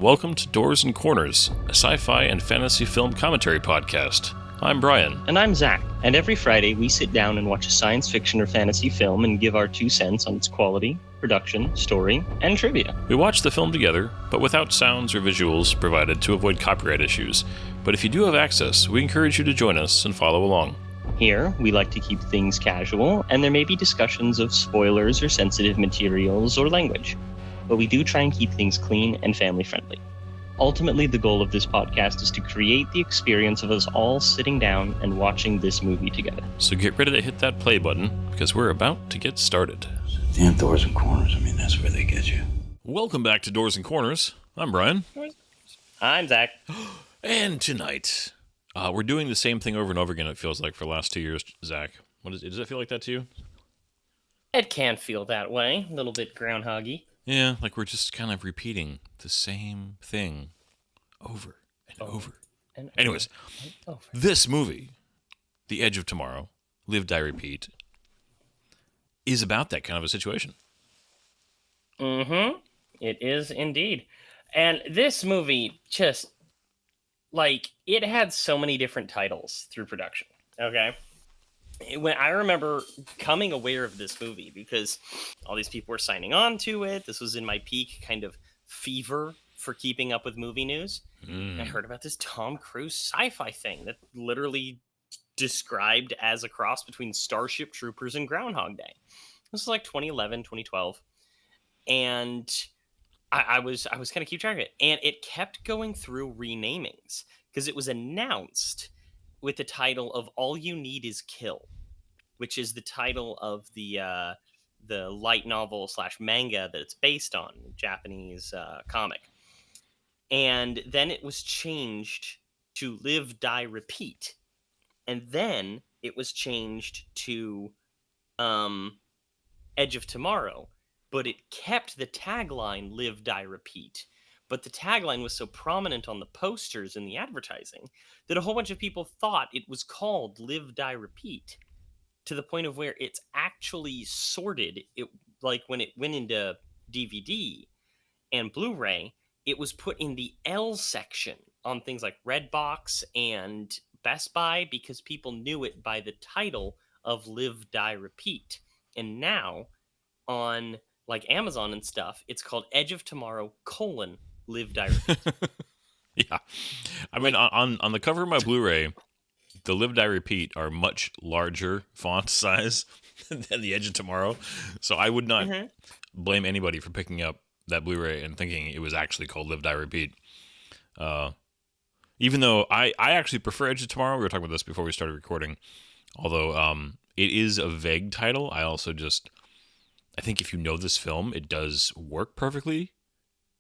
welcome to Doors and Corners, a sci-fi and fantasy film commentary podcast. I'm Brian. And I'm Zach. And every Friday we sit down and watch a science fiction or fantasy film and give our 2 cents on its quality, production, story, and trivia. We watch the film together, but without sounds or visuals provided to avoid copyright issues. But if you do have access, we encourage you to join us and follow along. Here, we like to keep things casual, and there may be discussions of spoilers or sensitive materials or language. But we do try and keep things clean and family-friendly. Ultimately, the goal of this podcast is to create the experience of us all sitting down and watching this movie together. So get ready to hit that play button, because we're about to get started. Damn Doors and Corners, that's where they get you. Welcome back to Doors and Corners. I'm Brian. I'm Zach. And tonight, we're doing the same thing over and over again, it feels like, for the last 2 years, Zach. Does it feel like that to you? It can feel that way. A little bit groundhoggy. Yeah, like we're just kind of repeating the same thing over and over. Anyways, this movie, The Edge of Tomorrow, Live, Die, Repeat, is about that kind of a situation. Mm-hmm. It is indeed. And this movie just, it had so many different titles through production, okay? When I remember becoming aware of this movie because all these people were signing on to it. This was in my peak kind of fever for keeping up with movie news. I heard about this Tom Cruise sci-fi thing that literally described as a cross between Starship Troopers and Groundhog Day. This was like 2011, 2012. And I was kind of keep track of it. And it kept going through renamings because it was announced with the title of All You Need Is Kill, which is the title of the light novel / manga that it's based on, Japanese comic. And then it was changed to Live, Die, Repeat. And then it was changed to Edge of Tomorrow. But it kept the tagline Live, Die, Repeat. But the tagline was so prominent on the posters and the advertising that a whole bunch of people thought it was called Live, Die, Repeat, to the point of where it's actually sorted. It, like when it went into DVD and Blu-ray, it was put in the L section on things like Redbox and Best Buy because people knew it by the title of Live, Die, Repeat. And now on like Amazon and stuff, it's called Edge of Tomorrow, Live, Die, Repeat. Yeah. I mean, on the cover of my Blu-ray, the Live, Die, Repeat are much larger font size than The Edge of Tomorrow. So I would not blame anybody for picking up that Blu-ray and thinking it was actually called Live, Die, Repeat. Even though I actually prefer Edge of Tomorrow. We were talking about this before we started recording. Although it is a vague title, I think if you know this film, it does work perfectly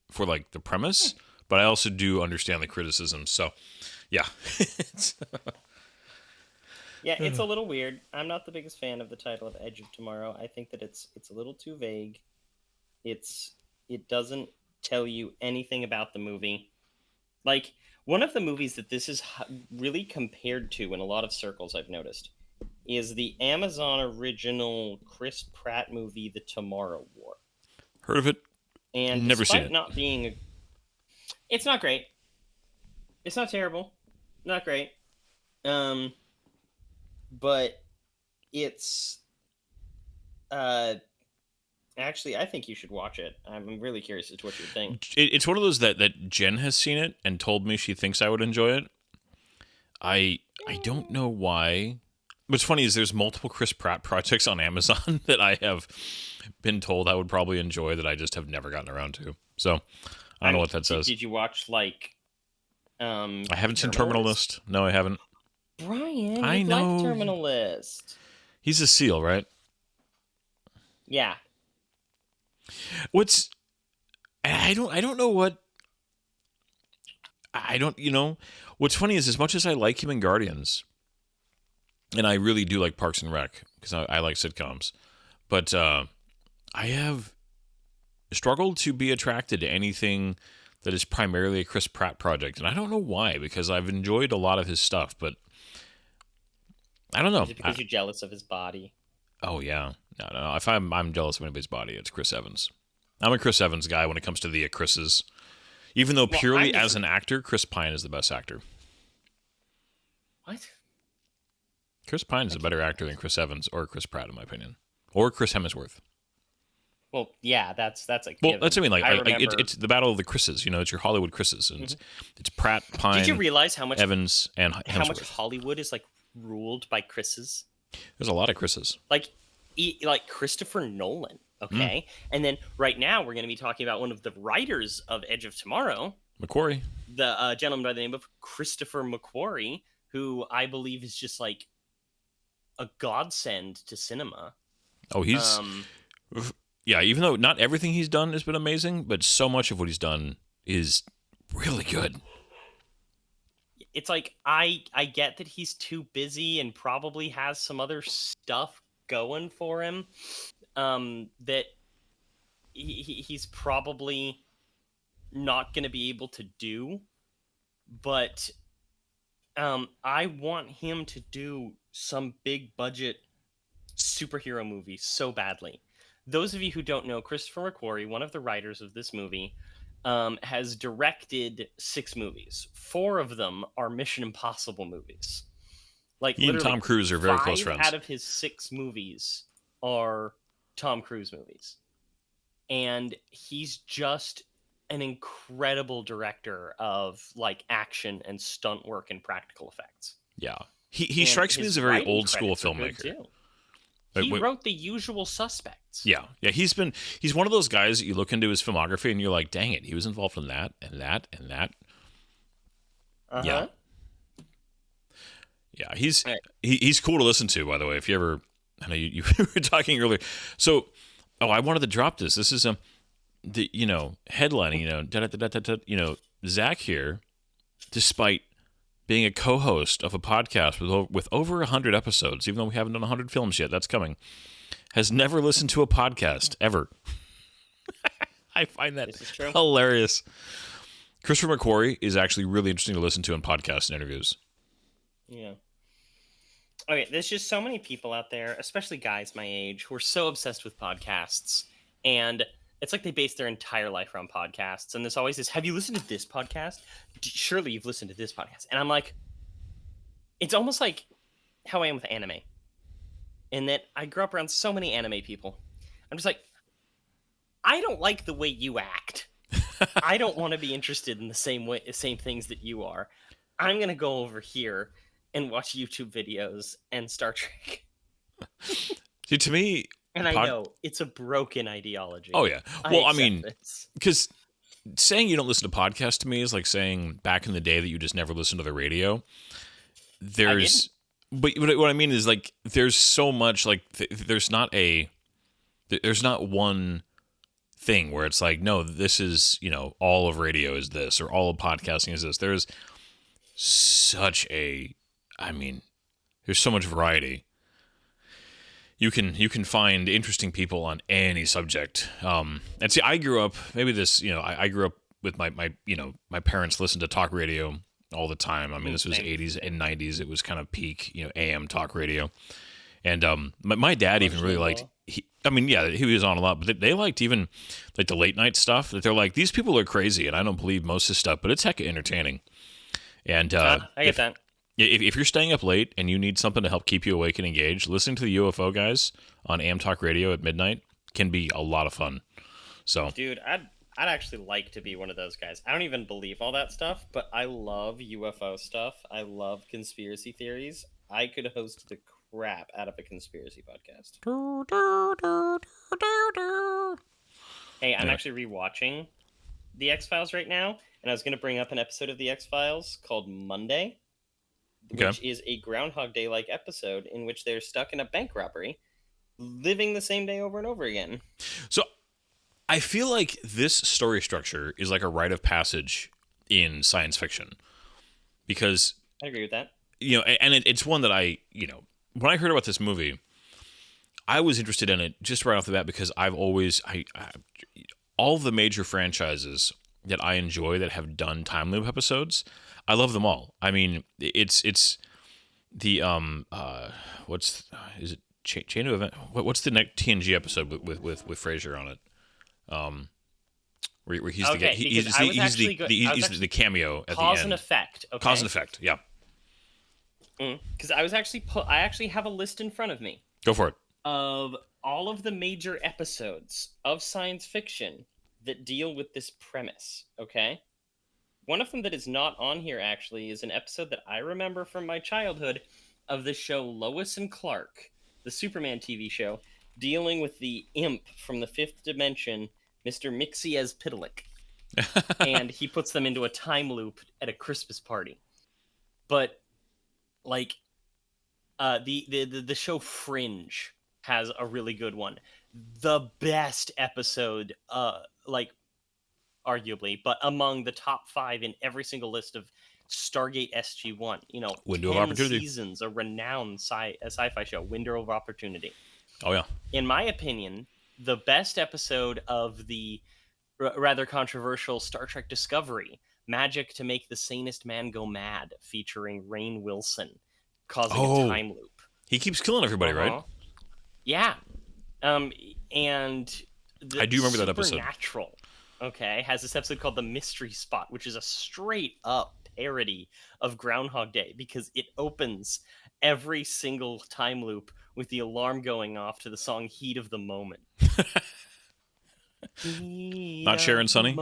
for like the premise, but I also do understand the criticism. So, yeah. Yeah, it's a little weird. I'm not the biggest fan of the title of Edge of Tomorrow. I think that it's a little too vague. It doesn't tell you anything about the movie. Like, one of the movies that this is really compared to in a lot of circles I've noticed is the Amazon original Chris Pratt movie, The Tomorrow War. Heard of it? And never seen it. Not being it's not great. It's not terrible. Not great. But it's actually, I think you should watch it. I'm really curious as to what you think. It's one of those that Jen has seen it and told me she thinks I would enjoy it. I don't know why. What's funny is there's multiple Chris Pratt projects on Amazon that I have been told I would probably enjoy that I just have never gotten around to. So I don't know what that says. Did you watch I haven't seen Terminal List. No, I haven't. Brian, I know. like Terminal List. He's a SEAL, right? Yeah. I don't know what. What's funny is as much as I like him in Guardians, and I really do like Parks and Rec because I like sitcoms, but I have struggled to be attracted to anything that is primarily a Chris Pratt project, and I don't know why, because I've enjoyed a lot of his stuff, but I don't know. Is it because you're jealous of his body? Oh yeah, no. If I'm jealous of anybody's body, it's Chris Evans. I'm a Chris Evans guy when it comes to the Chris's. Even though Well, purely I'm as an actor, Chris Pine is the best actor. What? Chris Pine is a better actor than Chris Evans or Chris Pratt, in my opinion, or Chris Hemsworth. Well, yeah, that's a Well, given. that's what I mean. Like, remember. it's the battle of the Chris's. You know, it's your Hollywood Chris's, and it's Pratt, Pine, Did you realize how much Evans, and Hemsworth. Hollywood is like ruled by Chris's? There's a lot of Chris's. Like Christopher Nolan. Okay, and then right now we're going to be talking about one of the writers of Edge of Tomorrow, McQuarrie. the gentleman by the name of Christopher McQuarrie, who I believe is just like a godsend to cinema. Oh, he's yeah. Even though not everything he's done has been amazing, but so much of what he's done is really good. It's like I get that he's too busy and probably has some other stuff going for him that he's probably not going to be able to do, but I want him to do some big budget superhero movie so badly. Those of you who don't know, Christopher McQuarrie, one of the writers of this movie, has directed 6 movies. 4 of them are Mission Impossible movies. Like, He and literally Tom Cruise are very close 5 friends. out of his 6 movies are Tom Cruise movies. And he's just an incredible director of like action and stunt work and practical effects. Yeah, he And strikes me his as a very writing old school credits are good, filmmaker. too. Like, He wrote The Usual Suspects. Yeah. He's one of those guys that you look into his filmography and you're like, dang it, he was involved in that and that and that. Uh-huh. Yeah, he's Right. he's cool to listen to, by the way. If you ever, I know you were talking earlier. So, I wanted to drop this. This is the headlining. Zach here, despite being a co-host of a podcast with over 100 episodes, even though we haven't done 100 films yet, that's coming, has never listened to a podcast ever. I find that This is true. hilarious. Christopher McQuarrie is actually really interesting to listen to in podcasts and interviews. Yeah. Okay, there's just so many people out there, especially guys my age, who are so obsessed with podcasts. And it's like they base their entire life around podcasts. And there's always this, have you listened to this podcast? Surely you've listened to this podcast. And I'm like, it's almost like how I am with anime. In that I grew up around so many anime people. I'm just like, I don't like the way you act. I don't want to be interested in the same things that you are. I'm going to go over here and watch YouTube videos and Star Trek. See, to me, And I know it's a broken ideology. Oh yeah. Well, I mean, this. because saying you don't listen to podcasts to me is like saying back in the day that you just never listened to the radio. But what I mean is like there's so much like there's not one thing where it's like, no, this is, all of radio is this or all of podcasting is this. There's there's so much variety. You can find interesting people on any subject. And see, I grew up, maybe this, I grew up with my parents listened to talk radio all the time. I mean, this was 80s and 90s. It was kind of peak, AM talk radio. And my dad even really liked, he was on a lot, but they liked even like the late night stuff that they're like, these people are crazy. And I don't believe most of this stuff, but it's hecka entertaining. And I get that. If you're staying up late and you need something to help keep you awake and engaged, listening to the UFO guys on AM Talk Radio at midnight can be a lot of fun. So, Dude, I'd actually like to be one of those guys. I don't even believe all that stuff, but I love UFO stuff. I love conspiracy theories. I could host the crap out of a conspiracy podcast. Hey, I'm actually rewatching The X-Files right now, and I was going to bring up an episode of The X-Files called Monday, which is a Groundhog Day-like episode in which they're stuck in a bank robbery, living the same day over and over again. So I feel like this story structure is like a rite of passage in science fiction because I agree with that. And it's one that when I heard about this movie, I was interested in it just right off the bat because I've always all the major franchises that I enjoy that have done time loop episodes, I love them all. I mean, it's the is it Chain of Event? What's the next TNG episode with Frasier on it? where he's Okay, because I was actually he's the cameo at the end. Cause and effect. Okay. Cause and effect. Yeah. Because I actually have a list in front of me Go for it. of all of the major episodes of science fiction that deal with this premise. Okay. One of them that is not on here actually is an episode that I remember from my childhood of the show Lois and Clark, the Superman TV show, dealing with the imp from the fifth dimension, Mr. Mxyzptlk. And he puts them into a time loop at a Christmas party. But like the show Fringe has a really good one. The best episode, arguably, but among the top 5 in every single list of Stargate SG-1. Window of 10 Opportunity. seasons, a renowned sci-fi show, Window of Opportunity. Oh yeah. In my opinion, the best episode of the rather controversial Star Trek Discovery, Magic to Make the Sanest Man Go Mad, featuring Rainn Wilson, causing a time loop. He keeps killing everybody, right? Yeah. And I do remember that episode. Supernatural, okay, has this episode called The Mystery Spot, which is a straight up parody of Groundhog Day because it opens every single time loop with the alarm going off to the song Heat of the Moment. Not Sharon Sonny?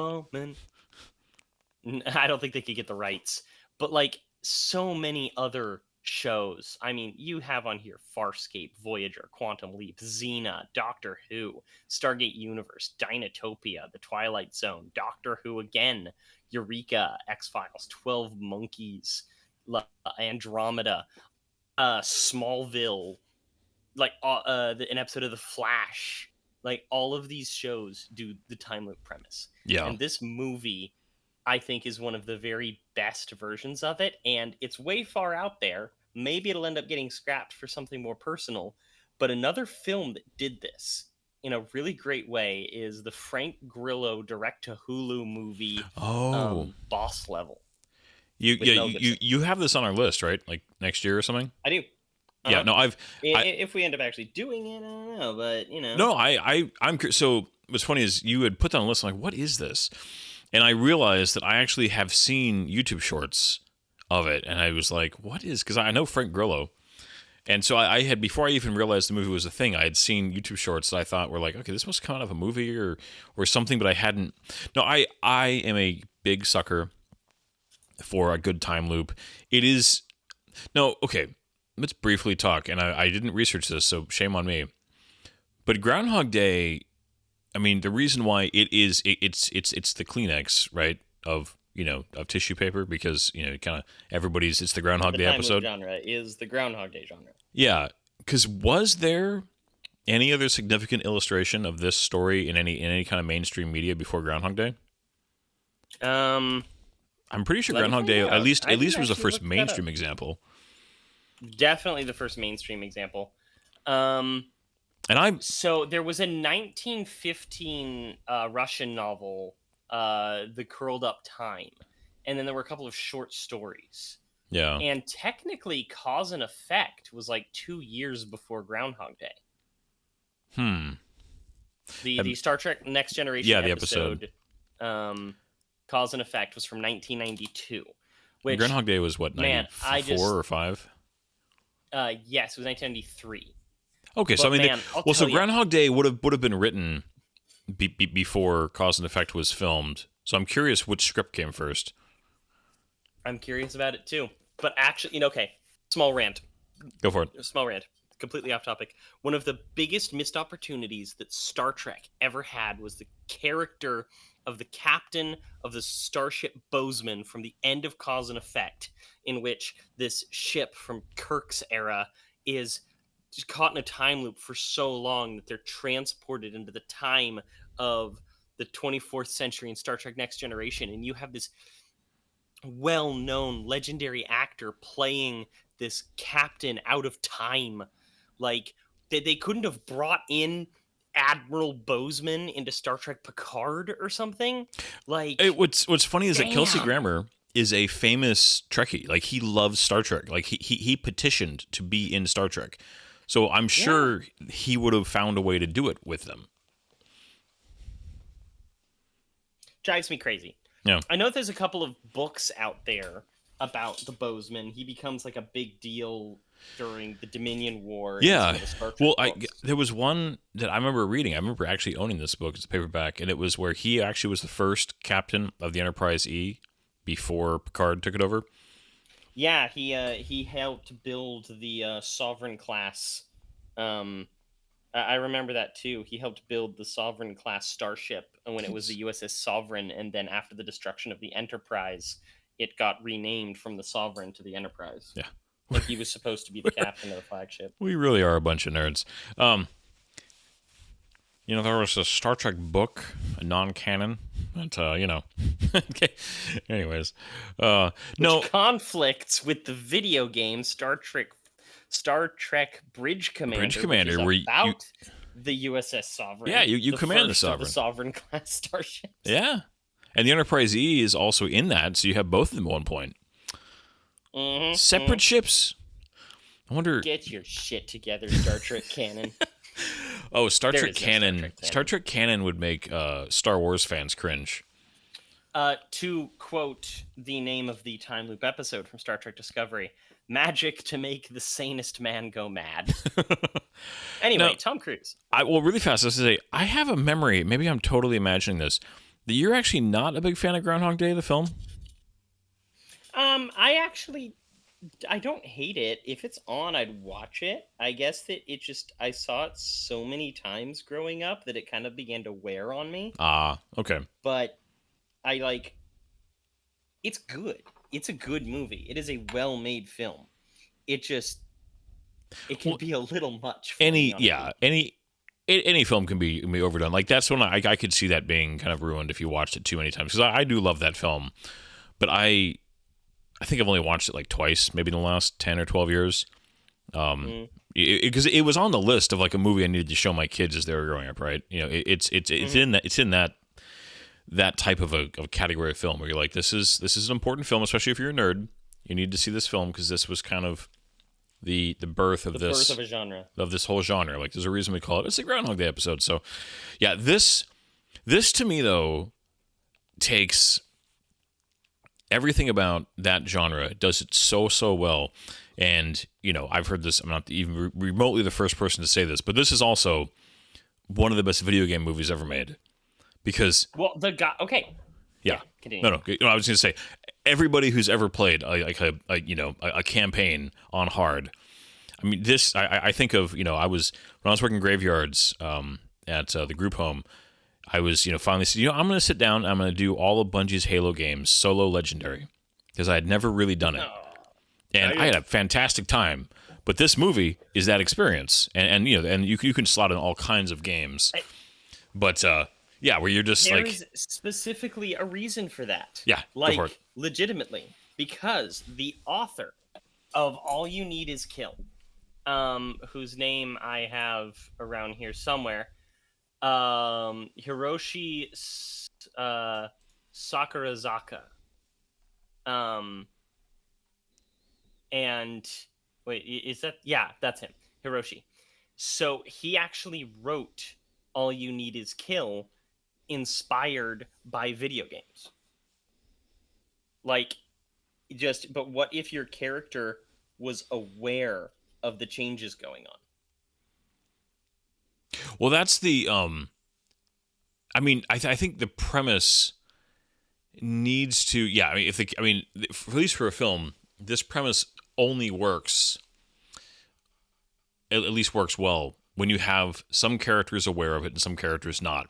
I don't think they could get the rights. But like so many other shows, I mean, you have on here Farscape, Voyager, Quantum Leap, Xena, Doctor Who, Stargate Universe, Dinotopia, The Twilight Zone, Doctor Who again, Eureka, X-Files, 12 Monkeys, Andromeda, Smallville, like an episode of The Flash. Like all of these shows do the time loop premise. Yeah. And this movie, I think, is one of the very best versions of it, and it's way far out there. Maybe it'll end up getting scrapped for something more personal, but another film that did this in a really great way is the Frank Grillo direct-to-Hulu movie, Boss Level. You have this on our list, right? Like next year or something? I do. Yeah, no, if we end up actually doing it, I don't know, but No, I'm so what's funny is you had put that on a list. I'm like, what is this? And I realized that I actually have seen YouTube shorts of it, and I was like, what is? Because I know Frank Grillo, and so I had, before I even realized the movie was a thing, I had seen YouTube shorts that I thought were like, okay, this must come out of a movie or something, but I hadn't. No, I am a big sucker for a good time loop. It is no okay. Let's briefly talk, and I didn't research this, so shame on me. But Groundhog Day, I mean, the reason why it's the Kleenex, right, of tissue paper, because kind of everybody's, it's the Groundhog Day episode. The genre is the Groundhog Day genre. Yeah, because was there any other significant illustration of this story in any kind of mainstream media before Groundhog Day? I'm pretty sure Groundhog Day at least was the first mainstream example. Definitely the first mainstream example. So there was a 1915 Russian novel, The Curled Up Time, and then there were a couple of short stories. Yeah. And technically, Cause and Effect was like 2 years before Groundhog Day. The Star Trek Next Generation episode, Cause and Effect, was from 1992. Which, Groundhog Day was what, 94 or 5? Yes, it was 1993. Okay, so so Groundhog Day would have been written before Cause and Effect was filmed. So I'm curious which script came first. I'm curious about it too. But actually, okay, small rant. Go for it. Small rant. Completely off topic. One of the biggest missed opportunities that Star Trek ever had was the character of the captain of the starship Bozeman from the end of Cause and Effect, in which this ship from Kirk's era is just caught in a time loop for so long that they're transported into the time of the 24th century in Star Trek Next Generation, and you have this well-known legendary actor playing this captain out of time. Like, they couldn't have brought in Admiral Bozeman into Star Trek Picard or something. Like, what's funny is that Kelsey Grammer is a famous Trekkie. Like, he loves Star Trek. Like, he petitioned to be in Star Trek. So I'm sure he would have found a way to do it with them. drives me crazy. Yeah. I know there's a couple of books out there about the Bozeman. He becomes like a big deal during the Dominion War. in some Yeah. of the Star Trek Well, books. there was one that I remember reading. I remember actually owning this book. It's a paperback, and it was where he actually was the first captain of the Enterprise E before Picard took it over. Yeah, he helped build the Sovereign class. I remember that too. He helped build the Sovereign class starship when it was the USS Sovereign, and then after the destruction of the Enterprise, it got renamed from the Sovereign to the Enterprise. Yeah. Like he was supposed to be the captain of the flagship. We really are a bunch of nerds. There was a Star Trek book, a non-canon, but okay. Anyways, no, Conflicts with the video game Star Trek Bridge Commander. Bridge Commander, which is where about the USS Sovereign. Yeah, you command the first of Sovereign. the Sovereign class starships. Yeah, and the Enterprise E is also in that, so you have both of them at one point. Mm-hmm, Separate ships. I wonder. Get your shit together, Star Trek canon. Oh, Star There Trek is no canon. Star Trek canon. Star Trek canon would make Star Wars fans cringe. To quote the name of the time loop episode from Star Trek Discovery, magic to make the sanest man go mad. Anyway, No. Tom Cruise. Really fast, let's say, I have a memory, maybe I'm totally imagining this, that you're actually not a big fan of Groundhog Day, the film? I don't hate it. If it's on, I'd watch it. I guess that I saw it so many times growing up that it kind of began to wear on me. Ah, okay. But it's good. It's a good movie. It is a well-made film. It can be a little much. For me on Any film can be overdone. Like that's when I could see that being kind of ruined if you watched it too many times, because I do love that film, but I think I've only watched it like twice, maybe in the last 10 or 12 years. Because it was on the list of like a movie I needed to show my kids as they were growing up, right? It's in that type of a category of film where you're like, this is an important film, especially if you're a nerd. You need to see this film because this was kind of the birth of birth of a genre. Of this whole genre. Like there's a reason we call it. It's a Groundhog Day episode. So yeah, this to me though takes everything about that genre. It does it so well. And I've heard this. I'm not even remotely the first person to say this, but this is also one of the best video game movies ever made. Because the guy. Okay. Yeah. Continue. No. I was going to say, everybody who's ever played a campaign on hard. I mean, this I think of. When I was working graveyards at the group home, I was finally said, I'm going to sit down. I'm going to do all of Bungie's Halo games solo legendary because I had never really done it, and I had a fantastic time. But this movie is that experience, and you can slot in all kinds of games, but. Yeah, where you're just there like... There is specifically a reason for that. Yeah, like, go for it. Legitimately. Because the author of All You Need Is Kill, whose name I have around here somewhere, Hiroshi Sakurazaka. And... Wait, is that... Yeah, that's him. Hiroshi. So he actually wrote All You Need Is Kill inspired by video games. But what if your character was aware of the changes going on? Well, that's the I think the premise needs to at least for a film, this premise only works at least works well when you have some characters aware of it and some characters not.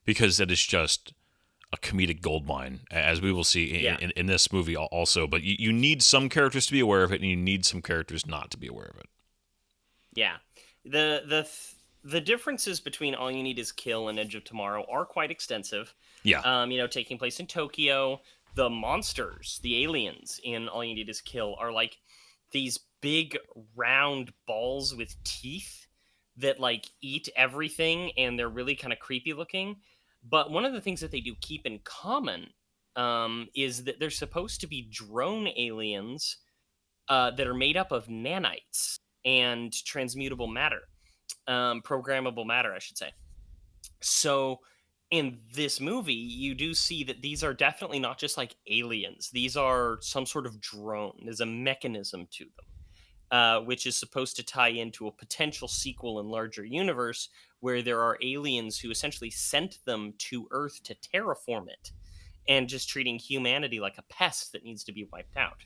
Because that is just a comedic goldmine, as we will see in this movie also. But you need some characters to be aware of it, and you need some characters not to be aware of it. Yeah. The differences between All You Need Is Kill and Edge of Tomorrow are quite extensive. Yeah. Taking place in Tokyo. The monsters, the aliens in All You Need Is Kill are like these big round balls with teeth that like eat everything, and they're really kind of creepy looking. But one of the things that they do keep in common is that they're supposed to be drone aliens that are made up of nanites and transmutable matter, programmable matter, I should say. So, in this movie, you do see that these are definitely not just like aliens. These are some sort of drone. There's a mechanism to them, which is supposed to tie into a potential sequel in larger universe where there are aliens who essentially sent them to Earth to terraform it and just treating humanity like a pest that needs to be wiped out.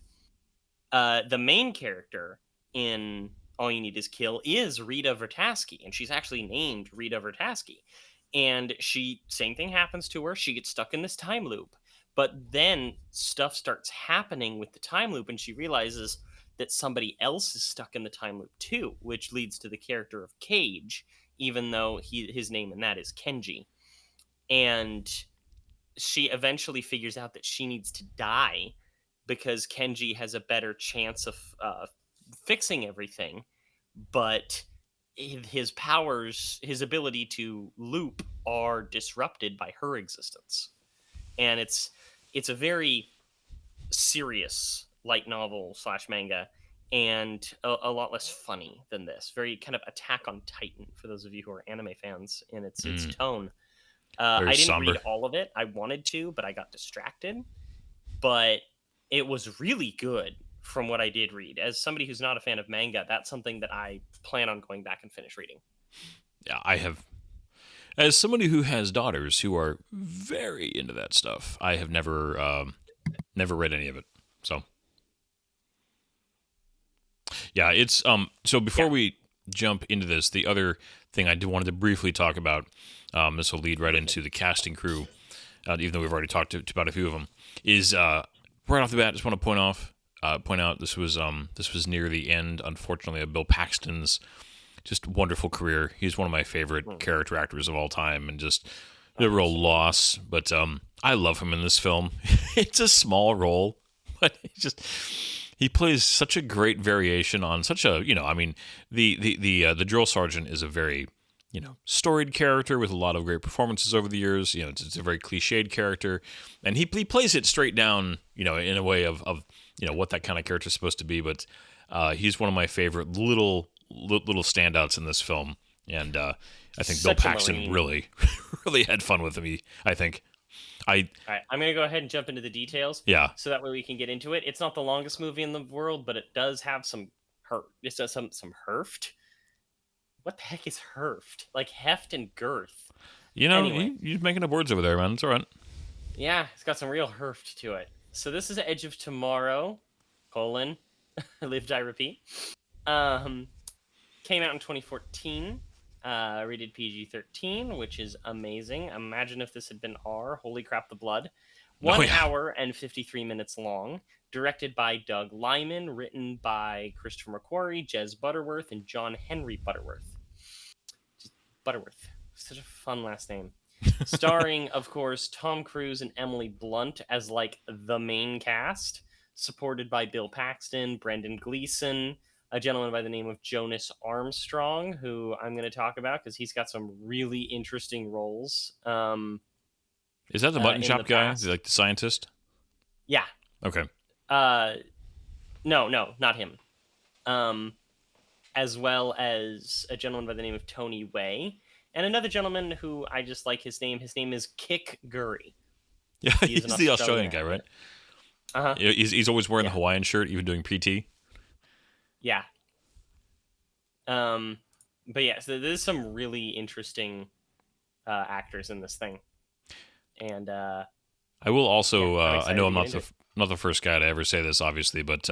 The main character in All You Need Is Kill is Rita Vertasky, and she's actually named Rita Vertasky. And same thing happens to her. She gets stuck in this time loop. But then stuff starts happening with the time loop, and she realizes that somebody else is stuck in the time loop too, which leads to the character of Cage, even though his name in that is Kenji. And she eventually figures out that she needs to die because Kenji has a better chance of fixing everything, but his powers, his ability to loop, are disrupted by her existence. And it's a very serious light novel / manga, and a lot less funny than this. Very kind of Attack on Titan for those of you who are anime fans in its tone. I didn't somber. read all of it. I wanted to, but I got distracted. But it was really good from what I did read. As somebody who's not a fan of manga, that's something that I plan on going back and finish reading. Yeah, I have. As somebody who has daughters who are very into that stuff, I have never read any of it. So, yeah, it's So before we jump into this, the other thing I wanted to briefly talk about, this will lead right into the casting crew, even though we've already talked about a few of them, is right off the bat, I just want to point out this was near the end, unfortunately, of Bill Paxton's just wonderful career. He's one of my favorite character actors of all time, and just a real loss. But I love him in this film. It's a small role, but he plays such a great variation on such a the drill sergeant is a very storied character with a lot of great performances over the years. It's a very cliched character, and he plays it straight down, in a way of what that kind of character is supposed to be. But he's one of my favorite little standouts in this film, and I think Bill Paxton really had fun with him. I think. All right, I'm going to go ahead and jump into the details. Yeah. So that way we can get into it. It's not the longest movie in the world, but it does have some heft. What the heck is heft? Like heft and girth. Anyway. You're making up words over there, man. It's all right. Yeah, it's got some real heft to it. So this is Edge of Tomorrow, Live, Die, Repeat. Came out in 2014. Rated PG-13, which is amazing. Imagine if this had been R. Holy crap, the blood. 1 hour and 53 minutes long. Directed by Doug Liman. Written by Christopher McQuarrie, Jez Butterworth, and John Henry Butterworth. Just Butterworth. Such a fun last name. Starring, of course, Tom Cruise and Emily Blunt as, the main cast. Supported by Bill Paxton, Brendan Gleeson, a gentleman by the name of Jonas Armstrong, who I'm going to talk about because he's got some really interesting roles. Is that the mutton chop guy? Is he the scientist? Yeah. Okay. No, not him. As well as a gentleman by the name of Tony Way, and another gentleman who I just like his name. His name is Kik Guri. Yeah, he's the Australian guy, right? Uh-huh. He's always wearing the Hawaiian shirt, even doing PT. Yeah. But yeah, so there's some really interesting actors in this thing, and I will also. I know I'm not the first guy to ever say this, obviously, but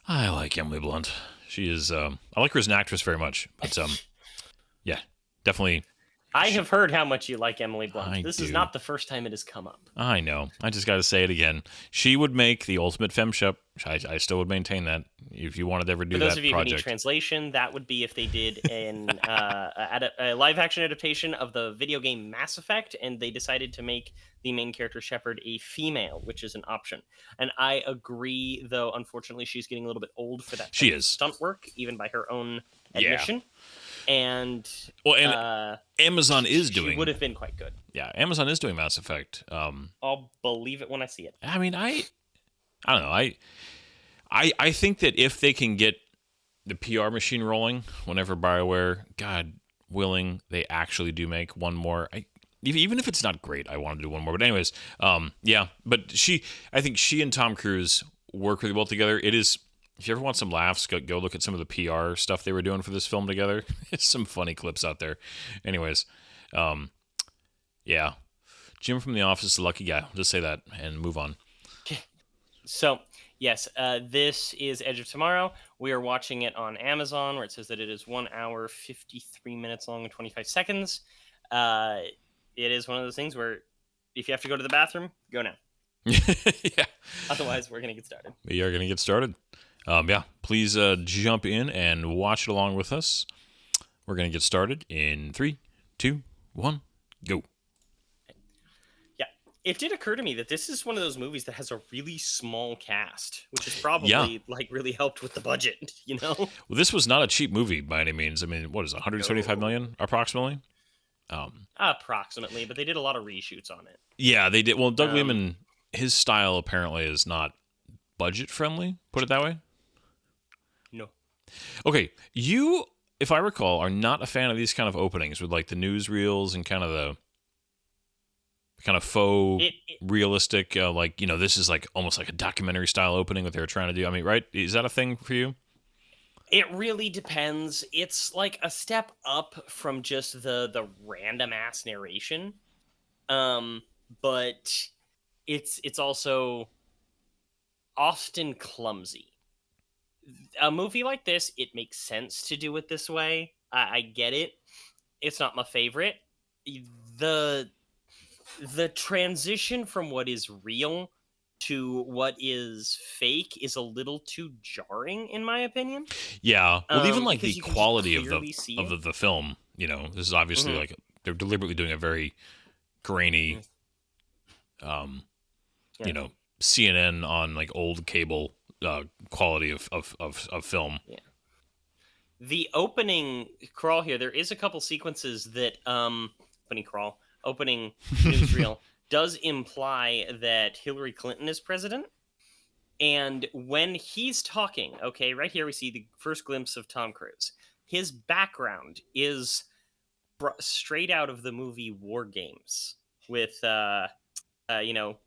I like Emily Blunt. She is. I like her as an actress very much, but yeah, definitely. I have heard how much you like Emily Blunt. This do. is not the first time it has come up. I know. I just got to say it again. She would make the ultimate femshep. I still would maintain that if you wanted to ever do that project. For those of you who need translation, that would be if they did a live-action adaptation of the video game Mass Effect, and they decided to make the main character Shepard a female, which is an option. And I agree, though, unfortunately, she's getting a little bit old for that stunt work, even by her own admission. Yeah. And Amazon is doing. She would have been quite good. Yeah, Amazon is doing Mass Effect. I'll believe it when I see it. I mean, I don't know. I think that if they can get the PR machine rolling, whenever BioWare, God willing, they actually do make one more. even if it's not great, I want to do one more. But anyways, yeah. But I think she and Tom Cruise work really well together. It is. If you ever want some laughs, go look at some of the PR stuff they were doing for this film together. There's some funny clips out there. Anyways, yeah. Jim from The Office is a lucky guy. I'll just say that and move on. So, yes, this is Edge of Tomorrow. We are watching it on Amazon, where it says that it is 1 hour, 53 minutes long, and 25 seconds. It is one of those things where if you have to go to the bathroom, go now. Yeah. Otherwise, we're going to get started. We are going to get started. Yeah, please jump in and watch it along with us. We're going to get started in 3, 2, 1, go. Yeah, it did occur to me that this is one of those movies that has a really small cast, which has probably like really helped with the budget, you know? Well, this was not a cheap movie by any means. I mean, what is it, 175 million approximately? Approximately, but they did a lot of reshoots on it. Yeah, they did. Well, Doug Liman, his style apparently is not budget friendly, put it that way. No. Okay, you, if I recall, are not a fan of these kind of openings with like the newsreels and kind of the faux realistic, like, you know, this is like almost like a documentary style opening what they were trying to do. I mean, right? Is that a thing for you? It really depends. It's like a step up from just the random ass narration. But it's also often clumsy. A movie like this, it makes sense to do it this way. I get it. It's not my favorite. The transition from what is real to what is fake is a little too jarring, in my opinion. Yeah. Well, even like the quality of the film, you know, this is obviously like they're deliberately doing a very grainy, you know, CNN on like old cable quality of film. Yeah. The opening crawl here, there is a couple sequences that opening newsreel does imply that Hillary Clinton is president. And when he's talking, okay, right here we see the first glimpse of Tom Cruise. His background is straight out of the movie War Games with, you know,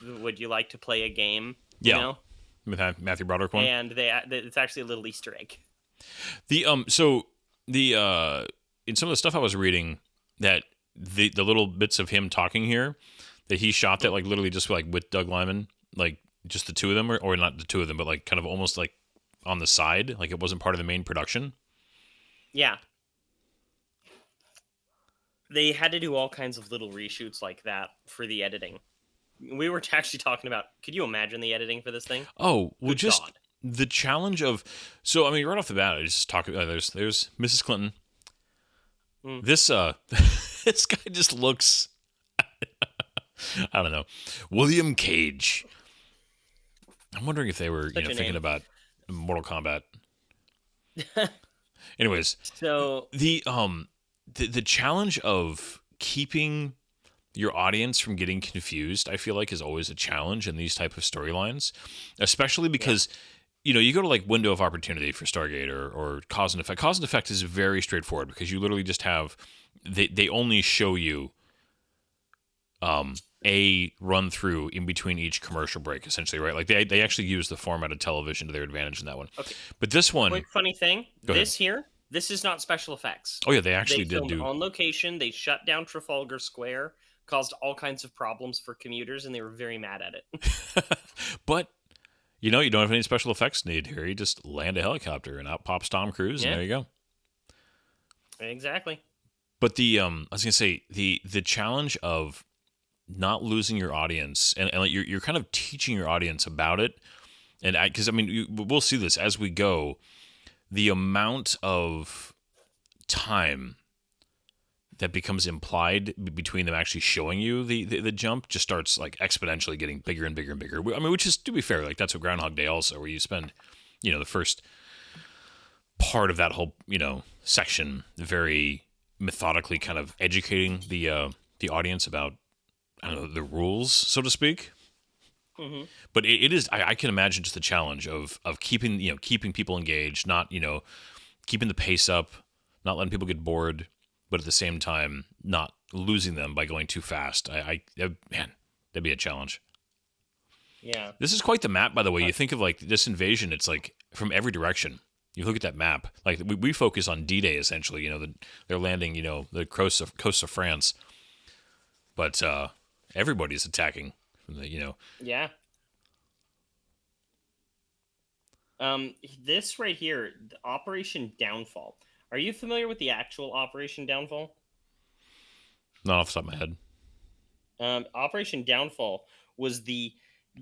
would you like to play a game? Yeah. You know? With Matthew Broderick one. And it's actually a little Easter egg. The in some of the stuff I was reading, that the little bits of him talking here that he shot that like literally just like with Doug Liman, like just the two of them, or not the two of them, but like kind of almost like on the side, like it wasn't part of the main production. Yeah. They had to do all kinds of little reshoots like that for the editing. We were actually talking about, could you imagine the editing for this thing? Oh, well, Good just God. The challenge of, so I mean, right off the bat, I just talk about there's Mrs. Clinton. This this guy just looks, I don't know, William Cage. I'm wondering if they were thinking about Mortal Kombat. Anyways, so the challenge of keeping your audience from getting confused, I feel like, is always a challenge in these type of storylines, especially because you know, you go to like window of opportunity for Stargate or Cause and Effect. Cause and Effect is very straightforward because you literally just have they only show you a run through in between each commercial break, essentially, right? Like they actually use the format of television to their advantage in that one. Okay. But this one, quick funny thing, this is not special effects. Oh yeah, they actually did do on location. They shut down Trafalgar Square, caused all kinds of problems for commuters, and they were very mad at it. But you know, you don't have any special effects needed here. You just land a helicopter and out pops Tom Cruise, and there you go. Exactly. But I was gonna say the challenge of not losing your audience, and like you're kind of teaching your audience about it, and because I mean we'll see this as we go, the amount of time that becomes implied between them actually showing you the jump just starts like exponentially getting bigger and bigger and bigger. I mean, which is, to be fair, like that's what Groundhog Day also, where you spend, you know, the first part of that whole, you know, section very methodically kind of educating the audience about, I don't know, the rules, so to speak. Mm-hmm. But it is, I can imagine just the challenge of keeping people engaged, not, you know, keeping the pace up, not letting people get bored, but at the same time, not losing them by going too fast. Man, that'd be a challenge. Yeah. This is quite the map, by the way. You think of like this invasion, it's like from every direction. You look at that map. Like we focus on D-Day essentially. They're landing. The coast of France, but everybody's attacking from the. Yeah. This right here, the Operation Downfall. Are you familiar with the actual Operation Downfall? Not off the top of my head. Operation Downfall was the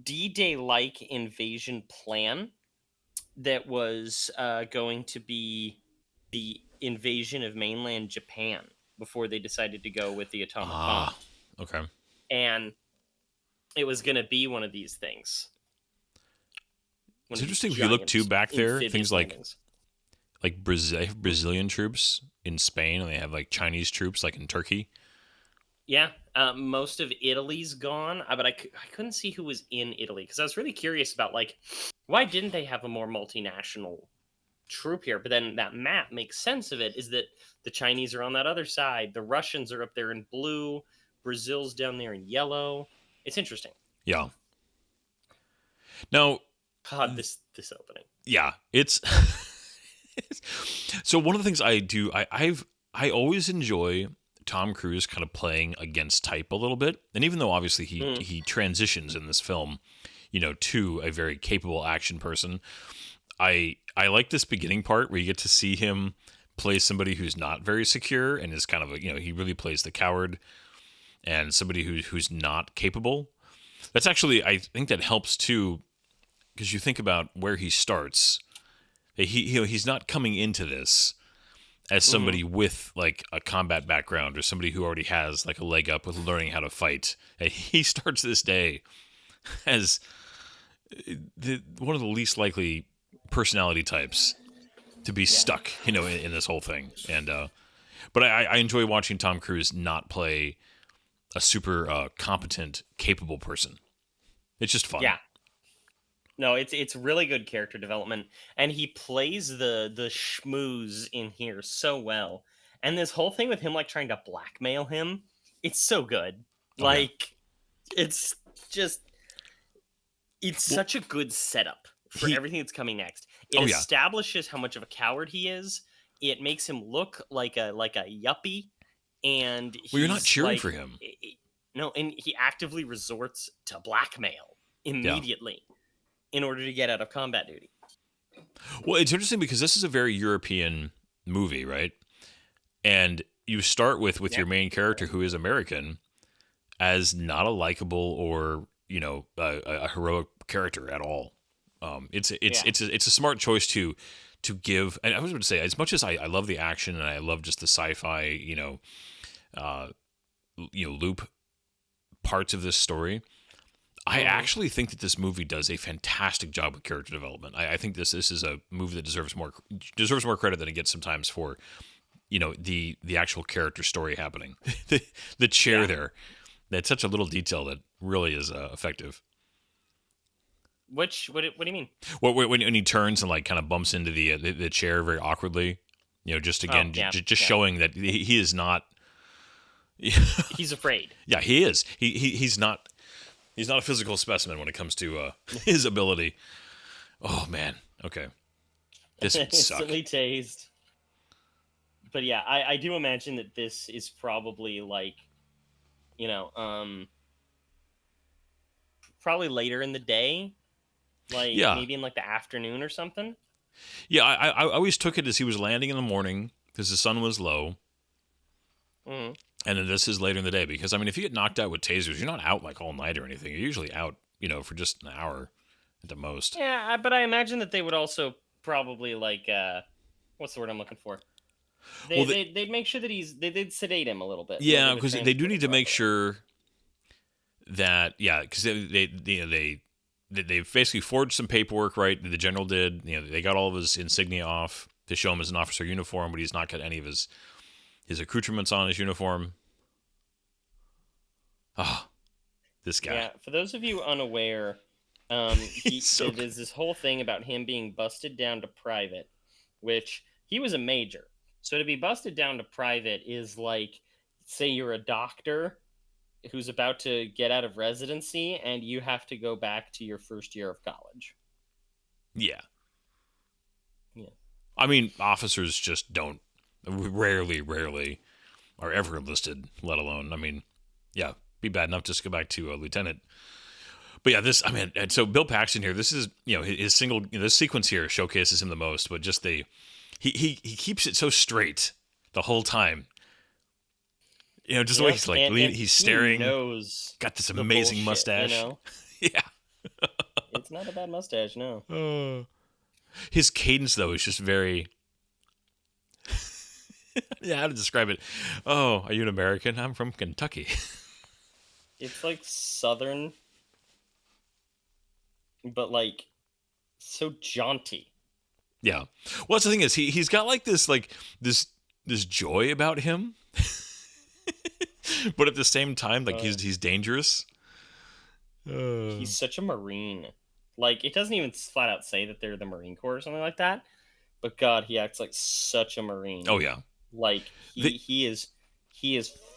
D-Day-like invasion plan that was going to be the invasion of mainland Japan before they decided to go with the atomic bomb. Okay. And it was going to be one of these things. It's interesting if you look too back there, amphibious things like landings. They have Brazilian troops in Spain, and they have like Chinese troops like in Turkey. Yeah, most of Italy's gone, but I couldn't see who was in Italy because I was really curious about like why didn't they have a more multinational troop here? But then that map makes sense of it. Is that the Chinese are on that other side, the Russians are up there in blue, Brazil's down there in yellow. It's interesting. Yeah. Now, God, this opening. yeah, it's so one of the things I do, I always enjoy Tom Cruise kind of playing against type a little bit, and even though obviously he transitions in this film, to a very capable action person, I like this beginning part where you get to see him play somebody who's not very secure and is kind of he really plays the coward and somebody who's not capable. That's actually, I think that helps too, because you think about where he starts. He's not coming into this as somebody with like a combat background or somebody who already has like a leg up with learning how to fight. He starts this day as one of the least likely personality types to be stuck, in this whole thing. And but I enjoy watching Tom Cruise not play a super competent, capable person. It's just fun. Yeah. No, it's really good character development, and he plays the schmooze in here so well. And this whole thing with him like trying to blackmail him, it's so good. Like, it's just such a good setup for everything that's coming next. It establishes how much of a coward he is. It makes him look like a yuppie, and you're not cheering for him. No, and he actively resorts to blackmail immediately. In order to get out of combat duty. Well, it's interesting because this is a very European movie, right? And you start with your main character, who is American, as not a likable or a heroic character at all. It's a smart choice to give. And I was going to say, as much as I love the action and I love just the sci-fi loop parts of this story, I actually think that this movie does a fantastic job with character development. I think this is a movie that deserves more credit than it gets sometimes for, the actual character story happening. the chair there, that's such a little detail that really is effective. What do you mean? Well, when he turns and like kind of bumps into the chair very awkwardly, just showing that he is not. He's afraid. Yeah, he is. He's not. He's not a physical specimen when it comes to his ability. Oh, man. Okay. This would suck. Instantly tased. But yeah, I do imagine that this is probably like, probably later in the day. Like maybe in like the afternoon or something. Yeah, I always took it as he was landing in the morning because the sun was low. Mm-hmm. And then this is later in the day because, I mean, if you get knocked out with tasers, you're not out like all night or anything. You're usually out, for just an hour at the most. Yeah, but I imagine that they would also probably like, what's the word I'm looking for? They'd make sure that they'd sedate him a little bit. Yeah, because they do need to make sure that, because they basically forged some paperwork, right? The general did. They got all of his insignia off to show him as an officer uniform, but he's not got any of his accoutrements on his uniform. This guy. Yeah, for those of you unaware, there's this whole thing about him being busted down to private, which he was a major. So to be busted down to private is like say you're a doctor who's about to get out of residency and you have to go back to your first year of college. Yeah. Yeah. I mean, officers just don't, rarely are ever enlisted, let alone, I mean, yeah, be bad enough just to go back to a lieutenant. But yeah, this, I mean, and so Bill Paxton here, this is, his single, this sequence here showcases him the most, but just he keeps it so straight the whole time. Just the way he's like, he's staring. He knows got this the amazing bullshit, mustache. Yeah. It's not a bad mustache, no. His cadence, though, is just very. Yeah, how to describe it? Oh, are you an American? I'm from Kentucky. It's like Southern, but like so jaunty. Yeah. Well, that's the thing is he's got like this joy about him, but at the same time, like he's dangerous. He's such a Marine. Like, it doesn't even flat out say that they're the Marine Corps or something like that. But God, he acts like such a Marine. Oh yeah. Like he is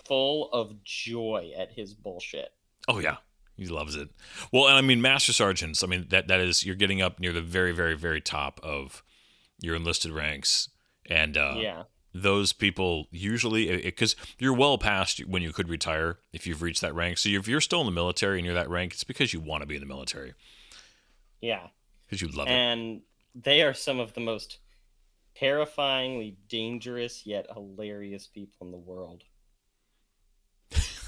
full of joy at his bullshit. Oh yeah. He loves it. Well, and I mean, Master Sergeants, I mean, that is, you're getting up near the very, very, very top of your enlisted ranks. And those people usually, because you're well past when you could retire if you've reached that rank. So if you're still in the military and you're that rank, it's because you want to be in the military. Yeah. Because you love it. And they are some of the most terrifyingly dangerous yet hilarious people in the world.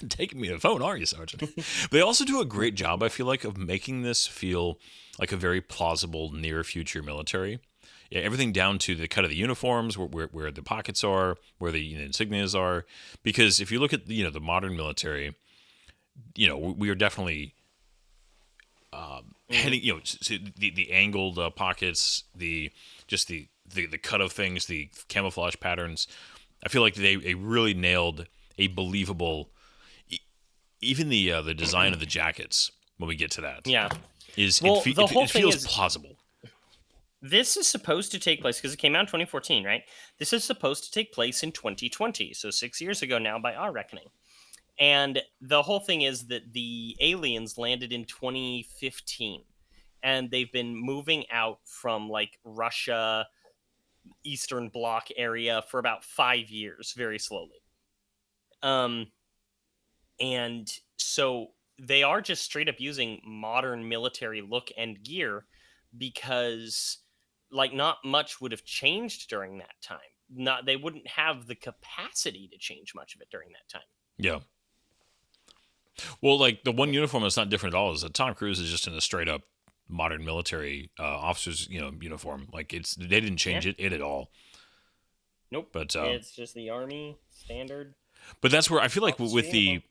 Taking me to the phone, are you, Sergeant? They also do a great job, I feel like, of making this feel like a very plausible near future military. Yeah, everything down to the cut of the uniforms, where the pockets are, where the insignias are. Because if you look at the modern military, we are definitely heading, the angled pockets, the cut of things, the camouflage patterns. I feel like they really nailed a believable. Even the design of the jackets, when we get to that, it feels plausible. This is supposed to take place, because it came out in 2014, right? This is supposed to take place in 2020, so 6 years ago now by our reckoning. And the whole thing is that the aliens landed in 2015, and they've been moving out from like Russia, Eastern Bloc area for about 5 years, very slowly. And so they are just straight up using modern military look and gear because like not much would have changed during that time. They wouldn't have the capacity to change much of it during that time. Yeah. Well, like the one uniform that's not different at all is that Tom Cruise is just in a straight up modern military officer's uniform. Like they didn't change it at all. Nope. But it's just the Army standard. But that's where I feel like with the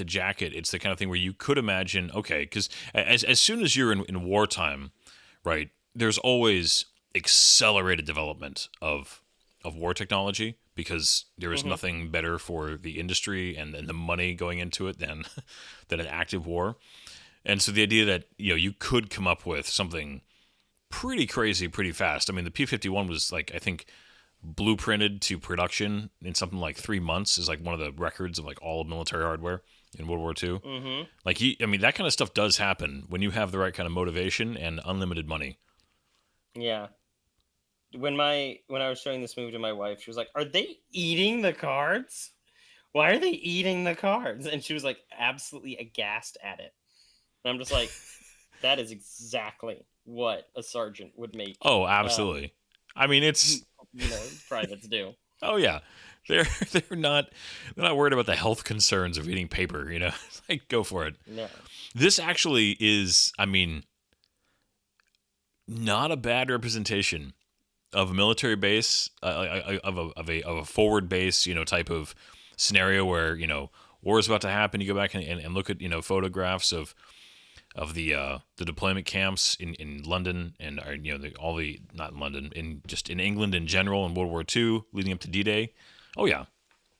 jacket, it's the kind of thing where you could imagine, okay, because as soon as you're in wartime, right, there's always accelerated development of war technology because there is nothing better for the industry and the money going into it than an active war. And so the idea that you could come up with something pretty crazy pretty fast. I mean, the P-51 was like, I think, blueprinted to production in something like 3 months is like one of the records of like all of military hardware in World War II. Mm-hmm. Like that kind of stuff does happen when you have the right kind of motivation and unlimited money. Yeah. When I was showing this movie to my wife, she was like, "Are they eating the cards? Why are they eating the cards?" And she was like absolutely aghast at it. And I'm just like, that is exactly what a sergeant would make. Oh, absolutely. I mean, it's privates do. Oh yeah, they're not worried about the health concerns of eating paper. Like go for it. No. This actually is, I mean, not a bad representation of a military base, of a forward base, type of scenario where war is about to happen. You go back and look at photographs of the deployment camps in London and not in London, just in England in general in World War II leading up to D-Day. Oh yeah,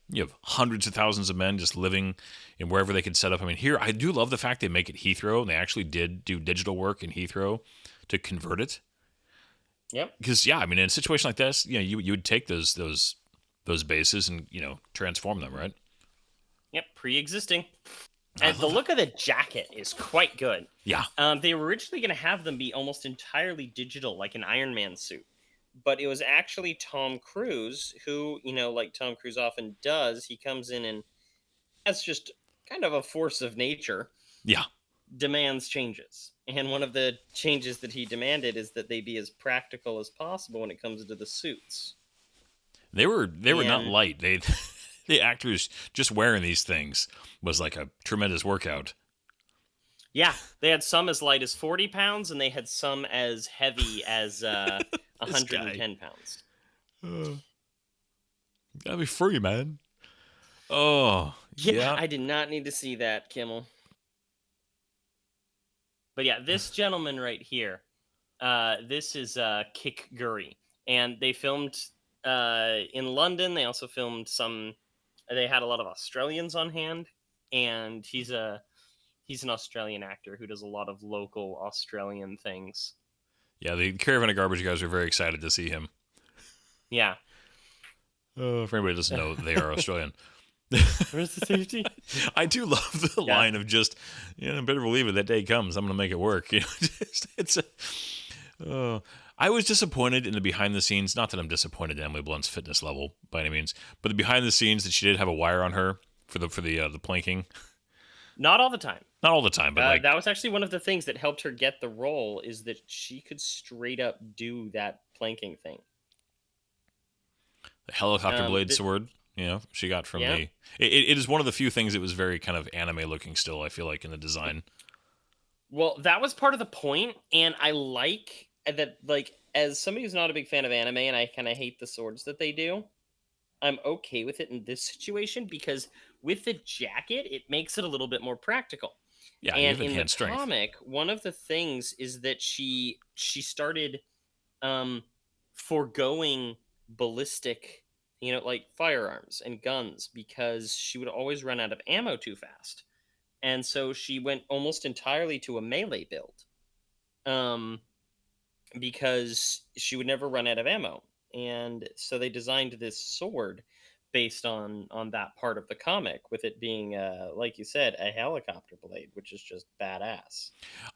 you have hundreds of thousands of men just living in wherever they could set up. I mean, here I do love the fact they make it Heathrow, and they actually did do digital work in Heathrow to convert it. Yep. Because I mean, in a situation like this, you would take those bases and transform them, right? Yep, pre-existing. I And the love it. look of the jacket is quite good. Yeah. They were originally going to have them be almost entirely digital, like an Iron Man suit. But it was actually Tom Cruise who, like Tom Cruise often does, he comes in and, as just kind of a force of nature, Yeah. demands changes. And one of the changes that he demanded is that they be as practical as possible when it comes to the suits. They were not And light. They the actors just wearing these things was like a tremendous workout. yeah, they had some as light as 40 pounds, and they had some as heavy as This guy. 110 pounds. Gotta be free, man. Oh, yeah. I did not need to see that, Kimmel. But yeah, this gentleman right here, this is Kick Gurry. And they filmed in London. They also filmed they had a lot of Australians on hand. And he's an Australian actor who does a lot of local Australian things. Yeah, the Caravan of Garbage guys are very excited to see him. Yeah. For anybody who doesn't know, they are Australian. Where's the safety? I do love the line of just, better believe it. That day comes, I'm going to make it work. I was disappointed in the behind the scenes. Not that I'm disappointed in Emily Blunt's fitness level by any means, but the behind the scenes that she did have a wire on her for the planking. Not all the time. Not all the time, but that was actually one of the things that helped her get the role, is that she could straight up do that planking thing. The helicopter blade sword, she got from the... It is one of the few things that was very kind of anime looking still, I feel like, in the design. Well, that was part of the point, and I like that, like, as somebody who's not a big fan of anime, and I kind of hate the swords that they do, I'm okay with it in this situation, because with the jacket, it makes it a little bit more practical. Yeah, and even in hand the strength. comic, one of the things is that she started foregoing ballistic, like firearms and guns, because she would always run out of ammo too fast. And so she went almost entirely to a melee build, because she would never run out of ammo. And so they designed this sword based on that part of the comic, with it being, like you said, a helicopter blade, which is just badass.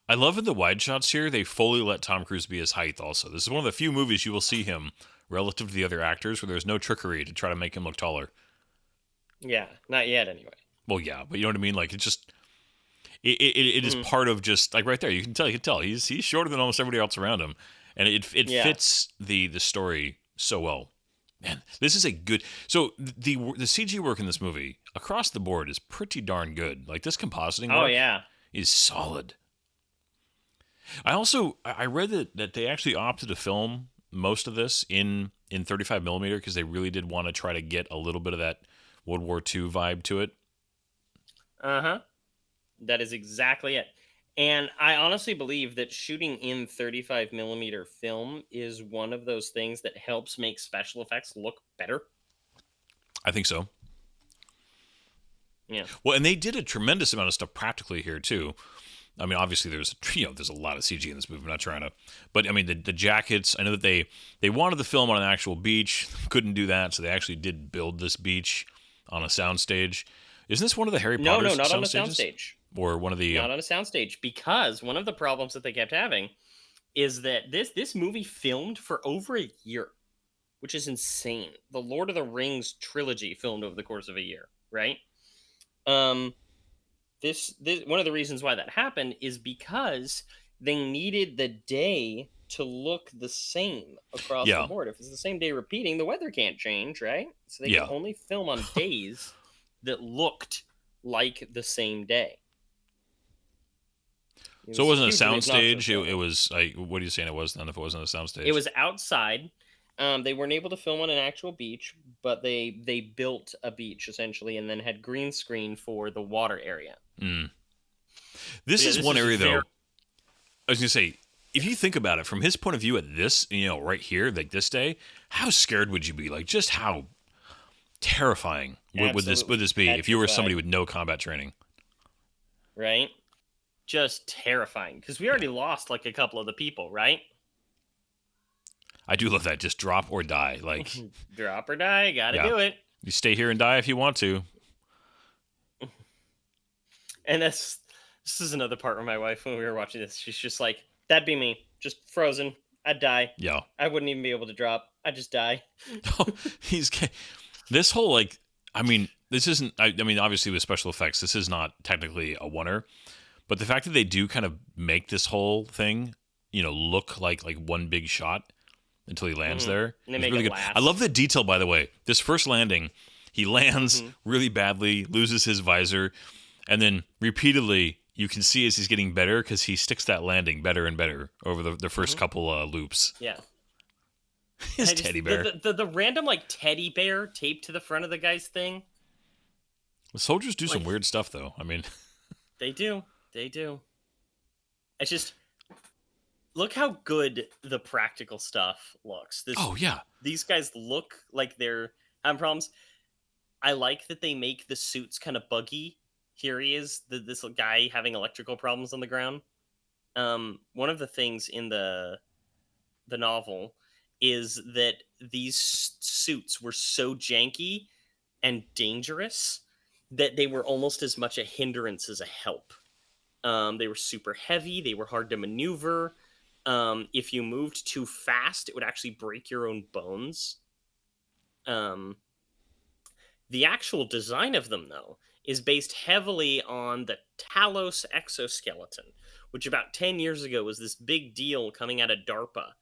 I love in the wide shots here, they fully let Tom Cruise be his height also. This is one of the few movies you will see him, relative to the other actors, where there's no trickery to try to make him look taller. Yeah, not yet anyway. Well, yeah, but you know what I mean? Like, it's just... It is part of just... Like, right there, you can tell. He's shorter than almost everybody else around him. And it fits the story so well. Man, this is a good... So, the CG work in this movie, across the board, is pretty darn good. Like, this compositing work is solid. I read that they actually opted to film most of this in 35mm, because they really did want to try to get a little bit of that World War II vibe to it. Uh-huh. That is exactly it. And I honestly believe that shooting in 35mm film is one of those things that helps make special effects look better. I think so. Yeah. Well, and they did a tremendous amount of stuff practically here too. I mean, obviously there's a lot of CG in this movie. I'm not trying to, but I mean the jackets. I know that they wanted to film on an actual beach, couldn't do that, so they actually did build this beach on a soundstage. Isn't this one of the Harry Potter? No, not on a soundstage. Or one of the not on a soundstage, because one of the problems that they kept having is that this movie filmed for over a year, which is insane. The Lord of the Rings trilogy filmed over the course of a year, right? This one of the reasons why that happened is because they needed the day to look the same across the board. If it's the same day repeating, the weather can't change, right? So they can only film on days that looked like the same day. So it wasn't a soundstage. It was like, what are you saying it was then? If it wasn't a soundstage, it was outside. They weren't able to film on an actual beach, but they built a beach essentially, and then had green screen for the water area. This is one area though. I was gonna say, if you think about it from his point of view at this, right here, like this day, how scared would you be? Like, just how terrifying would this be if you were somebody with no combat training? Right. Just terrifying, because we already lost like a couple of the people, right? I do love that. Just drop or die. Like drop or die. Gotta do it. You stay here and die if you want to. And this is another part where my wife, when we were watching this, she's just like, "That'd be me, just frozen. I'd die. Yeah. I wouldn't even be able to drop. I'd just die." He's this whole like. I mean, this isn't. I mean, obviously with special effects, this is not technically a oneer, but the fact that they do kind of make this whole thing, look like one big shot until he lands there. And they is make really it good. last. I love the detail, by the way. This first landing, he lands really badly, loses his visor, and then repeatedly you can see as he's getting better because he sticks that landing better and better over the first couple loops. Yeah. His teddy bear. The random like teddy bear taped to the front of the guy's thing. The soldiers do some weird stuff, though. I mean, They do. It's just look how good the practical stuff looks. oh yeah, These guys look like they're having problems. I like that they make the suits kind of buggy. Here he is, this guy having electrical problems on the ground. One of the things in the novel is that these suits were so janky and dangerous that they were almost as much a hindrance as a help. They were super heavy. They were hard to maneuver. If you moved too fast, it would actually break your own bones. The actual design of them, though, is based heavily on the Talos exoskeleton, which about 10 years ago was this big deal coming out of DARPA.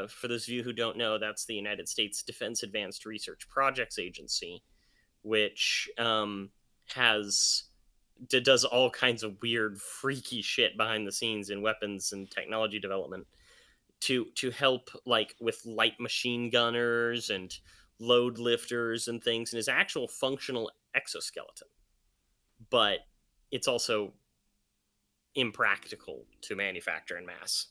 For those of you who don't know, that's the United States Defense Advanced Research Projects Agency, which does all kinds of weird, freaky shit behind the scenes in weapons and technology development to help like with light machine gunners and load lifters and things, and his actual functional exoskeleton. But it's also impractical to manufacture in mass.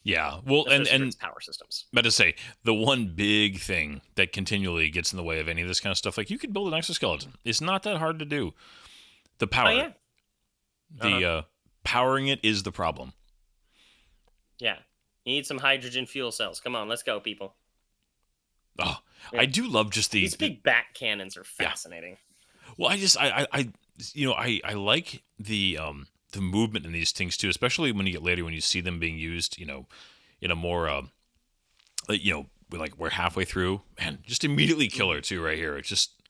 Yeah, well, Especially for and its power systems. but to say the one big thing that continually gets in the way of any of this kind of stuff, like you could build an exoskeleton. It's not that hard to do. The power, Oh yeah, the powering it is the problem. yeah. You need some hydrogen fuel cells. Come on, let's go, people. Oh, Yeah. I do love just These big bat cannons are fascinating. Well, I like the movement in these things too, especially when you get later when you see them being used, in a more we're halfway through, man, just immediately killer too right here. It's just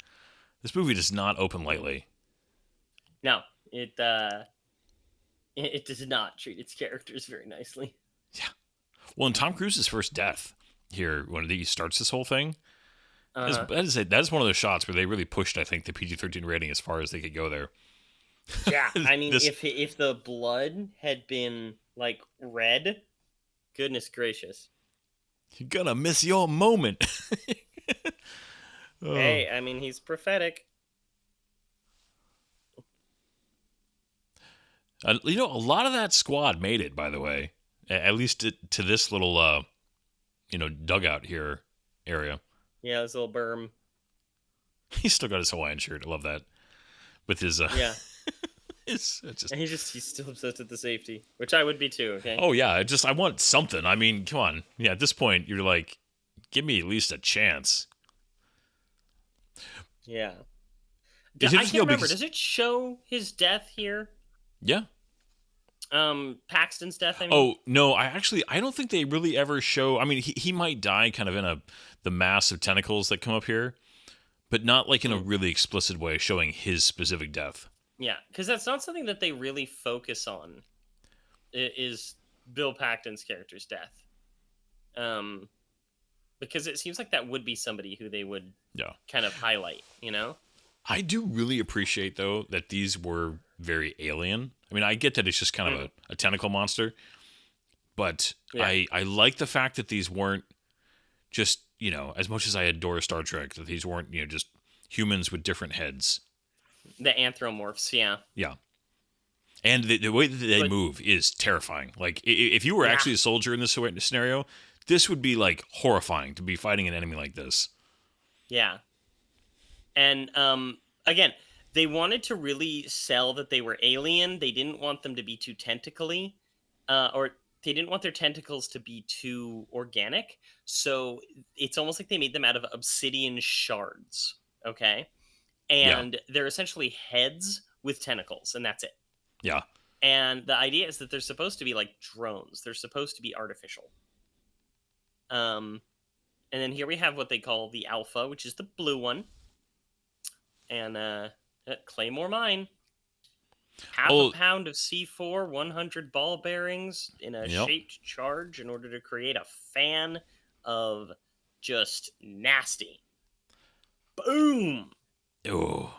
this movie does not open lightly. No, it does not treat its characters very nicely. Yeah. Well, in Tom Cruise's first death here, when he starts this whole thing, that is one of those shots where they really pushed, I think, the PG-13 rating as far as they could go there. Yeah, I mean, if the blood had been like red, goodness gracious. You're gonna miss your moment. Oh. Hey, I mean, he's prophetic. A lot of that squad made it, by the way. At least to this little, dugout here area. Yeah, this little berm. He's still got his Hawaiian shirt. I love that. With his, Yeah. it's just. And he's still obsessed with the safety, which I would be too. Okay. Oh yeah, I want something. I mean, come on. Yeah, at this point, you're like, give me at least a chance. Yeah. It's I interesting, can't though, remember. because- Does it show his death here? Yeah. Paxton's death. I mean. Oh no, I don't think they really ever show. I mean, he might die kind of in the mass of tentacles that come up here, but not like in a really explicit way showing his specific death. Yeah, because that's not something that they really focus on. Is Bill Paxton's character's death? Because it seems like that would be somebody who they would kind of highlight. I do really appreciate though that these were very alien. I mean, I get that it's just kind of a tentacle monster, but I like the fact that these weren't just, as much as I adore Star Trek, that these weren't, just humans with different heads. The anthropomorphs, yeah. Yeah. And the way that they move is terrifying. Like, if you were actually a soldier in this scenario, this would be, like, horrifying to be fighting an enemy like this. Yeah. And, again, they wanted to really sell that they were alien. They didn't want them to be too tentacly, or they didn't want their tentacles to be too organic. So it's almost like they made them out of obsidian shards, okay? And they're essentially heads with tentacles, and that's it. Yeah. And the idea is that they're supposed to be like drones. They're supposed to be artificial. And then here we have what they call the Alpha, which is the blue one. And Claymore Mine. Half a pound of C4, 100 ball bearings in a shaped charge in order to create a fan of just nasty. Boom! Oh.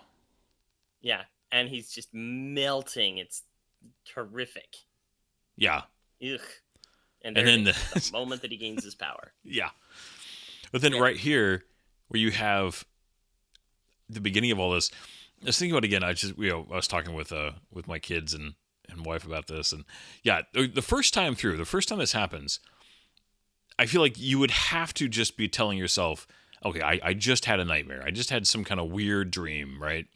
Yeah, and he's just melting. It's terrific. Yeah. Ugh. And then the moment that he gains his power. Yeah. But then right here, where you have the beginning of all this, I was thinking about it again. I was talking with my kids and wife about this, and the first time this happens, I feel like you would have to just be telling yourself, okay, I just had a nightmare. I just had some kind of weird dream, right?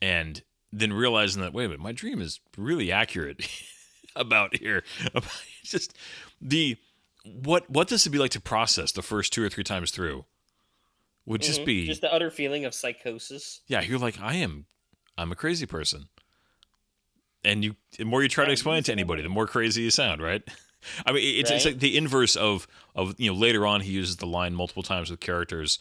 And then realizing that, wait a minute, my dream is really accurate about here. Just what this would be like to process the first 2 or 3 times through would just be just the utter feeling of psychosis. Yeah, you're like, I'm a crazy person. And the more you try to explain it to anybody, the more crazy you sound, right? I mean, it's like the inverse of later on he uses the line multiple times with characters.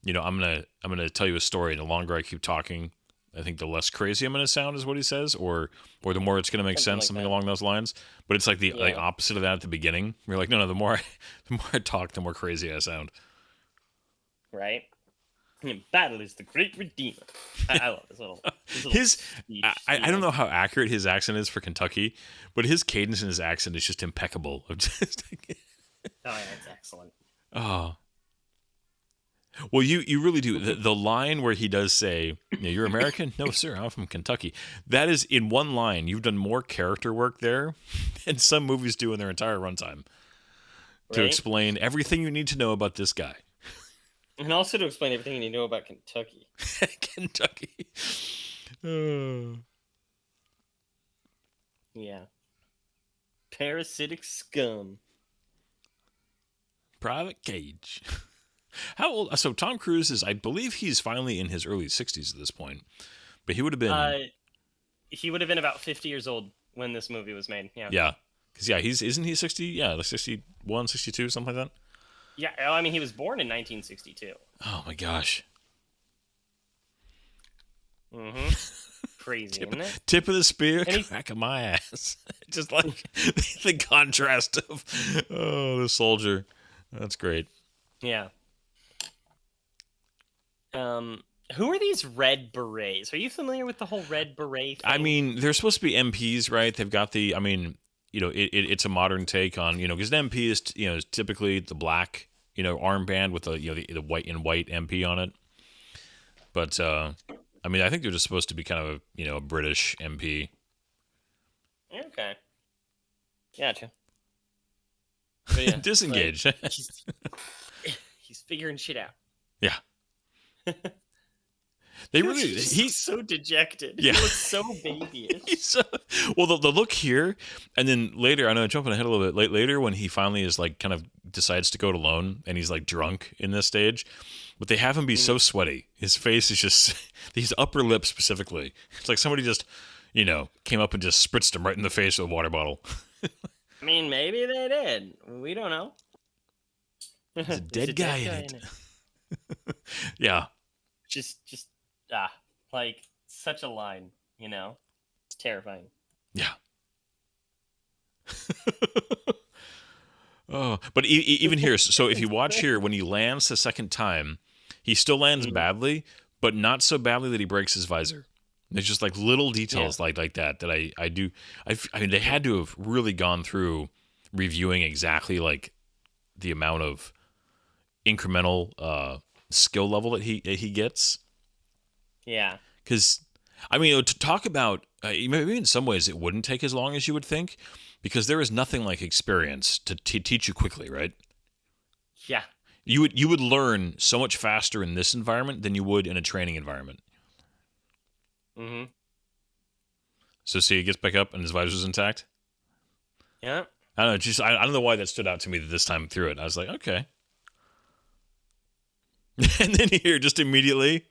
I'm gonna tell you a story, and the longer I keep talking, I think the less crazy I'm gonna sound is what he says, or the more it's gonna make sense, something along those lines. But it's like the opposite of that at the beginning. You're like, no, the more I talk, the more crazy I sound. Right. Battle is the great redeemer. I love this little I don't know how accurate his accent is for Kentucky, but his cadence in his accent is just impeccable. Oh yeah, it's excellent. Oh. Well, you really do. The line where he does say, "You're American?" No, sir, I'm from Kentucky. That is in one line. You've done more character work there than some movies do in their entire runtime to explain everything you need to know about this guy. And also to explain everything you need to know about Kentucky. Kentucky. Yeah. Parasitic scum. Private Cage. How old? So Tom Cruise is, I believe he's finally in his early 60s at this point. But he would have been... he would have been about 50 years old when this movie was made. Yeah. Yeah. Because, isn't he 60? Yeah, like 61, 62, something like that? Yeah, I mean, he was born in 1962. Oh, my gosh. Mm-hmm. Crazy, isn't it? Tip of the spear, crack of my ass. Just like the contrast of, the soldier. That's great. Yeah. Who are these red berets? Are you familiar with the whole red beret thing? I mean, they're supposed to be MPs, right? They've got it's a modern take on, because an MP is, typically the black, armband with the white MP on it. But, I mean, I think they're just supposed to be kind of a British MP. Okay. Gotcha. But yeah, disengage. He's figuring shit out. Yeah. He's so dejected. Yeah. He looks so babyish. Well, the look here, and then later, I know I'm jumping ahead a little bit. Later, when he finally is like kind of decides to go it alone, and he's like drunk in this stage, but they have him be so sweaty. His face is just his upper lip specifically. It's like somebody just, came up and just spritzed him right in the face with a water bottle. I mean, maybe they did. We don't know. There's a dead guy in it. Yeah. Just like such a line, It's terrifying. Yeah. Oh, but even here, so if you watch here, when he lands the second time, he still lands badly, but not so badly that he breaks his visor. There's just like little details like that I mean, they had to have really gone through reviewing exactly like the amount of incremental skill level that he gets. Yeah. Because, I mean, to talk about, maybe in some ways it wouldn't take as long as you would think, because there is nothing like experience to teach you quickly, right? Yeah. You would learn so much faster in this environment than you would in a training environment. Mm-hmm. So see, he gets back up and his visor's intact? Yeah. I don't know, I don't know why that stood out to me this time through it. I was like, okay. And then here, just immediately...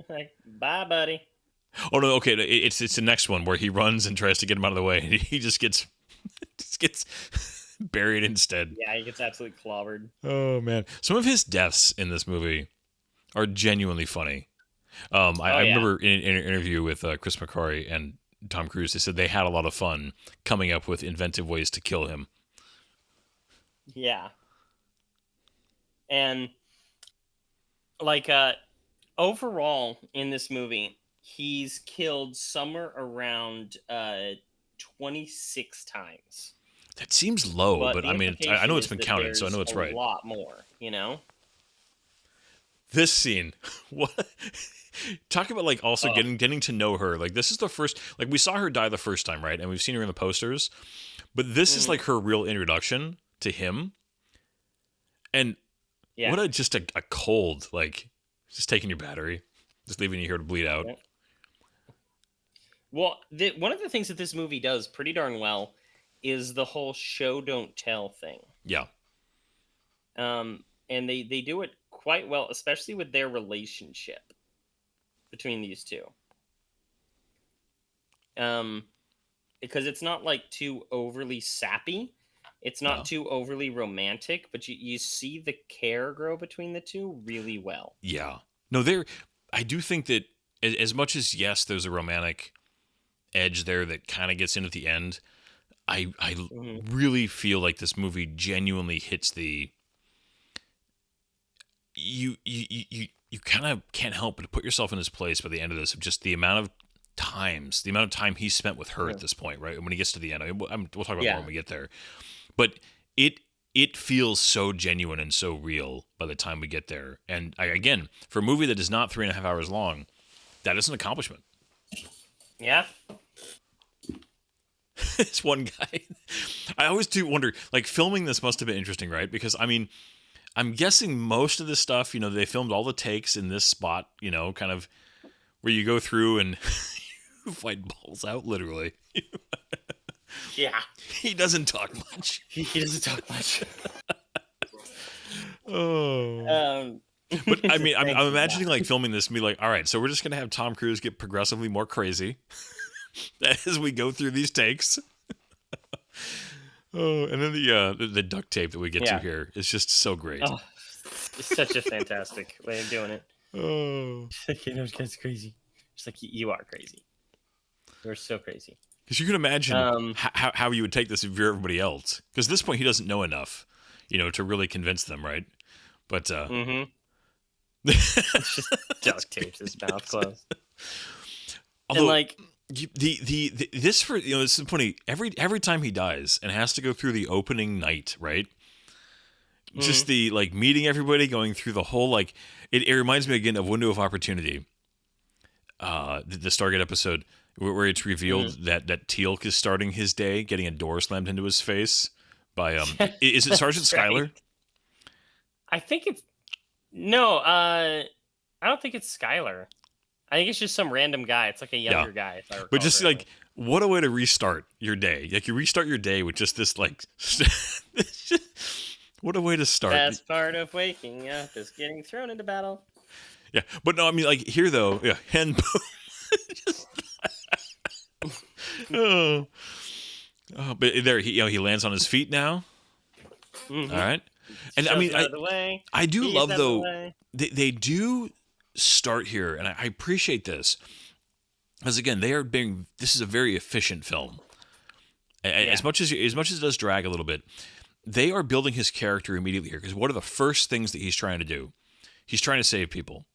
Like, bye, buddy. Oh no, okay, it's the next one where he runs and tries to get him out of the way, and he just gets buried instead. Yeah, he gets absolutely clobbered. Oh man, some of his deaths in this movie are genuinely funny. I Yeah. remember in an interview with Chris McQuarrie and Tom Cruise, they said they had a lot of fun coming up with inventive ways to kill him. Yeah. And like overall in this movie, he's killed somewhere around 26 times. That seems low, but the I mean, I know implication it's is been that counted, so I there's know it's a right. lot more, you know? This scene, what? Talk about like also getting to know her. Like this is the first, like we saw her die the first time, right? And we've seen her in the posters, but this is like her real introduction to him. And Yeah. what just a cold, like just taking your battery, just leaving you here to bleed out. Yeah. Well, one of the things that this movie does pretty darn well is the whole show don't tell thing. Yeah. And they do it quite well, especially with their relationship between these two. Because it's not like too overly sappy. It's not too overly romantic, but you see the care grow between the two really well. Yeah. No, I do think that as much as, yes, there's a romantic edge there that kind of gets in at the end, I really feel like this movie genuinely hits the... You kind of can't help but put yourself in his place by the end of this, of just the amount of time he spent with her at this point, right? When he gets to the end, we'll talk about more when we get there. But it feels so genuine and so real by the time we get there. And again, for a movie that is not 3.5 hours long, that is an accomplishment. Yeah. This one guy, I always do wonder, like, filming this must have been interesting, right? Because, I mean, I'm guessing most of this stuff, they filmed all the takes in this spot, kind of where you go through and you fight balls out, literally. Yeah. He doesn't talk much. He doesn't talk much. Oh. But I mean, I'm imagining like filming this and be like, all right, so we're just going to have Tom Cruise get progressively more crazy as we go through these takes. Oh, and then the duct tape that we get to here is just so great. Oh, it's such a fantastic way of doing it. Oh. It's guy's crazy. Just like you are crazy. You're so crazy. Because you can imagine how you would take this if you're everybody else. Because at this point, he doesn't know enough, to really convince them, right? But it's just duct tapes his mouth closed. Although, and like this for this is funny. Every time he dies and has to go through the opening night, right? Just the like meeting everybody, going through the whole like it reminds me again of Window of Opportunity. The Stargate episode where it's revealed that Teal'c is starting his day getting a door slammed into his face by is it Sergeant Skyler? I think it's no. I don't think it's Skyler. I think it's just some random guy. It's like a younger guy. If I recall but just correctly. like what a way to restart your day. Like you restart your day with just this like. What a way to start. Best part of waking up is getting thrown into battle. Yeah, but no, I mean, like here though, and but there he lands on his feet now. Mm-hmm. All right, and I mean, I do love though they do start here, and I appreciate this, because again, this is a very efficient film. As much as it does drag a little bit, they are building his character immediately here. Because what are the first things that he's trying to do? He's trying to save people.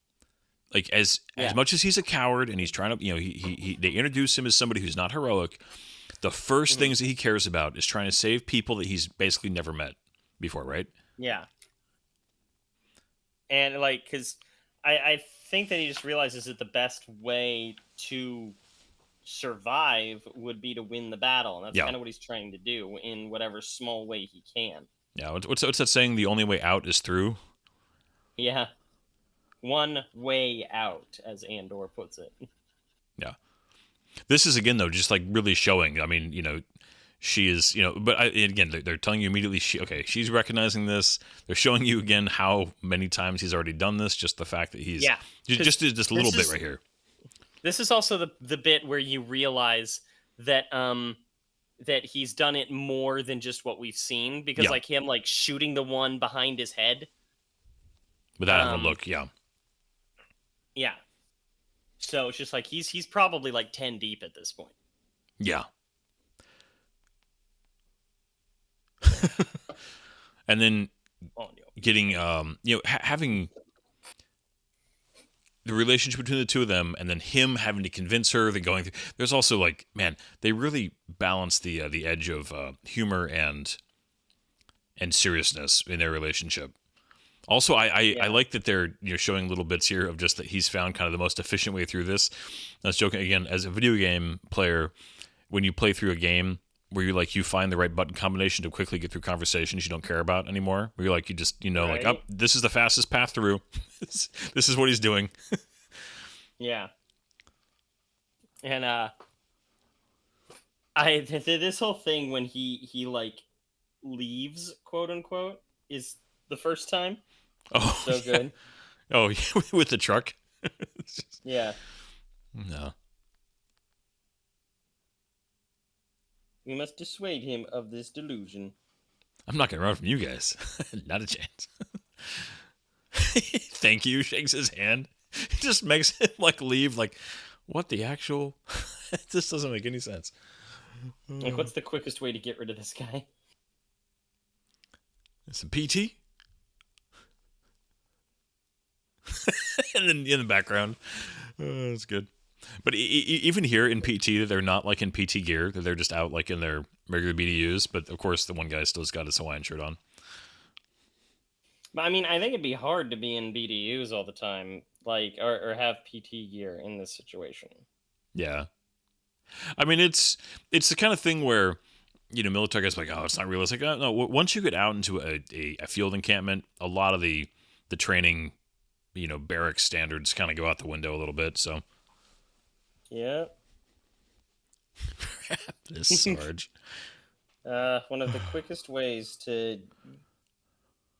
Like as much as he's a coward and he's trying to, they introduce him as somebody who's not heroic. The first things that he cares about is trying to save people that he's basically never met before, right? Yeah. And like, because I think that he just realizes that the best way to survive would be to win the battle, and that's kind of what he's trying to do in whatever small way he can. Yeah. What's that saying? The only way out is through. Yeah. One way out, as Andor puts it. Yeah. This is, again, though, just like really showing. I mean, she is, but again, they're telling you immediately, she's recognizing this. They're showing you again how many times he's already done this. Just the fact that he's just a little bit right here. This is also the bit where you realize that that he's done it more than just what we've seen, because Yeah. like him like shooting the one behind his head. Without having a look, yeah. Yeah. So it's just like he's probably like 10 deep at this point. Yeah. And then Oh, no. getting having the relationship between the two of them, and then him having to convince her, then going through. There's also like, man, they really balance the edge of humor and seriousness in their relationship. Also, I like that they're showing little bits here of just that he's found kind of the most efficient way through this. I was joking again, as a video game player, when you play through a game where you find the right button combination to quickly get through conversations you don't care about anymore, where you're like, you just like, oh, this is the fastest path through. This is what he's doing. Yeah. And this whole thing when he like leaves, quote unquote, is the first time. Oh, So good. Oh, with the truck. Yeah. No. We must dissuade him of this delusion. I'm not going to run from you guys. Not a chance. Thank you. Shakes his hand. He just makes him like leave. Like, what the actual? This doesn't make any sense. Like, what's the quickest way to get rid of this guy? Some PT. And then in the background, that's good. But even here in PT, they're not like in PT gear. They're just out like in their regular BDUs. But of course, the one guy still's got his Hawaiian shirt on. But I mean, I think it'd be hard to be in BDUs all the time, like, or have PT gear in this situation. Yeah. I mean, it's the kind of thing where, military guys are like, oh, it's not realistic. No, once you get out into a field encampment, a lot of the training, barracks standards kind of go out the window a little bit. So. Yeah. This Sarge. One of the quickest ways to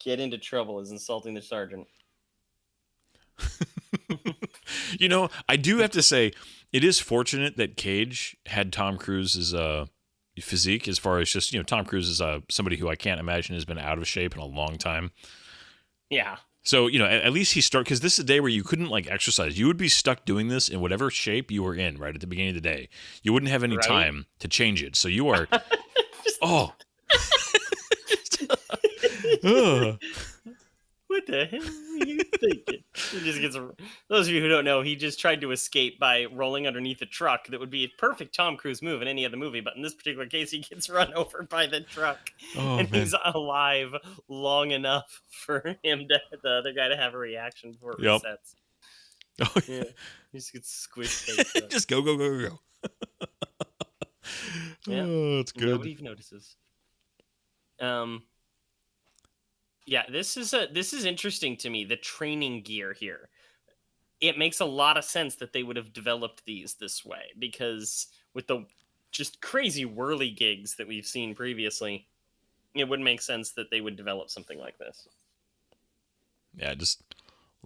get into trouble is insulting the sergeant. I do have to say, it is fortunate that Cage had Tom Cruise's physique, as far as just, Tom Cruise is somebody who I can't imagine has been out of shape in a long time. Yeah. So, at least he started, because this is a day where you couldn't like exercise. You would be stuck doing this in whatever shape you were in right at the beginning of the day. You wouldn't have any time to change it. So you are, What the hell were you thinking? He just gets. Those of you who don't know, he just tried to escape by rolling underneath a truck. That would be a perfect Tom Cruise move in any other movie, but in this particular case, he gets run over by the truck, and he's alive long enough for him the other guy to have a reaction before it resets. Oh yeah, he just gets squished. Just go. Yeah. Oh, it's good. Nobody even notices. Yeah, this is interesting to me. The training gear here, it makes a lot of sense that they would have developed these this way, because with the just crazy whirly gigs that we've seen previously, it would make sense that they would develop something like this. Yeah, just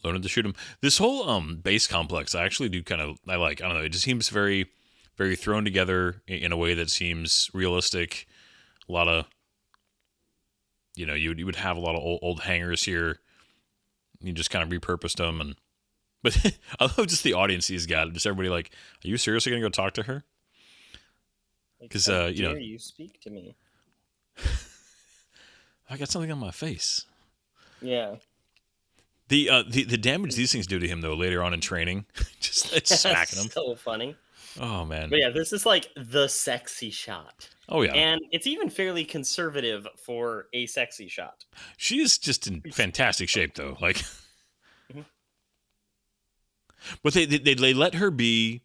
learning to shoot him. This whole base complex, I actually do kind of like. I don't know. It just seems very, very thrown together in a way that seems realistic. A lot of. You would have a lot of old hangars here. You just kind of repurposed them, but I love just the audience he's got. Just everybody like, are you seriously gonna go talk to her? Because you speak to me. I got something on my face. Yeah. The damage these things do to him though later on in training, just it's smacking him. So funny. Oh man. But yeah, this is like the sexy shot. Oh yeah. And it's even fairly conservative for a sexy shot. She is just in fantastic shape though. Like mm-hmm. But they let her be,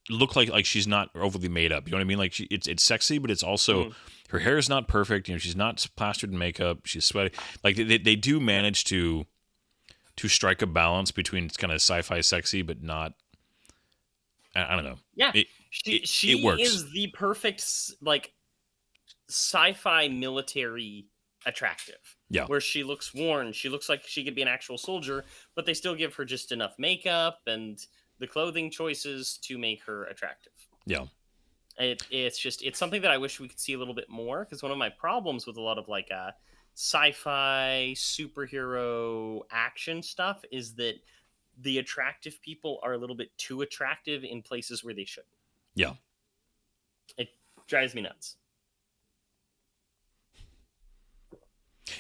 look like she's not overly made up. You know what I mean? Like it's sexy, but it's also her hair is not perfect. She's not plastered in makeup. She's sweaty. Like they do manage to strike a balance between kind of sci-fi sexy, but not. I don't know. Yeah, she it works. is the perfect like sci-fi military attractive. Yeah. Where she looks worn, she looks like she could be an actual soldier, but they still give her just enough makeup and the clothing choices to make her attractive. Yeah. It's something that I wish we could see a little bit more, because one of my problems with a lot of like sci-fi superhero action stuff is that the attractive people are a little bit too attractive in places where they shouldn't. Yeah. It drives me nuts.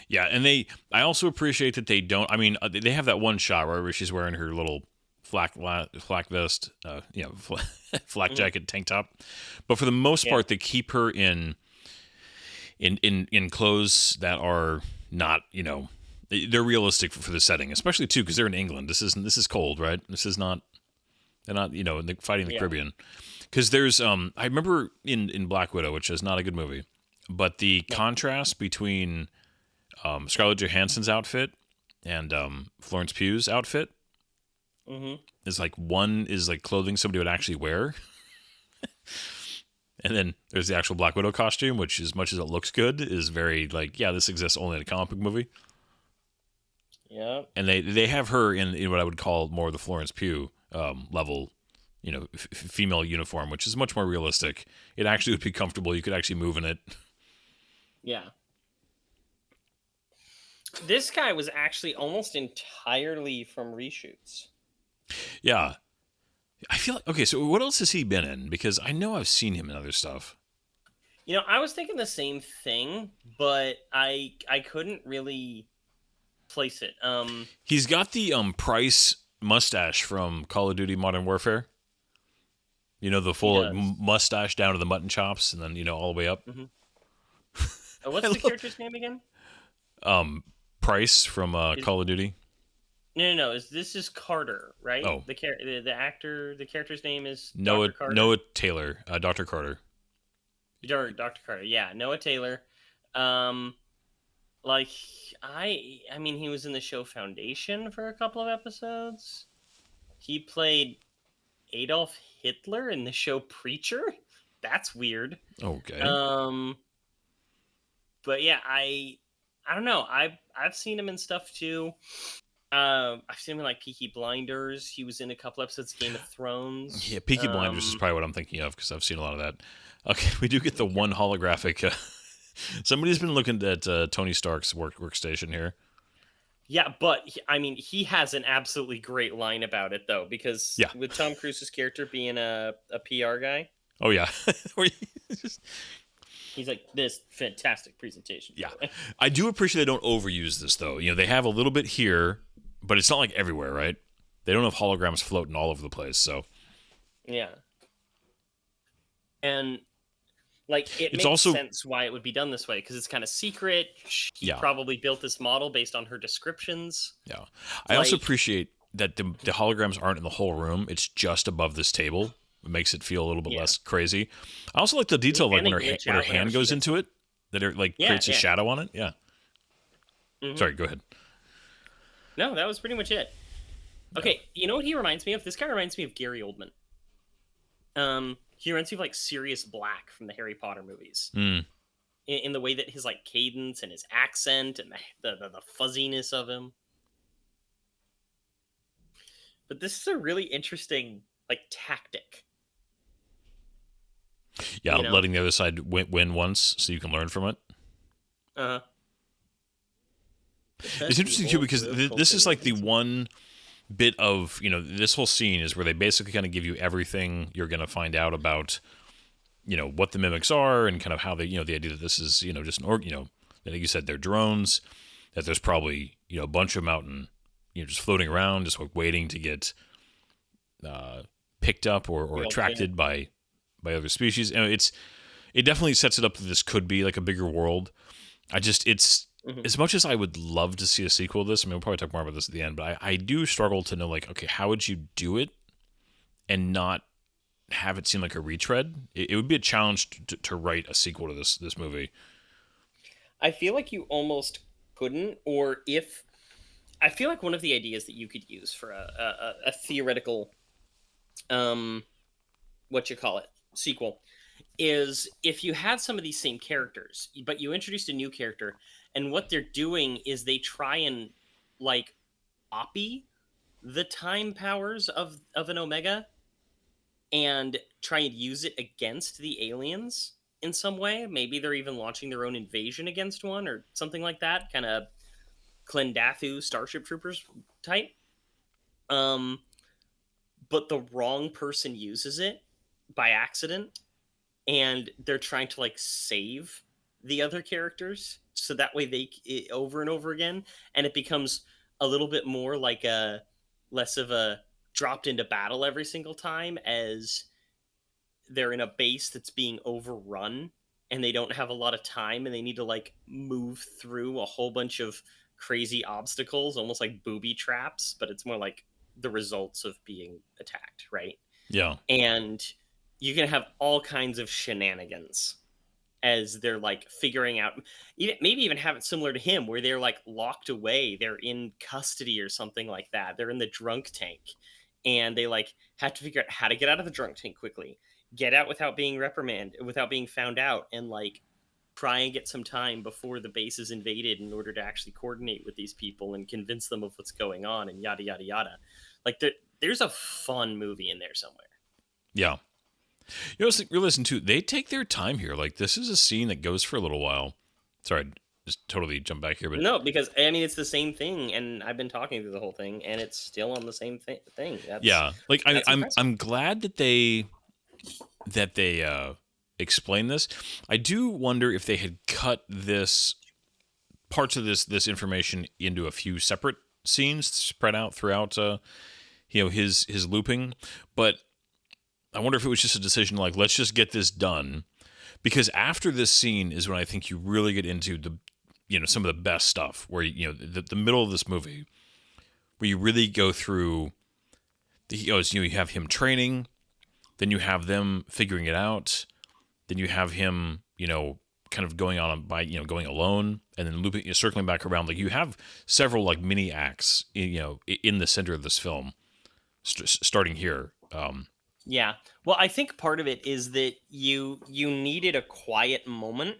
Yeah, and I also appreciate that they don't. I mean, they have that one shot where she's wearing her little flak vest, flak jacket, tank top. But for the most part, they keep her in clothes that are not, they're realistic for the setting, especially too because they're in England. This is cold, right? This is not. They're not, fighting the Caribbean. Because there's, I remember in Black Widow, which is not a good movie, but the contrast between Scarlett Johansson's outfit and Florence Pugh's outfit is like, one is like clothing somebody would actually wear. And then there's the actual Black Widow costume, which, as much as it looks good, is very like, yeah, this exists only in a comic book movie. Yeah. And they have her in what I would call more the Florence Pugh level, female uniform, which is much more realistic. It actually would be comfortable. You could actually move in it. Yeah. This guy was actually almost entirely from reshoots. Yeah. I feel like, okay, so what else has he been in? Because I know I've seen him in other stuff. I was thinking the same thing, but I couldn't really place it. He's got the Price mustache from Call of Duty Modern Warfare. The full mustache down to the mutton chops, and then all the way up. Mm-hmm. What's the character's name again? Price from Call of Duty. No. This is Carter, right? Oh, the actor, the character's name is Noah Dr. Carter? Noah Taylor, Dr. Carter. Dr. Carter, yeah, Noah Taylor. Like I mean, he was in the show Foundation for a couple of episodes. He played Adolf Hitler in the show Preacher. That's weird. Okay. But yeah, I don't know. I've seen him in stuff too. I've seen him in like Peaky Blinders. He was in a couple episodes of Game of Thrones. Yeah, Peaky Blinders is probably what I'm thinking of because I've seen a lot of that. Okay, we do get the one holographic. Somebody's been looking at Tony Stark's workstation here. Yeah, but he has an absolutely great line about it though, because with Tom Cruise's character being a PR guy. Oh yeah, he's like, this fantastic presentation. Yeah, I do appreciate they don't overuse this though. They have a little bit here, but it's not like everywhere, right? They don't have holograms floating all over the place, so yeah. And like it makes sense why it would be done this way, because it's kind of secret. He probably built this model based on her descriptions. Yeah, I also appreciate that the holograms aren't in the whole room; it's just above this table. It makes it feel a little bit less crazy. I also like the detail, like when her hand goes into it, that it like creates a shadow on it. Yeah. Mm-hmm. Sorry, go ahead. No, that was pretty much it. Okay, you know what he reminds me of? This guy reminds me of Gary Oldman. He reminds me of like Sirius Black from the Harry Potter movies. In the way that his like cadence and his accent and the fuzziness of him. But this is a really interesting like tactic. Yeah, letting the other side win once so you can learn from it. It's interesting too because this is like the one bit of this whole scene is where they basically kind of give you everything you're going to find out about what the mimics are and kind of how they the idea that this is just an like you said, they're drones, that there's probably a bunch of them out and just floating around, just like waiting to get picked up or attracted by other species. It definitely sets it up that this could be like a bigger world. It's as much as I would love to see a sequel to this, I mean, we'll probably talk more about this at the end, but I do struggle to know, like, okay, how would you do it and not have it seem like a retread? It would be a challenge to write a sequel to this movie. I feel like you almost couldn't, I feel like one of the ideas that you could use for a theoretical, sequel, is if you had some of these same characters, but you introduced a new character And what they're doing is they try and like copy the time powers of an Omega and try and use it against the aliens in some way. Maybe they're even launching their own invasion against one or something like that, kind of Klendathu Starship Troopers type. But the wrong person uses it by accident, and they're trying to like save the other characters so that way over and over again, and it becomes a little bit more like a less of a dropped into battle every single time, as they're in a base that's being overrun and they don't have a lot of time and they need to like move through a whole bunch of crazy obstacles, almost like booby traps, but it's more like the results of being attacked, right? Yeah. And you can have all kinds of shenanigans as they're like figuring out, maybe even have it similar to him where they're like locked away, they're in custody or something like that, they're in the drunk tank and they like have to figure out how to get out of the drunk tank quickly, get out without being reprimanded, without being found out, and like try and get some time before the base is invaded in order to actually coordinate with these people and convince them of what's going on and yada yada yada. Like there's a fun movie in there somewhere. Yeah. You know, listen too, they take their time here. Like, this is a scene that goes for a little while. Sorry, just totally jump back here, but no, because I mean it's the same thing, and I've been talking through the whole thing, and it's still on the same thing. Yeah, like I'm impressive. glad that they explain this. I do wonder if they had cut this parts of this information into a few separate scenes spread out throughout his looping, but I wonder if it was just a decision like, let's just get this done, because after this scene is when I think you really get into the some of the best stuff, where the middle of this movie where you really go through you have him training, then you have them figuring it out, then you have him kind of going on by going alone, and then looping, circling back around. Like, you have several like mini acts in the center of this film, starting here. Yeah. Well, I think part of it is that you needed a quiet moment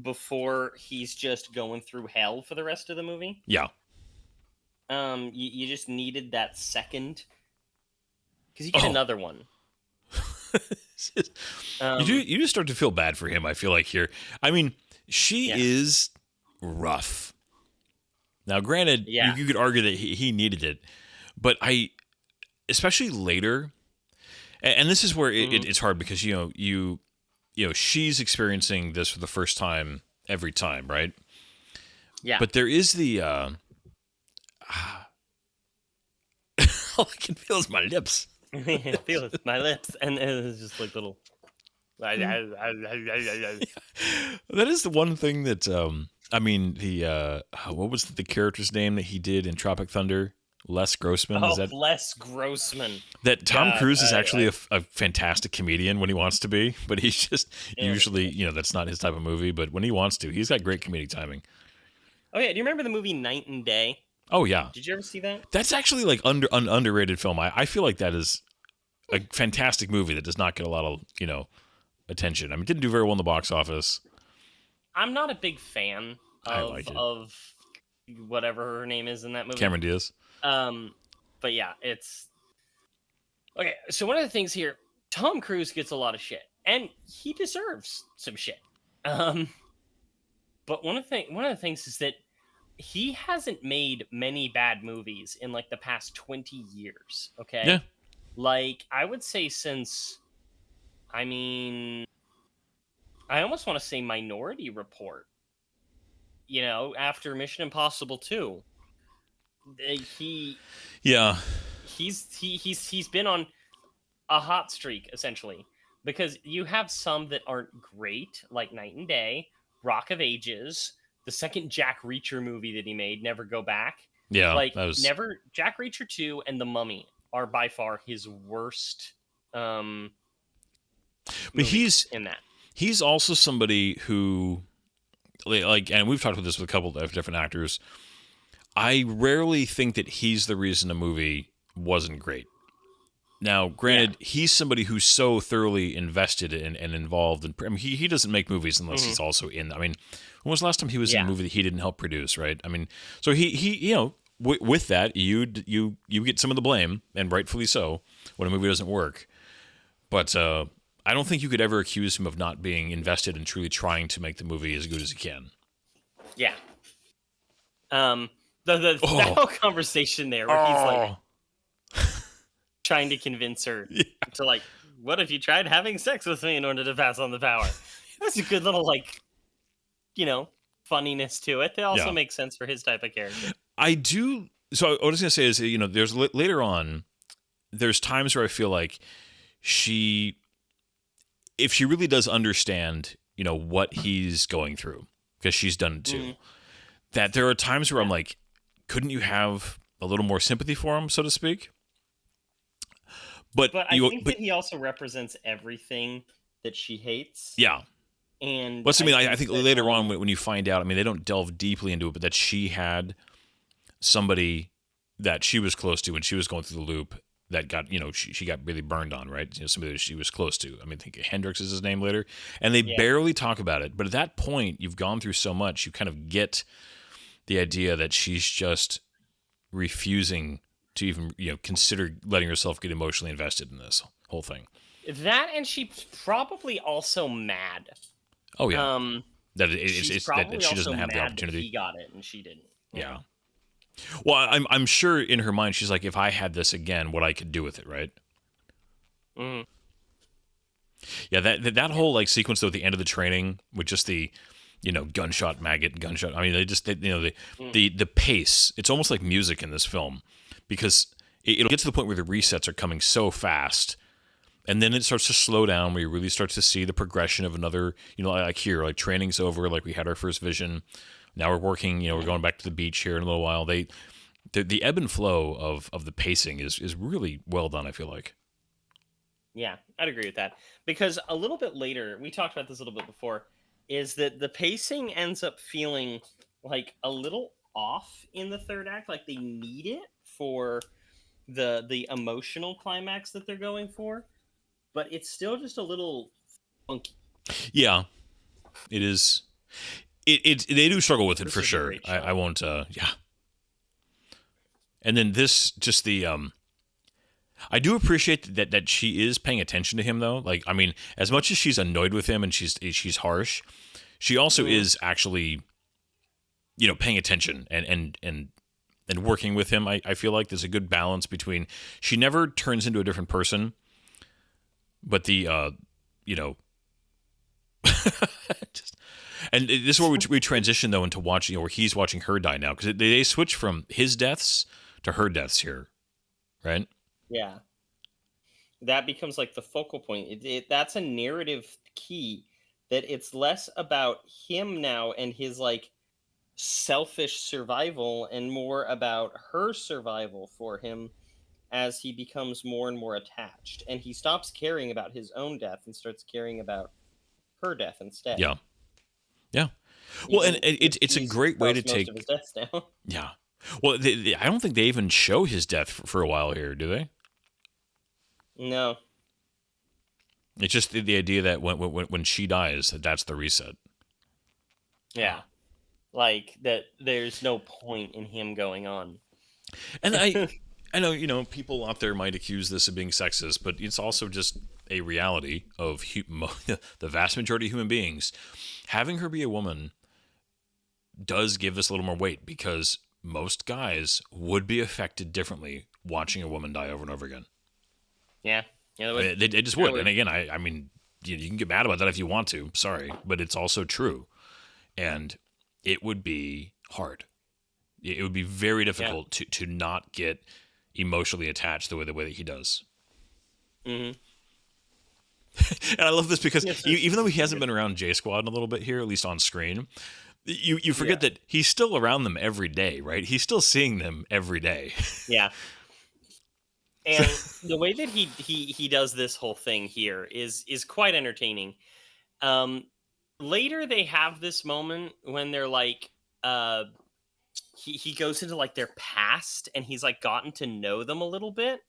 before he's just going through hell for the rest of the movie. Yeah. You just needed that second, because you get another one. You just start to feel bad for him, I feel like, here. I mean, she is rough. Now, granted, you could argue that he needed it, but especially later, and this is where it's hard, because she's experiencing this for the first time every time, right? Yeah. But there is the all I can feel is my lips. Feel it, my lips, and it's just like little. That is the one thing that I mean, the what was the character's name that he did in Tropic Thunder? Les Grossman. Oh, Les Grossman. That Tom Cruise is actually a fantastic comedian when he wants to be, but he's just usually, that's not his type of movie. But when he wants to, he's got great comedic timing. Oh yeah, do you remember the movie Night and Day? Oh yeah. Did you ever see that? That's actually like an underrated film. I feel like that is a fantastic movie that does not get a lot of attention. I mean, it didn't do very well in the box office. I'm not a big fan of whatever her name is in that movie. Cameron Diaz. But yeah, it's okay. So one of the things here, Tom Cruise gets a lot of shit, and he deserves some shit. But one of the things is that he hasn't made many bad movies in like the past 20 years. Okay. Yeah. Like, I would say since, I mean, I almost want to say Minority Report. After Mission Impossible 2. He's been on a hot streak, essentially, because you have some that aren't great, like Night and Day, Rock of Ages, the second Jack Reacher movie that he made, Never Go Back. Yeah, like Jack Reacher 2 and The Mummy are by far his worst. But he's in that. He's also somebody who, like, and we've talked about this with a couple of different actors. I rarely think that he's the reason a movie wasn't great. Now, granted, he's somebody who's so thoroughly invested in and involved in. I mean, he doesn't make movies unless he's also in. I mean, when was the last time he was in a movie that he didn't help produce? Right. I mean, so he you know, with that, you get some of the blame, and rightfully so, when a movie doesn't work. But I don't think you could ever accuse him of not being invested in truly trying to make the movie as good as he can. Yeah. That whole conversation there where he's like trying to convince her to like, what if you tried having sex with me in order to pass on the power? That's a good little like, you know, funniness to it. That also makes sense for his type of character. I do. So what I was gonna say is, you know, there's later on, there's times where I feel like if she really does understand, you know, what he's going through, because she's done it too, that there are times where I'm like, couldn't you have a little more sympathy for him, so to speak? But I think that he also represents everything that she hates. Yeah. And I think later on when you find out, I mean, they don't delve deeply into it, but that she had somebody that she was close to when she was going through the loop that got, you know, she got really burned on, right? You know, somebody that she was close to. I mean, I think Hendrix is his name later. And they barely talk about it. But at that point, you've gone through so much, you kind of get the idea that she's just refusing to even, you know, consider letting herself get emotionally invested in this whole thing. That, and she's probably also mad. Oh yeah, that she doesn't have the opportunity. He got it and she didn't. Yeah. Well, I'm sure in her mind she's like, if I had this again, what I could do with it, right? Mm-hmm. Yeah, that whole like sequence though at the end of the training with just the, you know, gunshot. I mean, the pace. It's almost like music in this film, because it'll get to the point where the resets are coming so fast. And then it starts to slow down, where you really start to see the progression of another, you know, like here, like training's over, like we had our first vision. Now we're working, you know, we're going back to the beach here in a little while. The ebb and flow of the pacing is really well done, I feel like. Yeah, I'd agree with that. Because a little bit later, we talked about this a little bit before, is that the pacing ends up feeling like a little off in the third act. Like they need it for the emotional climax that they're going for. But it's still just a little funky. Yeah, it is. They do struggle with it for sure. I won't. Yeah. And then this, just the I do appreciate that she is paying attention to him though. Like, I mean, as much as she's annoyed with him and she's harsh, she also is actually, you know, paying attention and working with him. I feel like there's a good balance between, she never turns into a different person. But the, you know, and this is where we transition though into watching, where he's watching her die now, because they switch from his deaths to her deaths here, right? Yeah, that becomes like the focal point. That's a narrative key, that it's less about him now and his like selfish survival and more about her survival for him, as he becomes more and more attached, and he stops caring about his own death and starts caring about her death instead. Yeah. Yeah. Well, and it's a great way to take most of his deaths down. Yeah. Well, I don't think they even show his death for a while here, do they? No. It's just the idea that when she dies, that's the reset. Yeah. Like that there's no point in him going on. And I know, you know, people out there might accuse this of being sexist, but it's also just a reality of the vast majority of human beings. Having her be a woman does give this a little more weight, because most guys would be affected differently watching a woman die over and over again. Yeah. They just would. And again, I mean, you can get mad about that if you want to. Sorry. But it's also true. And it would be hard. It would be very difficult to not get emotionally attached the way that he does. Mm-hmm. And I love this because even though he hasn't been around J Squad in a little bit here, at least on screen, you forget that he's still around them every day, right? He's still seeing them every day. Yeah. And the way that he does this whole thing here is quite entertaining. Later they have this moment when they're like, he goes into like their past and he's like gotten to know them a little bit.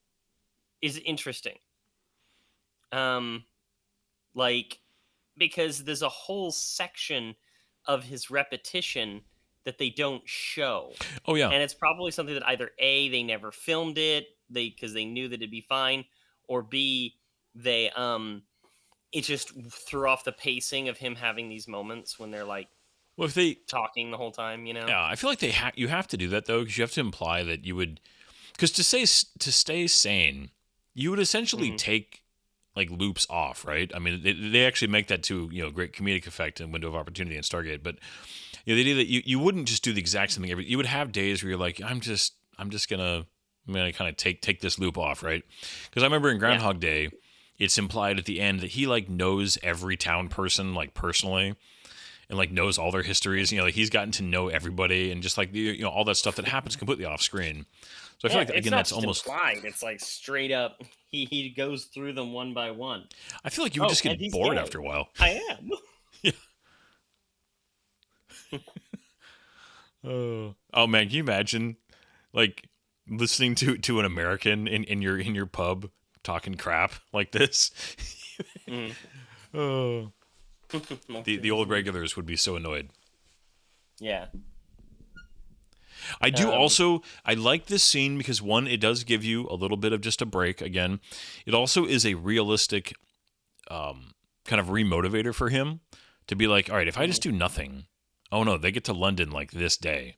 is interesting. Like, because there's a whole section of his repetition that they don't show. Oh yeah. And it's probably something that either A, they never filmed it, because they knew that it'd be fine, or B, they it just threw off the pacing of him having these moments when they're like Well, if they, talking the whole time, you know? yeah, I feel like you have to do that though, because you have to imply that you would, because to stay sane, you would essentially take like loops off, right? I mean, they actually make that to great comedic effect in Window of Opportunity and Stargate, but the idea that you wouldn't just do the exact same thing you would have days where you're like, I'm gonna kind of take this loop off, right? Because I remember in Groundhog Day, it's implied at the end that he like knows every town person like personally, and like knows all their histories. Like he's gotten to know everybody, and just like all that stuff that happens completely off screen. So I feel like it's again not that's just almost implied. It's like straight up. He goes through them one by one. I feel like you would just get and he's bored gay. after a while. I am. Oh man, can you imagine like listening to an American in your pub talking crap like this? Oh, the old regulars would be so annoyed. Yeah. I do also, I like this scene because one, it does give you a little bit of just a break again. It also is a realistic kind of remotivator for him to be like, all right, if I just do nothing, oh no, they get to London like this day.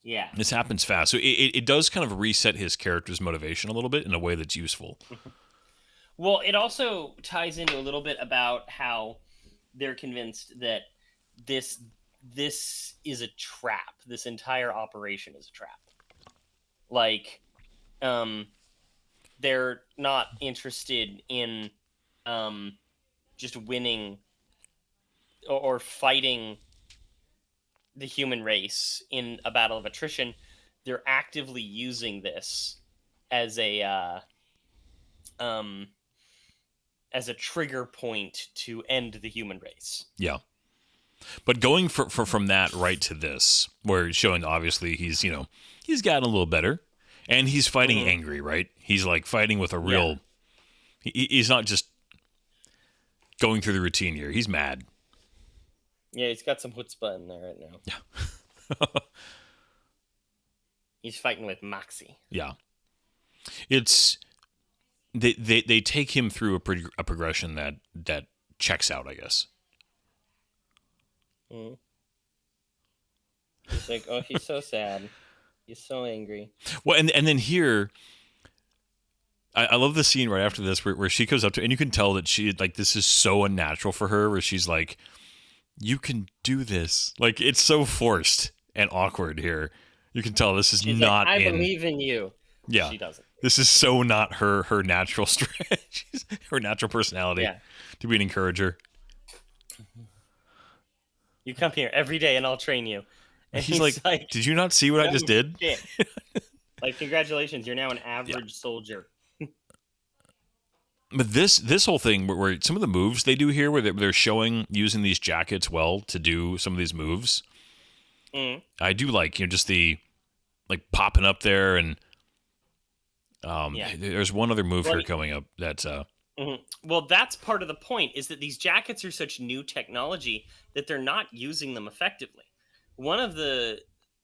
Yeah. This happens fast. So it does kind of reset his character's motivation a little bit in a way that's useful. Well, it also ties into a little bit about how they're convinced that this is a trap. This entire operation is a trap. Like, they're not interested in just winning or fighting the human race in a battle of attrition. They're actively using this as a trigger point to end the human race. Yeah. But going from that right to this, where it's showing obviously he's gotten a little better, and he's fighting angry, right? He's like fighting with a real. Yeah. He's not just going through the routine here. He's mad. Yeah, he's got some chutzpah in there right now. Yeah. He's fighting with Moxie. Yeah. It's they take him through a progression that checks out, I guess. He's like, oh, he's so sad. He's so angry. Well, and then here, I love the scene right after this where she goes up to, and you can tell that she like this is so unnatural for her, where she's like, "You can do this." Like it's so forced and awkward here. You can tell this is She's not. Like, I believe in you. Yeah, she doesn't. This is so not her natural strength, her natural personality to be an encourager. You come here every day and I'll train you. And he's like, did you not see what I just did? Like, congratulations, you're now an average soldier. But this whole thing where some of the moves they do here, where they're showing using these jackets well to do some of these moves, I do like, just the like popping up there, and there's one other move here coming up that's Well, that's part of the point, is that these jackets are such new technology that they're not using them effectively. One of the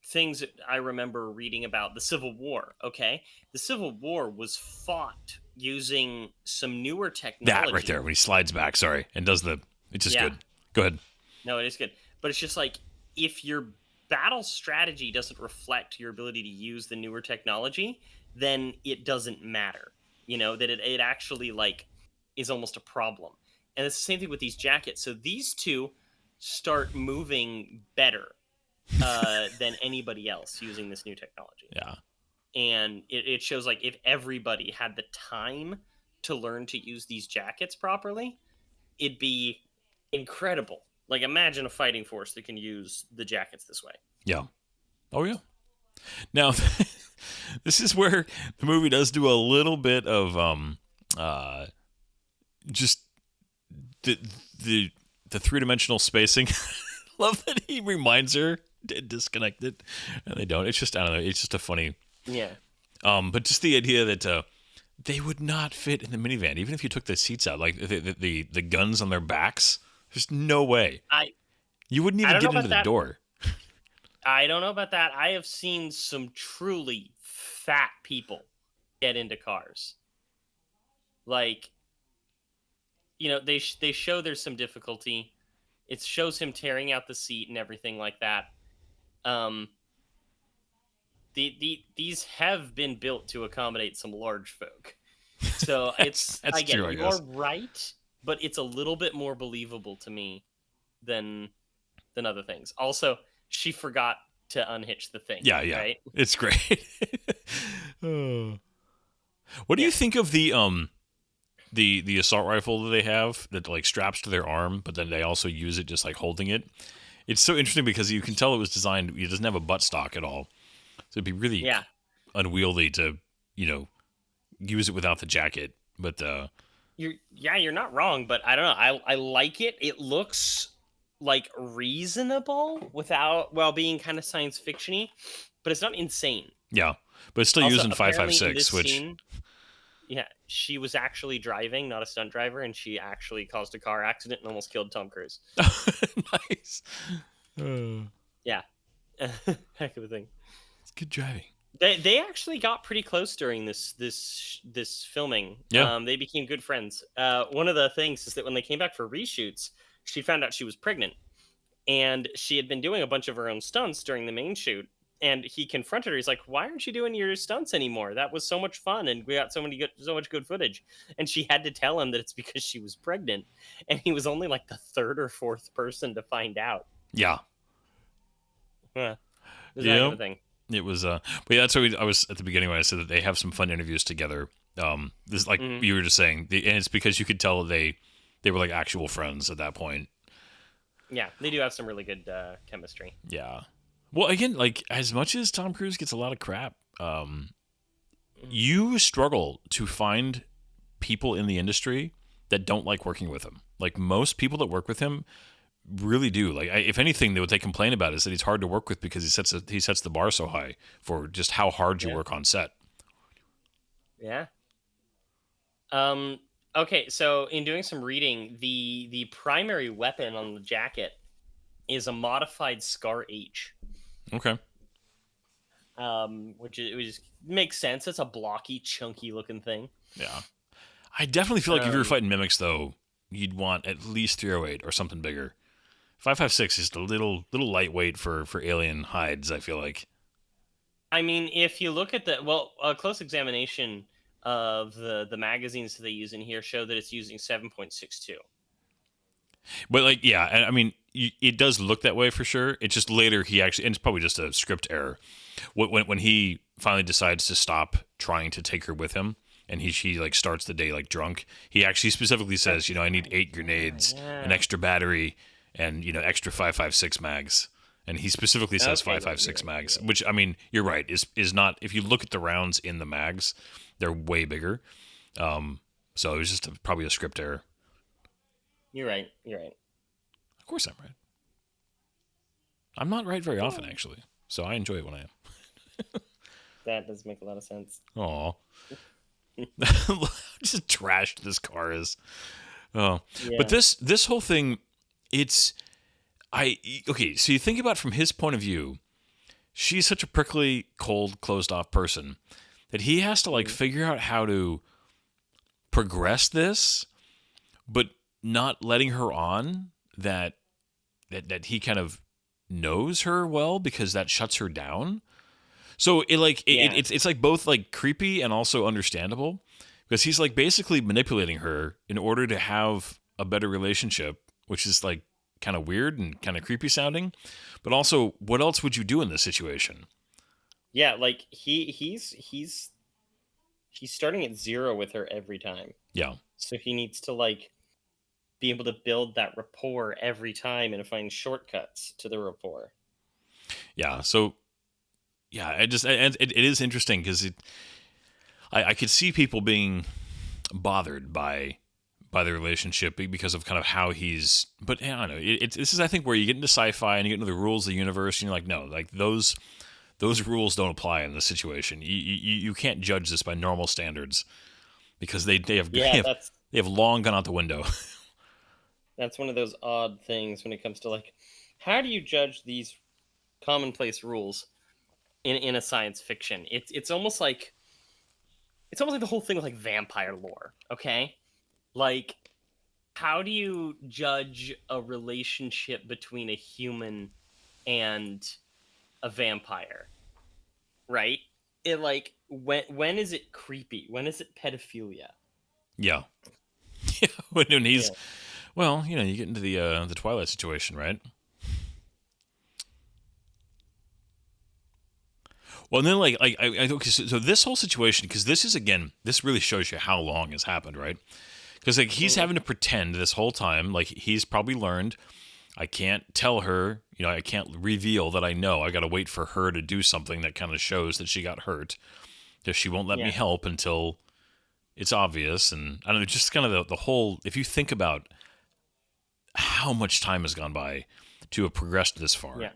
things that I remember reading about the Civil War, okay? The Civil War was fought using some newer technology. That right there, when he slides back, and does it's just good. Go ahead. No, it is good. But it's just like, if your battle strategy doesn't reflect your ability to use the newer technology, then it doesn't matter. That it actually like is almost a problem. And it's the same thing with these jackets. So these two start moving better than anybody else using this new technology. Yeah. And it shows like if everybody had the time to learn to use these jackets properly, it'd be incredible. Like, imagine a fighting force that can use the jackets this way. Yeah. Oh, yeah. Now, this is where the movie does do a little bit of just the three-dimensional spacing. Love that he reminds her to disconnect it, and they don't. It's just, I don't know, it's just a funny... Yeah. But just the idea that they would not fit in the minivan, even if you took the seats out, like the guns on their backs. There's no way. You wouldn't I even don't know get into about the that. door. I don't know about that. I have seen some truly fat people get into cars. Like, they show there's some difficulty. It shows him tearing out the seat and everything like that. These have been built to accommodate some large folk. So That's true, I guess. You're right, but it's a little bit more believable to me than other things. Also, she forgot to unhitch the thing. Yeah. Right? It's great. Oh. What do you think of the assault rifle that they have that like straps to their arm, but then they also use it just like holding it? It's so interesting because you can tell it was designed. It doesn't have a buttstock at all, so it'd be really unwieldy to use it without the jacket. But you're not wrong, but I don't know. I like it. It looks like reasonable while being kind of science fiction-y, but it's not insane. Yeah, but it's still Also, using apparently in 5.56, this which scene, she was actually driving, not a stunt driver, and she actually caused a car accident and almost killed Tom Cruise. nice. Yeah, heck of a thing. It's good driving. They actually got pretty close during this filming. Yeah. They became good friends. One of the things is that when they came back for reshoots, she found out she was pregnant, and she had been doing a bunch of her own stunts during the main shoot. And he confronted her. He's like, "Why aren't you doing your stunts anymore? That was so much fun, and we got so much good footage." And she had to tell him that it's because she was pregnant, and he was only like the third or fourth person to find out. Yeah. It was that kind of thing. It was, but yeah, that's why I was at the beginning when I said that they have some fun interviews together. This, like you were just saying, and it's because you could tell they were like actual friends at that point. Yeah, they do have some really good chemistry. Yeah. Well, again, like as much as Tom Cruise gets a lot of crap, you struggle to find people in the industry that don't like working with him. Like most people that work with him really do. Like, if anything, what they complain about is that he's hard to work with because he sets the bar so high for just how hard you work on set. Yeah. Okay, so in doing some reading, the primary weapon on the jacket is a modified Scar H. Okay. Which makes sense. It's a blocky, chunky looking thing. Yeah. I definitely feel like if you were fighting mimics, though, you'd want at least 308 or something bigger. 5.56 is a little lightweight for alien hides, I feel like. I mean, if you look at a close examination of the magazines that they use in here show that it's using 7.62. But like, yeah, I mean, it does look that way for sure. It's just later and it's probably just a script error. When he finally decides to stop trying to take her with him, and she like starts the day like drunk, he actually specifically says, I need 8 grenades, an extra battery, and extra 5.56 mags. And he specifically says 5.56 mags, which, I mean, you're right, is not, if you look at the rounds in the mags, they're way bigger. So it was just probably a script error. You're right. Of course I'm right. I'm not right very often, actually. So I enjoy it when I am. That does make a lot of sense. Aw. Just trashed this car is. Oh. Yeah. But this whole thing, okay, so you think about it from his point of view, she's such a prickly, cold, closed off person that he has to like figure out how to progress this, but not letting her on that he kind of knows her well, because that shuts her down. So it's like both like creepy and also understandable, because he's like basically manipulating her in order to have a better relationship, which is like kind of weird and kind of creepy sounding. But also, what else would you do in this situation? Yeah, like he's starting at 0 with her every time. Yeah. So he needs to like be able to build that rapport every time and find shortcuts to the rapport. Yeah. So yeah, it is interesting because I could see people being bothered by the relationship because of kind of how he's, but I don't know. This is, I think, where you get into sci-fi and you get into the rules of the universe, and you're like, no, like those rules don't apply in this situation. You can't judge this by normal standards. because they have Yeah, they have long gone out the window. that's one of those odd things when it comes to like, how do you judge these commonplace rules in a science fiction? It's almost like the whole thing with like vampire lore. Okay, like how do you judge a relationship between a human and a vampire? Right? It like when is it creepy? When is it pedophilia? Yeah. Yeah, when he's Yeah. well, you know, you get into the Twilight situation, right? Well, and then I okay, so this whole situation, because this is again, this really shows you how long has happened, right? Because like he's Mhm. having to pretend this whole time, like he's probably learned, I can't tell her, you know, I can't reveal that I know. I got to wait for her to do something that kind of shows that she got hurt. Because she won't let me Yeah. help until it's obvious, and I don't know, just kind of the whole. If you think about how much time has gone by to have progressed this far. Yeah.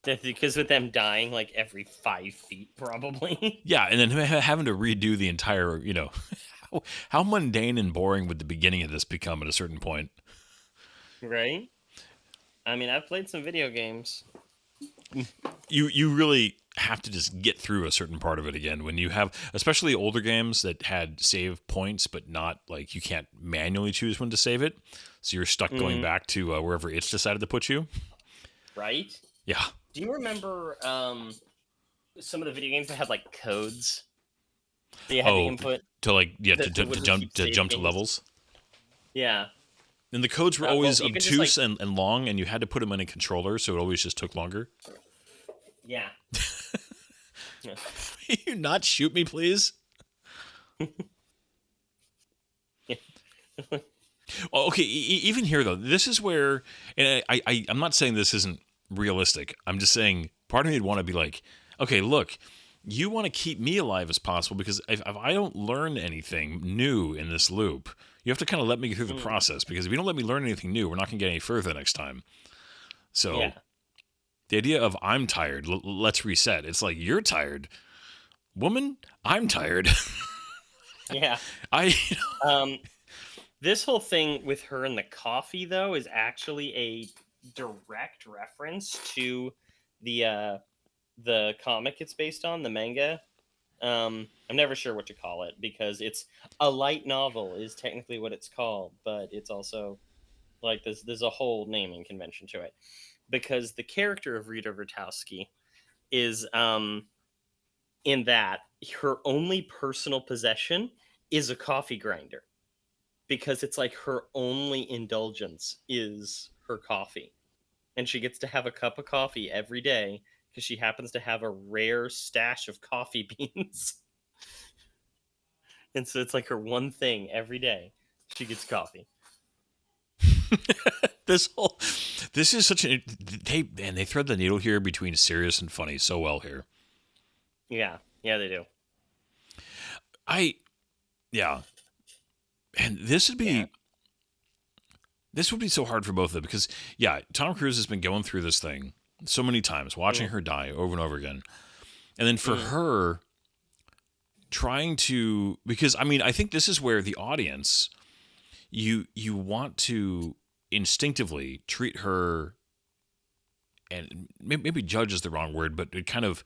Because with them dying like every 5 feet, probably. Yeah, and then having to redo the entire, you know, how mundane and boring would the beginning of this become at a certain point? Right? I mean, I've played some video games. You really have to just get through a certain part of it again when you have, especially older games that had save points, but not like you can't manually choose when to save it, so you're stuck going Mhm. back to wherever it's decided to put you. Right? Yeah. Do you remember some of the video games that had like codes that you had to Oh, input to like yeah that to would repeat save jump to games? levels. Yeah. And the codes were Well, always even just like obtuse and long, and you had to put them in a controller, so it always just took longer. yeah. Yeah. Can you not shoot me, please? Well, okay, even here though, this is where, and I'm not saying this isn't realistic. I'm just saying part of me would want to be like, okay, look, you want to keep me alive as possible because if I don't learn anything new in this loop, you have to kind of let me get through the Mm, process because if you don't let me learn anything new, we're not going to get any further next time. So yeah. the idea of I'm tired, let's reset. It's like you're tired, woman. I'm tired. Yeah. I Um this whole thing with her and the coffee though is actually a direct reference to the comic it's based on, the manga. I'm never sure what to call it because it's a light novel is technically what it's called, but it's also like there's a whole naming convention to it because the character of Rita Vertowski is in that her only personal possession is a coffee grinder because it's like her only indulgence is her coffee, and she gets to have a cup of coffee every day because she happens to have a rare stash of coffee beans. And so it's like her one thing every day. She gets coffee. this whole this is such an they thread the needle here between serious and funny so well here. Yeah, yeah, they do. I yeah, and Yeah. this would be so hard for both of them because yeah, Tom Cruise has been going through this thing so many times, watching Mm, her die over and over again, and then for mm, her trying to because I mean I think this is where the audience you want to instinctively treat her and maybe judge is the wrong word, but it kind of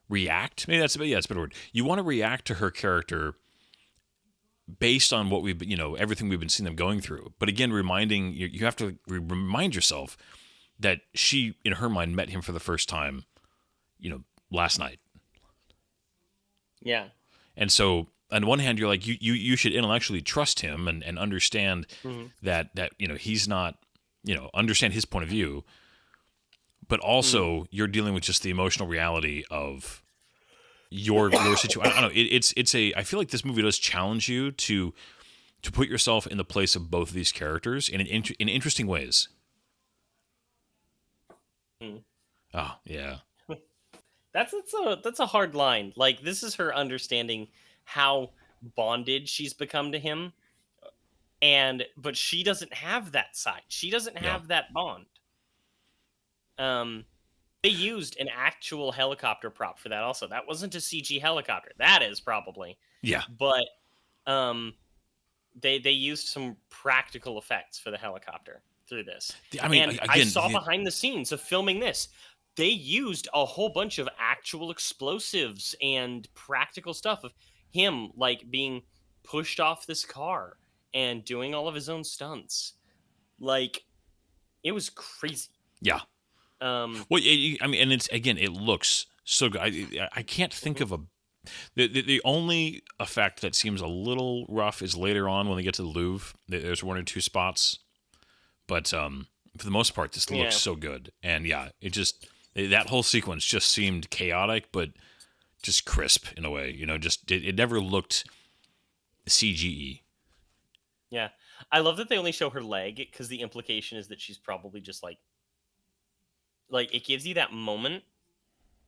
react. Maybe that's yeah, it's a better word. You want to react to her character based on what we've you know everything we've been seeing them going through. But again, reminding you have to remind yourself that she in her mind met him for the first time, you know, last night. yeah. And so on one hand, you're like you should intellectually trust him and understand Mm, that you know he's not you know understand his point of view, but mm. also you're dealing with just the emotional reality of your situation. I don't know. It's a. I feel like this movie does challenge you to put yourself in the place of both of these characters in interesting ways. Mm. Oh yeah, That's a hard line. Like this is her understanding how bonded she's become to him, and but she doesn't have that side. She doesn't yeah. have that bond. Um, They used an actual helicopter prop for that also. That wasn't a CG helicopter. That is probably. Yeah. But they used some practical effects for the helicopter through this. I mean, And I again, saw behind the scenes of filming this. They used a whole bunch of actual explosives and practical stuff of him like being pushed off this car and doing all of his own stunts. Like it was crazy. yeah. Well, I mean, and it's again, it looks so good. I can't think of a. The only effect that seems a little rough is later on when they get to the Louvre. There's one or two spots, but for the most part, this looks so good. And yeah, that whole sequence just seemed chaotic, but just crisp in a way. You know, just it never looked CGE. Yeah, I love that they only show her leg because the implication is that she's probably just like it gives you that moment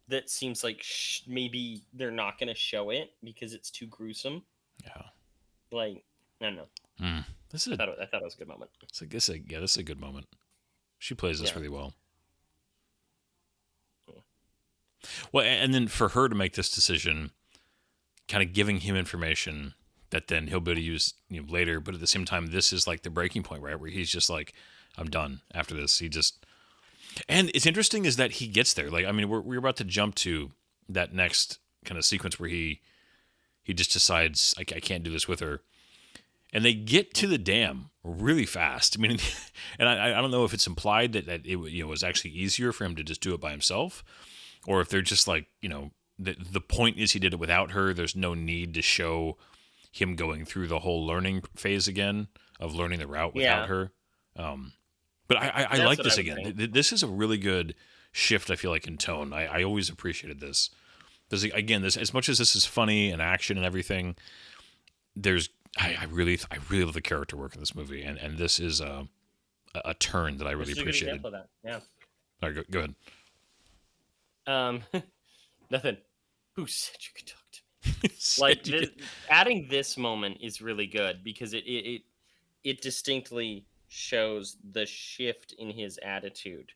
that seems like maybe they're not going to show it because it's too gruesome. Yeah. Like, I don't know. I thought it was a good moment. This is a good moment. She plays this really well. Yeah. Well, and then for her to make this decision, kind of giving him information that then he'll be able to use later, but at the same time, this is like the breaking point, right? Where he's just like, I'm done after this. And it's interesting is that he gets there. Like, I mean, we're about to jump to that next kind of sequence where he just decides I can't do this with her, and they get to the dam really fast. I mean, and I don't know if it's implied that it was actually easier for him to just do it by himself, or if they're just like the point is he did it without her. There's no need to show him going through the whole learning phase again of learning the route without her. But I like this again. This is a really good shift, I feel like, in tone. I always appreciated this. Again, as much as this is funny and action and everything, I really love the character work in this movie, and this is a turn that I really appreciated. Of that. Yeah. All right, go ahead. Nothing. Who said you could talk to me? Like adding this moment is really good because it distinctly shows the shift in his attitude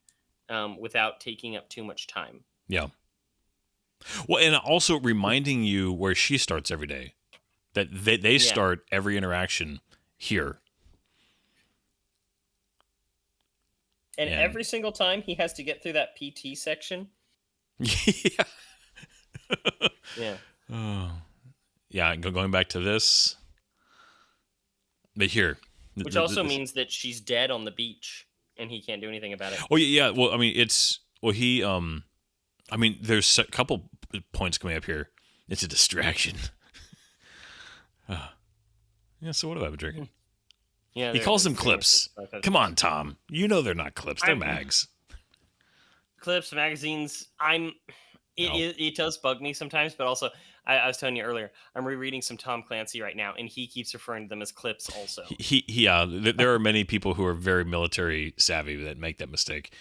without taking up too much time. Yeah. Well, and also reminding you where she starts every day, that they start every interaction here. And every single time he has to get through that PT section. Yeah. Yeah. Oh. Yeah, going back to this. But here. Which also means that she's dead on the beach and he can't do anything about it. Oh, yeah. Well, I mean, I mean, there's a couple points coming up here. It's a distraction. Yeah, so what have I been drinking? Yeah, he calls them clips. Come on, Tom. You know they're not clips. They're mags. Clips, magazines. It does bug me sometimes, but also, I was telling you earlier, I'm rereading some Tom Clancy right now, and he keeps referring to them as clips also. There are many people who are very military savvy that make that mistake.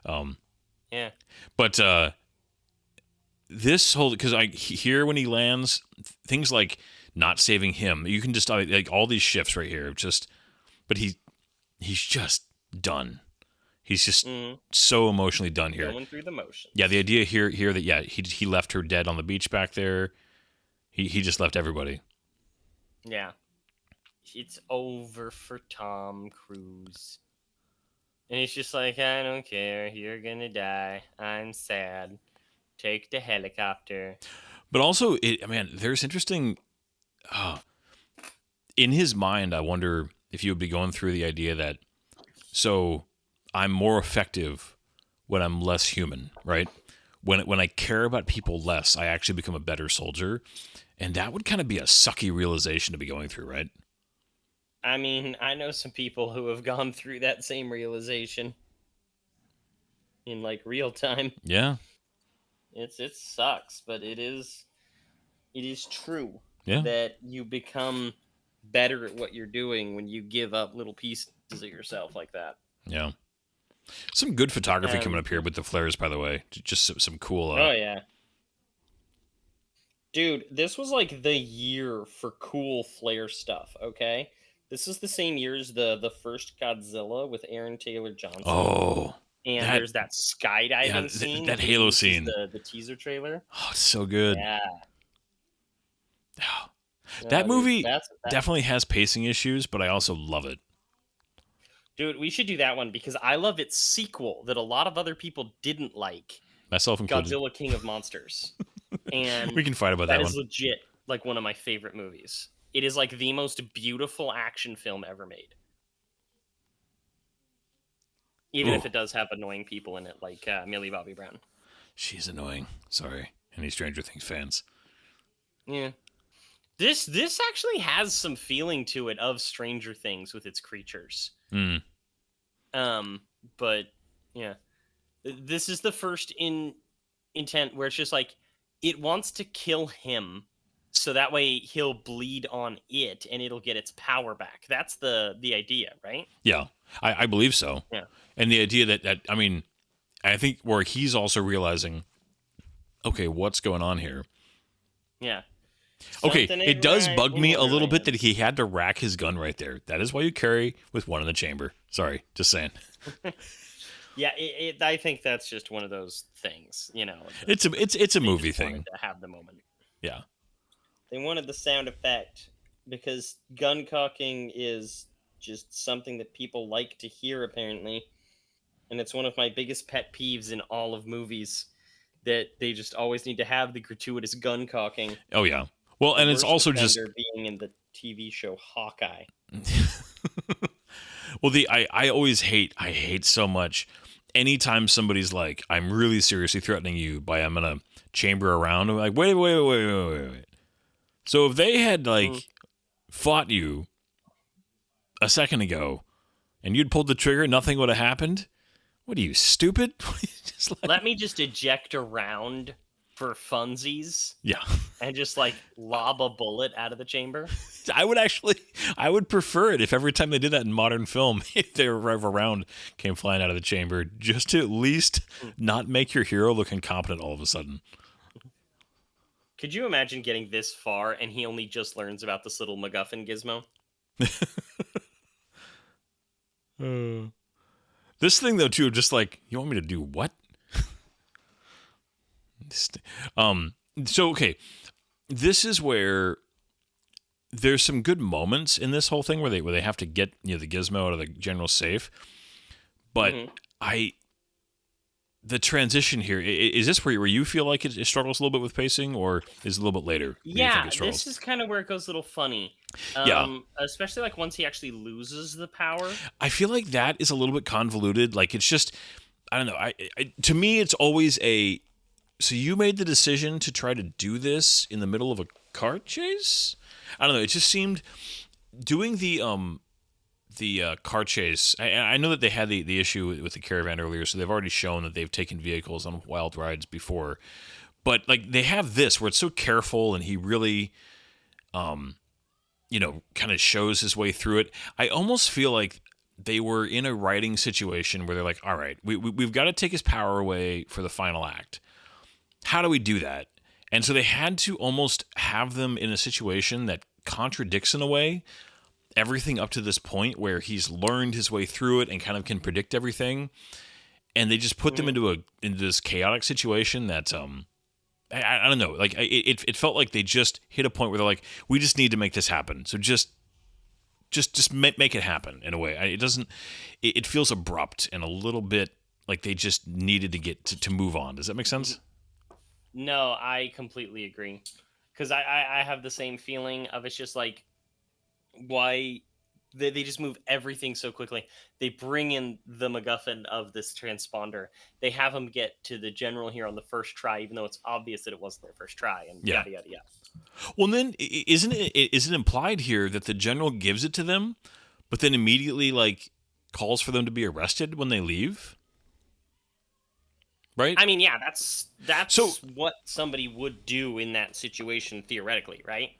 Yeah. But this whole, because here when he lands, things like not saving him, you can just, like all these shifts right here, but he's just done. He's just so emotionally done here. Going through the motions. Yeah, the idea here that he left her dead on the beach back there. He just left everybody. Yeah. It's over for Tom Cruise. And he's just like, I don't care. You're gonna die. I'm sad. Take the helicopter. But also, there's interesting. In his mind, I wonder if he would be going through the idea that, so I'm more effective when I'm less human, right? When I care about people less, I actually become a better soldier. And that would kind of be a sucky realization to be going through, right? I mean, I know some people who have gone through that same realization in like real time. Yeah. It sucks, but it is true that you become better at what you're doing when you give up little pieces of yourself like that. Yeah. Some good photography coming up here with the flares, by the way. Just some cool. Oh, yeah. Dude, this was like the year for cool flare stuff, okay? This is the same year as the first Godzilla with Aaron Taylor Johnson. Oh, And That there's that skydiving scene. that they Halo use scene. The teaser trailer. Oh, it's so good. Yeah. Oh, No, that dude, movie that, definitely has pacing issues, but I also love it. dude, we should do that one because I love its sequel that a lot of other people didn't like, Myself included. Godzilla King of Monsters. And We can fight about that that one. is legit like one of my favorite movies. It is like the most beautiful action film ever made. Even if Ooh. it does have annoying people in it, like Millie Bobby Brown. She's annoying. Sorry. Any Stranger Things fans? Yeah. This actually has some feeling to it of Stranger Things with its creatures. Mm. But yeah. This is the first intent where it's just like it wants to kill him so that way he'll bleed on it and it'll get its power back. That's the idea, right? Yeah, I believe so. Yeah. And the idea that I mean, I think where he's also realizing, okay, what's going on here? Yeah. Okay, Something it ain't does right bug me in a little bit Wonderland. that he had to rack his gun right there. That is why you carry with one in the chamber. Sorry, just saying. Yeah, I think that's just one of those things, you know. It's a they movie just wanted thing. to have the moment. Yeah. They wanted the sound effect because gun cocking is just something that people like to hear, apparently. And it's one of my biggest pet peeves in all of movies that they just always need to have the gratuitous gun cocking. Oh yeah. Well, The and it's worst also just offender being in the TV show Hawkeye. well, I always hate so much anytime somebody's like, I'm really seriously threatening you by I'm gonna chamber around. I'm like, wait. So if they had like fought you a second ago and you'd pulled the trigger, nothing would have happened. What are you, stupid? Just like, Let me just eject around for funsies yeah. and just like lob a bullet out of the chamber. I would prefer it if every time they did that in modern film, if their round came flying out of the chamber, just to at least not make your hero look incompetent all of a sudden. Could you imagine getting this far and he only just learns about this little MacGuffin gizmo? This thing though too, just like, you want me to do what? So okay, this is where there's some good moments in this whole thing where they have to get the gizmo out of the general safe, but the transition here is this where you feel like it struggles a little bit with pacing, or is it a little bit later? where you think Yeah, it struggles? this is kind of where it goes a little funny. Yeah. Especially like once he actually loses the power. I feel like that is a little bit convoluted. Like it's just, I don't know. To me, it's always a. So you made the decision to try to do this in the middle of a car chase? I don't know. It just seemed doing the car chase. I know that they had the issue with the Caravan earlier, so they've already shown that they've taken vehicles on wild rides before. But like they have this where it's so careful, and he really, kind of shows his way through it. I almost feel like they were in a writing situation where they're like, all right, we've got to take his power away for the final act. How do we do that? And so they had to almost have them in a situation that contradicts in a way everything up to this point where he's learned his way through it and kind of can predict everything. And they just put them into this chaotic situation that I don't know. Like it felt like they just hit a point where they're like, we just need to make this happen. So just make it happen in a way. It feels abrupt and a little bit like they just needed to get to move on. Does that make sense? No, I completely agree. Because I have the same feeling of it's just like, why they just move everything so quickly. They bring in the MacGuffin of this transponder. They have him get to the general here on the first try, even though it's obvious that it wasn't their first try, and yada, yada, yada. Well, then, is it implied here that the general gives it to them, but then immediately, like, calls for them to be arrested when they leave? Right? I mean, yeah, that's So- what somebody would do in that situation, theoretically, right?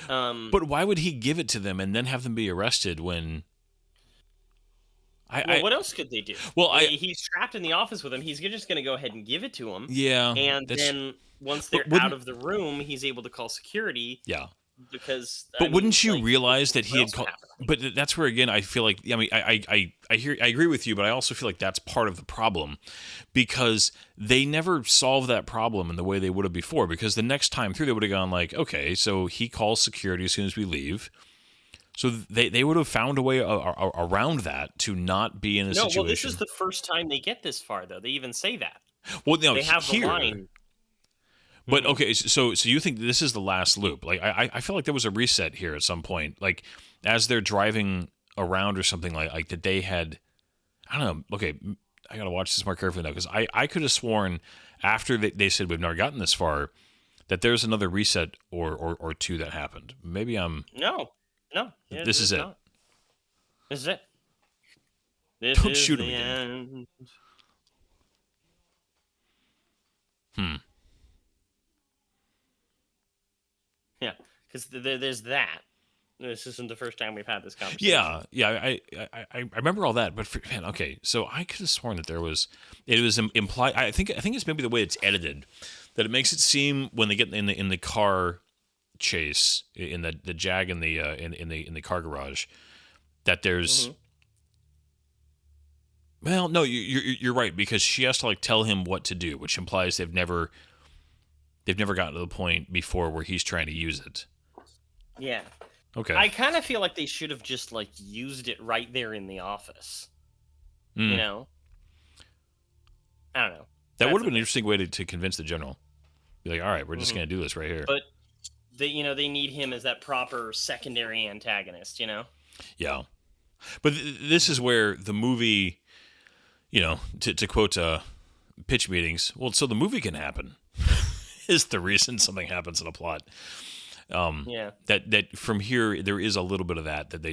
But why would he give it to them and then have them be arrested when... what else could they do? Well, he's trapped in the office with him. He's just going to go ahead and give it to him. Yeah. And then once they're wouldn't- out of the room, he's able to call security. Yeah. because I But mean, wouldn't you like, realize that he what had else would called? happen? But that's where again I feel like I mean I agree with you, but I also feel like that's part of the problem because they never solved that problem in the way they would have before. Because the next time through, they would have gone like, okay, so he calls security as soon as we leave. So they would have found a way around that to not be in a No, well, this is situation. the first time they get this far, though. They even say that. Well, no, They have the here. line. But Mhm. okay, so you think this is the last loop? Like I feel like there was a reset here at some point. Like as they're driving around or something like that they had. I don't know. Okay, I gotta watch this more carefully now because I could have sworn after they said we've never gotten this far that there's another reset or two that happened. Maybe I'm. No, no, yeah, This is there's it. not. This is it. This Don't is shoot him the again. end. Hmm. Yeah, because there's that. This isn't the first time we've had this conversation. Yeah. I remember all that, but man, okay. So I could have sworn that it was implied. I think it's maybe the way it's edited that it makes it seem when they get in the car chase in the Jag in the in the car garage that there's. Mhm. Well, no, you're right because she has to like tell him what to do, which implies they've never gotten to the point before where he's trying to use it. Yeah. Okay. I kind of feel like they should have just like used it right there in the office. You Mm. know? I don't know. That That's would have the been an thing. interesting way to convince the general. Be like, all right, we're just Mhm. going to do this right here. But they need him as that proper secondary antagonist, you know? Yeah. But this is where the movie, to quote pitch meetings, well, so the movie can happen is the reason something happens in a plot. Yeah. That from here, there is a little bit of that they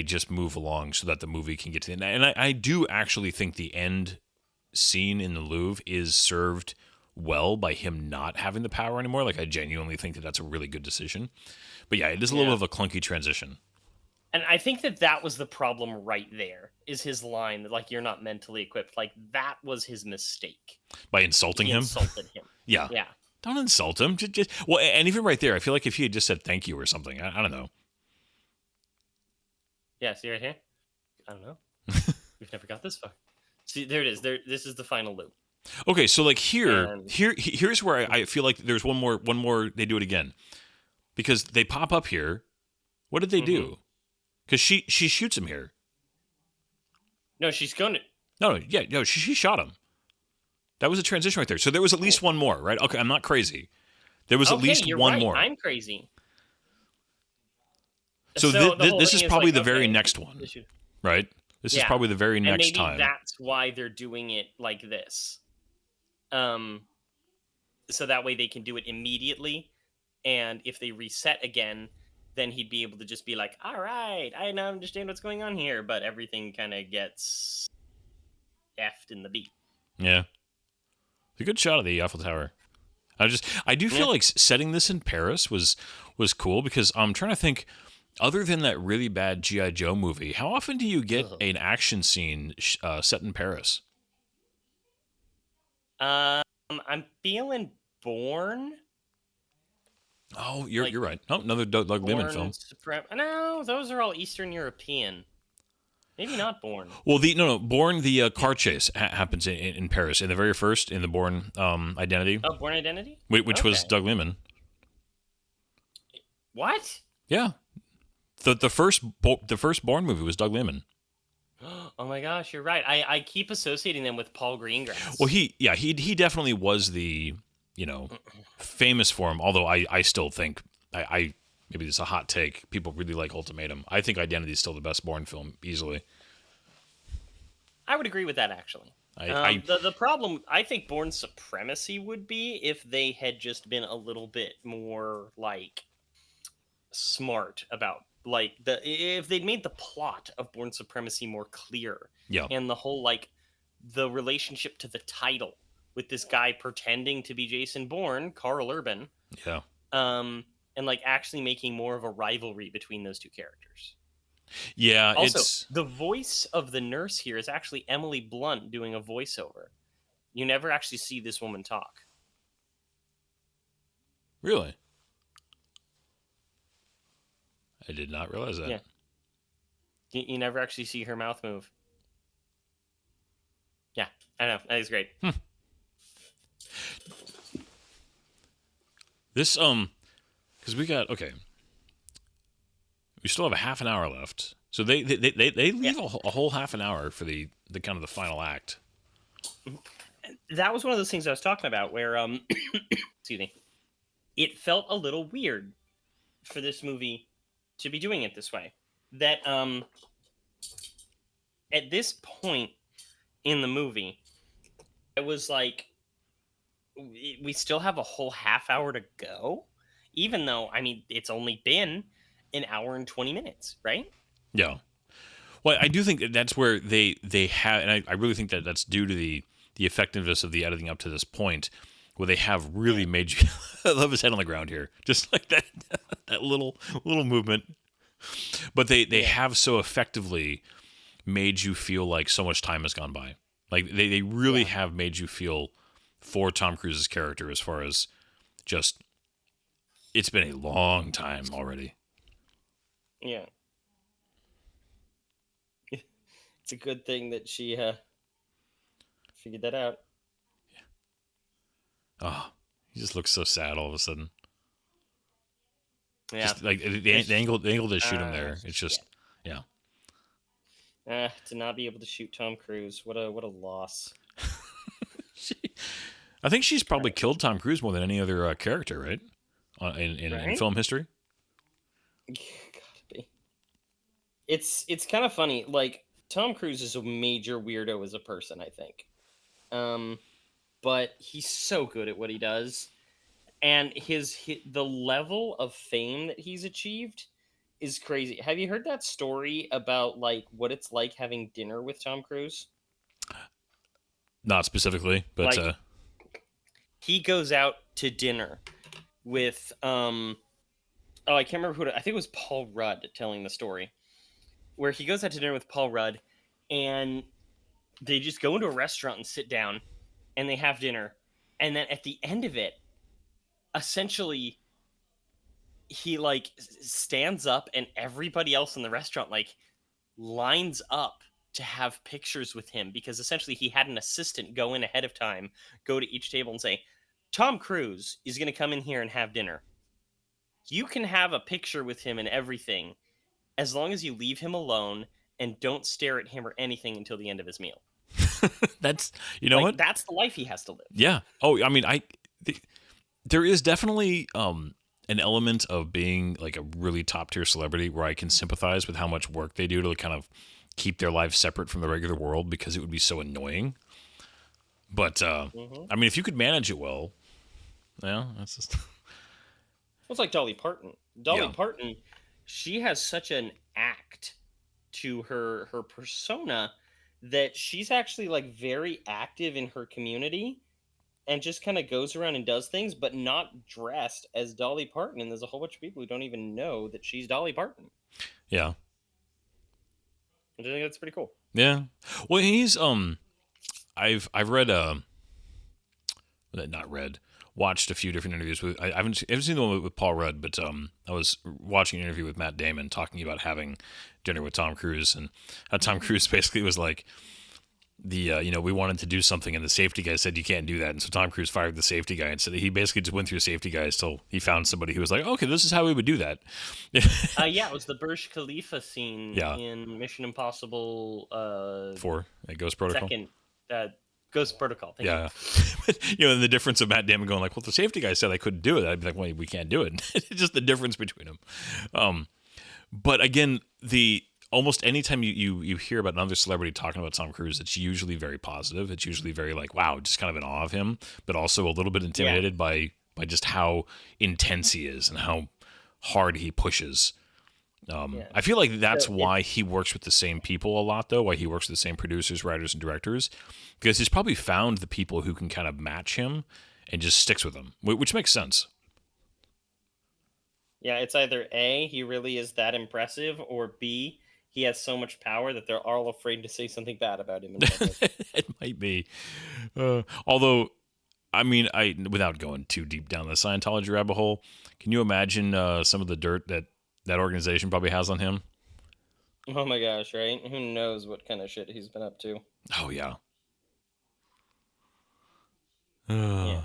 just move along so that the movie can get to the end. And I do actually think the end scene in the Louvre is served well by him not having the power anymore. Like I genuinely think that that's a really good decision. But yeah, it is a little Yeah. bit of a clunky transition. And I think that was the problem right there. Is his line that like you're not mentally equipped. Like that was his mistake. By insulting He him? insulted him. Yeah. Yeah. Don't insult him. Well, and even right there, I feel like if he had just said thank you or something, I don't know. Yeah, see right here? I don't know. We've never got this far. See, there it is. This is the final loop. Okay, so like And- here's where I feel like there's one more they do it again. Because they pop up here. What did they do? Because she shoots him here. No, she's going to. No, she shot him. That was a transition right there. So there was at least one more, right? Okay, I'm not crazy. There was at least you're one right. more. I'm crazy. So the whole this thing is probably like, the very okay, next one, they should- right? This is Yeah. probably the very and next maybe time. that's why they're doing it like this. So that way they can do it immediately, and if they reset again, then he'd be able to just be like, "All right, I now understand what's going on here," but everything kind of gets effed in the beat. Yeah. It's a good shot of the Eiffel Tower. I do feel Yeah. like setting this in Paris was cool because I'm trying to think. Other than that really bad G.I. Joe movie, how often do you get Ugh. an action scene set in Paris? I'm feeling Born. Oh, you're Like, right. Oh, another Doug Liman film. No, those are all Eastern European. Maybe not Born. Well, Bourne, the car chase happens in Paris in the very first in the Bourne Identity, Oh, Born Identity. which was Okay. Doug Liman. What? Yeah, the first Bourne movie was Doug Liman. Oh my gosh, you're right. I keep associating them with Paul Greengrass. Well, he definitely was the famous for him. Although I still think I maybe this is a hot take. People really like Ultimatum. I think Identity is still the best Bourne film easily. I would agree with that actually. The problem, I think Bourne Supremacy would be if they had just been a little bit more like smart about like if they'd made the plot of Bourne Supremacy more clear. Yeah. And the whole like the relationship to the title with this guy pretending to be Jason Bourne, Carl Urban, Yeah. and like actually making more of a rivalry between those two characters. Yeah. Also, It's the voice of the nurse here is actually Emily Blunt doing a voiceover. You never actually see this woman talk. really. I did not realize that. Yeah. You never actually see her mouth move. Yeah, I know. That is great. This because we still have a half an hour left, so they leave a whole half an hour for the kind of the final act. That was one of those things I was talking about where excuse me, it felt a little weird for this movie to be doing it this way. That at this point in the movie, it was like we still have a whole half hour to go, even though I mean it's only been an hour and 20 minutes, right? Yeah. Well, I do think that's where they have, and I really think that that's due to the effectiveness of the editing up to this point, where they have really made you. I love his head on the ground here, just like that that little movement. But they have so effectively made you feel like so much time has gone by. Like they really have made you feel for Tom Cruise's character, as far as just it's been a long time already. Yeah. It's a good thing that she figured that out. Oh, he just looks so sad all of a sudden. Yeah. Just like the angle they shoot him there. It's just yeah. To not be able to shoot Tom Cruise, what a loss. I think she's probably killed Tom Cruise more than any other character, right? In film history. Gotta be. It's kind of funny. Like Tom Cruise is a major weirdo as a person, I think. But he's so good at what he does, and the level of fame that he's achieved is crazy. Have you heard that story about like what it's like having dinner with Tom Cruise? Not specifically, but like, he goes out to dinner with I can't remember I think it was Paul Rudd telling the story, where he goes out to dinner with Paul Rudd, and they just go into a restaurant and sit down, and they have dinner, and then at the end of it, essentially, he like stands up, and everybody else in the restaurant like lines up to have pictures with him, because essentially he had an assistant go in ahead of time, go to each table and say, Tom Cruise is going to come in here and have dinner. You can have a picture with him and everything, as long as you leave him alone and don't stare at him or anything until the end of his meal. That's, you know, like, what? That's the life he has to live. Yeah. Oh, I mean, there is definitely an element of being like a really top tier celebrity where I can sympathize with how much work they do to kind of keep their lives separate from the regular world, because it would be so annoying. But I mean, if you could manage it well, yeah, that's just. It's like Dolly Parton. Dolly Parton, she has such an act to her persona that she's actually like very active in her community and just kind of goes around and does things, but not dressed as Dolly Parton. And there's a whole bunch of people who don't even know that she's Dolly Parton. Yeah. I think that's pretty cool. Yeah. Well, he's I've read watched a few different interviews with. I haven't seen the one with Paul Rudd, but I was watching an interview with Matt Damon talking about having dinner with Tom Cruise, and how Tom Cruise basically was like, we wanted to do something, and the safety guy said you can't do that, and so Tom Cruise fired the safety guy, and so he basically just went through safety guys till he found somebody who was like, okay, this is how we would do that. It was the Burj Khalifa scene in Mission Impossible 4, Ghost Protocol. Second, Ghost Protocol. Thank you. And the difference of Matt Damon going like, well, the safety guy said I couldn't do it. I'd be like, well, we can't do it. It's just the difference between them. But again, almost anytime you hear about another celebrity talking about Tom Cruise, it's usually very positive. It's usually very like, wow, just kind of in awe of him, but also a little bit intimidated by just how intense he is and how hard he pushes. I feel like that's why he works with the same people a lot, though, why he works with the same producers, writers, and directors, because he's probably found the people who can kind of match him and just sticks with them, which makes sense. Yeah, it's either A, he really is that impressive, or B, he has so much power that they're all afraid to say something bad about him. It might be. Although, I mean, without going too deep down the Scientology rabbit hole, can you imagine some of the dirt that that organization probably has on him. Oh my gosh, right? Who knows what kind of shit he's been up to? Oh yeah. Yeah.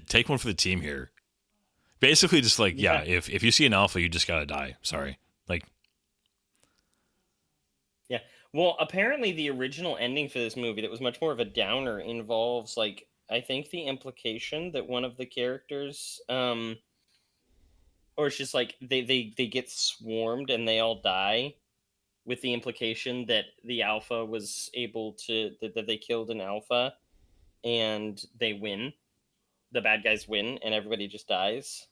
Take one for the team here. Basically, just like Yeah. if you see an alpha, you just gotta die. Sorry, like Yeah. Well, apparently the original ending for this movie that was much more of a downer involves like I think the implication that one of the characters or it's just like they get swarmed and they all die with the implication that the alpha was able to that they killed an alpha and they win. The bad guys win and everybody just dies.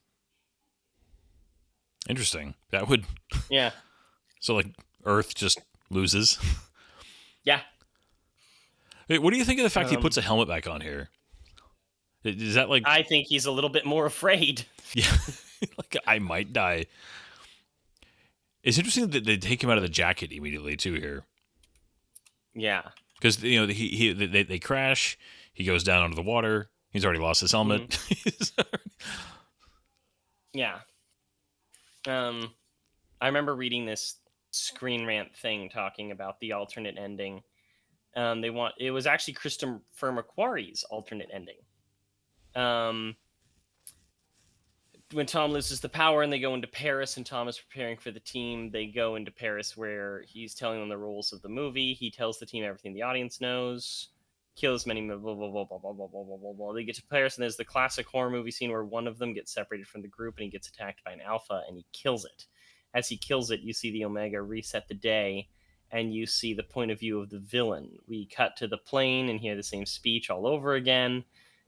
interesting. That would Yeah. so like Earth just loses. Yeah. Wait, what do you think of the fact he puts a helmet back on here? Is that like I think he's a little bit more afraid. yeah, like I might die? It's interesting that they take him out of the jacket immediately too here, Yeah. because they crash. He goes down under the water. He's already lost his helmet. Yeah. I remember reading this Screen Rant thing talking about the alternate ending. It was actually Christopher McQuarrie's alternate ending. When Tom loses the power and they go into Paris and Tom is preparing for the team, they go into Paris where he's telling them the rules of the movie. He tells the team everything the audience knows, kills many, blah, blah, blah, blah, blah, blah, blah, blah, blah, blah. They get to Paris and there's the classic horror movie scene where one of them gets separated from the group and he gets attacked by an alpha and he kills it. As he kills it, you see the Omega reset the day and you see the point of view of the villain. We cut to the plane and hear the same speech all over again.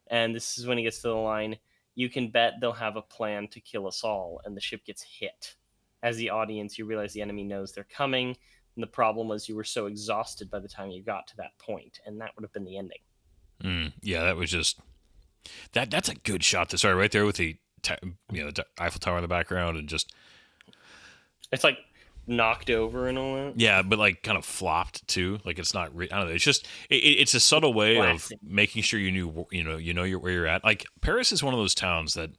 And this is when he gets to the line, "You can bet they'll have a plan to kill us all," and the ship gets hit. As the audience, you realize the enemy knows they're coming, and the problem was you were so exhausted by the time you got to that point, and that would have been the ending. Yeah, that was just that's a good shot to start right there with the the Eiffel Tower in the background and just It's like knocked over and all that. yeah, but like kind of flopped too. Like it's not. I don't know. It's just it's a subtle way Classic. of making sure where you're at. Like Paris is one of those towns that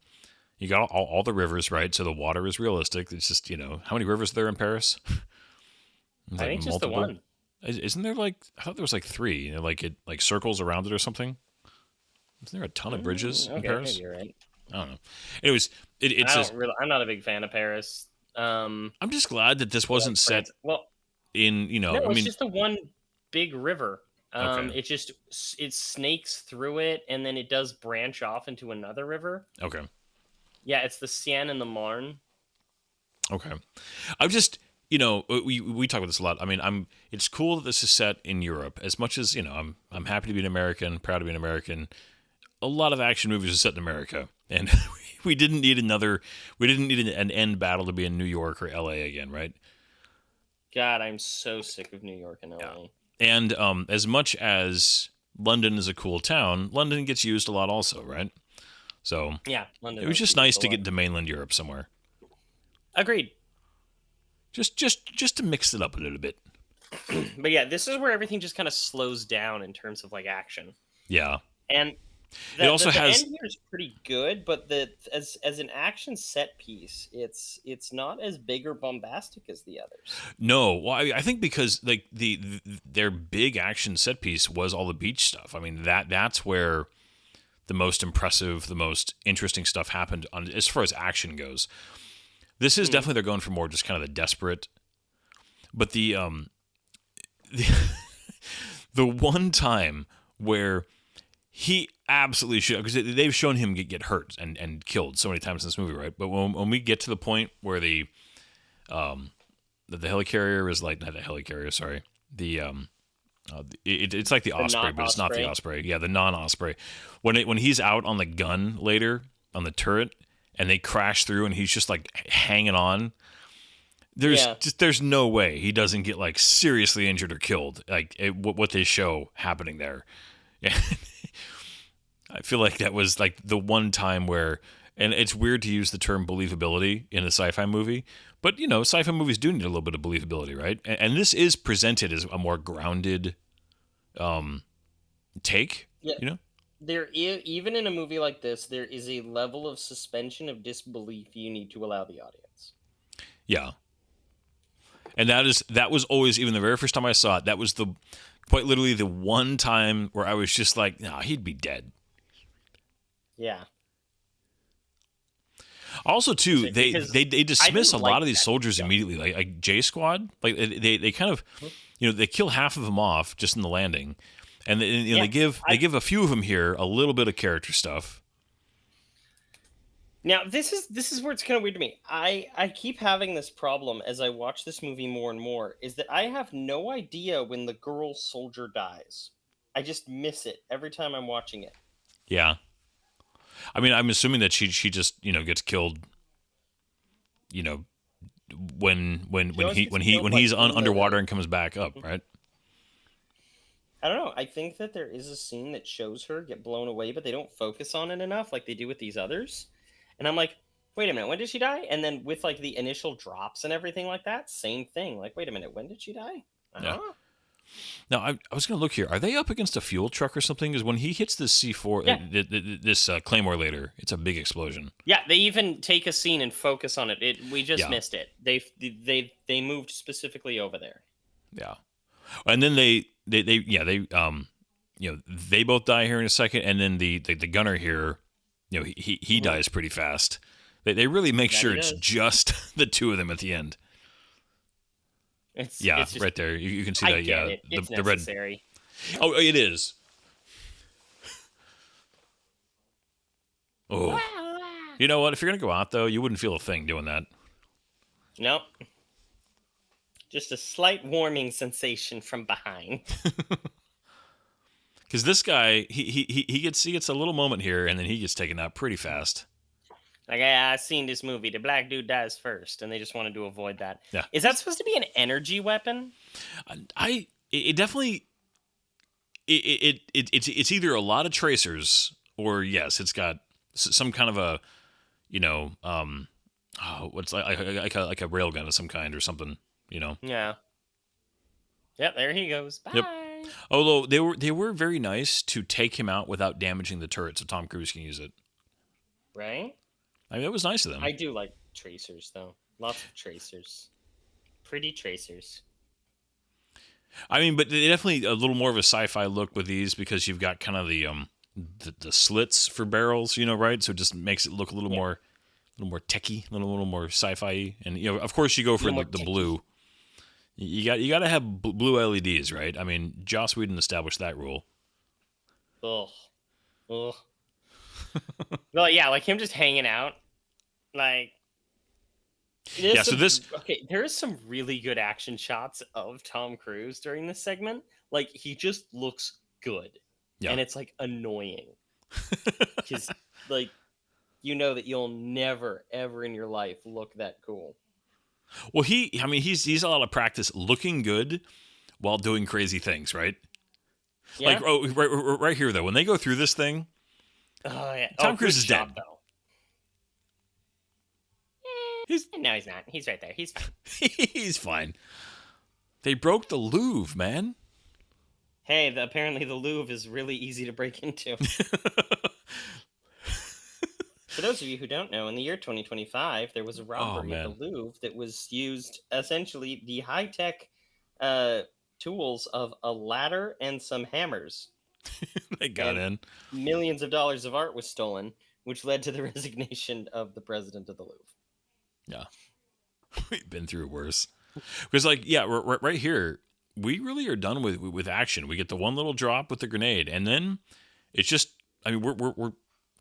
you got all the rivers right, so the water is realistic. It's just how many rivers are there in Paris? It's I think just the one. Isn't there like I thought there was like three? Like it like circles around it or something. Isn't there a ton of bridges in Okay, Paris? maybe you're right. I don't know. Anyways, it's I'm not a big fan of Paris. I'm just glad that this wasn't set Well, in no, it's just the one big river. Okay. It snakes through it, and then it does branch off into another river. okay. Yeah, it's the Seine and the Marne. Okay. I've just, we talk about this a lot. I mean, it's cool that this is set in Europe as much as, I'm happy to be an American, proud to be an American. A lot of action movies are set in America and we didn't need an end battle to be in New York or LA again. Right. God, I'm so sick of New York and LA. Yeah. And, as much as London is a cool town, London gets used a lot also. Right. So Yeah, London. it was just nice to get into mainland Europe somewhere. Agreed. Just to mix it up a little bit. But yeah, this is where everything just kind of slows down in terms of like action. Yeah. And It also the has- end here is pretty good, but as an action set piece, it's not as big or bombastic as the others. No, well, I think because like their big action set piece was all the beach stuff. I mean that's where the most impressive, the most interesting stuff happened on as far as action goes. This is definitely they're going for more just kind of the desperate, but the the one time where he absolutely should, because they've shown him get hurt and killed so many times in this movie, right? But when we get to the point where the helicarrier is like not the helicarrier, sorry, it's like the Osprey, but it's not the Osprey. Yeah, the non-Osprey. When he's out on the gun later on the turret and they crash through and he's just like hanging on. There's no way he doesn't get like seriously injured or killed. Like what they show happening there. I feel like that was like the one time where, and it's weird to use the term believability in a sci-fi movie, but sci-fi movies do need a little bit of believability, right? And this is presented as a more grounded take. Yeah. there is, even in a movie like this, there is a level of suspension of disbelief you need to allow the audience. Yeah. And that was always, even the very first time I saw it, that was quite literally the one time where I was just like, no, he'd be dead. Yeah. Also, too, they dismiss a lot of these that soldiers stuff. immediately, like J Squad. Like they kind of, they kill half of them off just in the landing, and they give a few of them here a little bit of character stuff. Now this is where it's kind of weird to me. I keep having this problem as I watch this movie more and more, is that I have no idea when the girl soldier dies. I just miss it every time I'm watching it. Yeah, I mean, I'm assuming that she just gets killed. When he's underwater and comes back up, right? I don't know. I think that there is a scene that shows her get blown away, but they don't focus on it enough like they do with these others. And I'm like, wait a minute, when did she die? And then with like the initial drops and everything like that, same thing. Like, wait a minute, when did she die? Yeah. Now, I was going to look here. Are they up against a fuel truck or something? Because when he hits this C4, this Claymore later, it's a big explosion. Yeah, they even take a scene and focus on it. We just missed it. They moved specifically over there. Yeah, and then they both die here in a second, and then the gunner here, he dies pretty fast. They really make sure it's just the two of them at the end. It's just, right there. You can see that. Yeah, it's the necessary. Red. Oh, it is. Oh, you know what? If you're gonna go out though, you wouldn't feel a thing doing that. Nope. Just a slight warming sensation from behind. Because this guy, he gets a little moment here, and then he gets taken out pretty fast. Like, I've seen this movie. The black dude dies first, and they just wanted to avoid that. Yeah. Is that supposed to be an energy weapon? It definitely it's either a lot of tracers, or yes, it's got some kind of a what's like a railgun of some kind or something. Yeah. Yep. There he goes. Bye. Yep. Although they were very nice to take him out without damaging the turret, so Tom Cruise can use it. Right. I mean, it was nice of them. I do like tracers, though. Lots of tracers. Pretty tracers. I mean, but they definitely a little more of a sci-fi look with these, because you've got kind of the slits for barrels, right? So it just makes it look a little more techie, a little more sci-fi, and of course you go for the blue. You got to have blue LEDs, right? I mean, Joss Whedon established that rule. Ugh. Well, yeah, like him just hanging out, like. There is some really good action shots of Tom Cruise during this segment. Like, he just looks good, and it's like annoying because like that you'll never ever in your life look that cool. Well, he's a lot of practice looking good while doing crazy things, right? Yeah. Like, right here though, when they go through this thing, Tom Cruise is dead. Though. No, he's not. He's right there. He's fine. He's fine. They broke the Louvre, man. Hey, apparently the Louvre is really easy to break into. For those of you who don't know, in the year 2025, there was a robbery at the Louvre that was used essentially the high-tech tools of a ladder and some hammers. They got in. Millions of dollars of art was stolen, which led to the resignation of the president of the Louvre. Yeah. We've been through worse. Because, right here, we really are done with action. We get the one little drop with the grenade, and then it's just, I mean, we're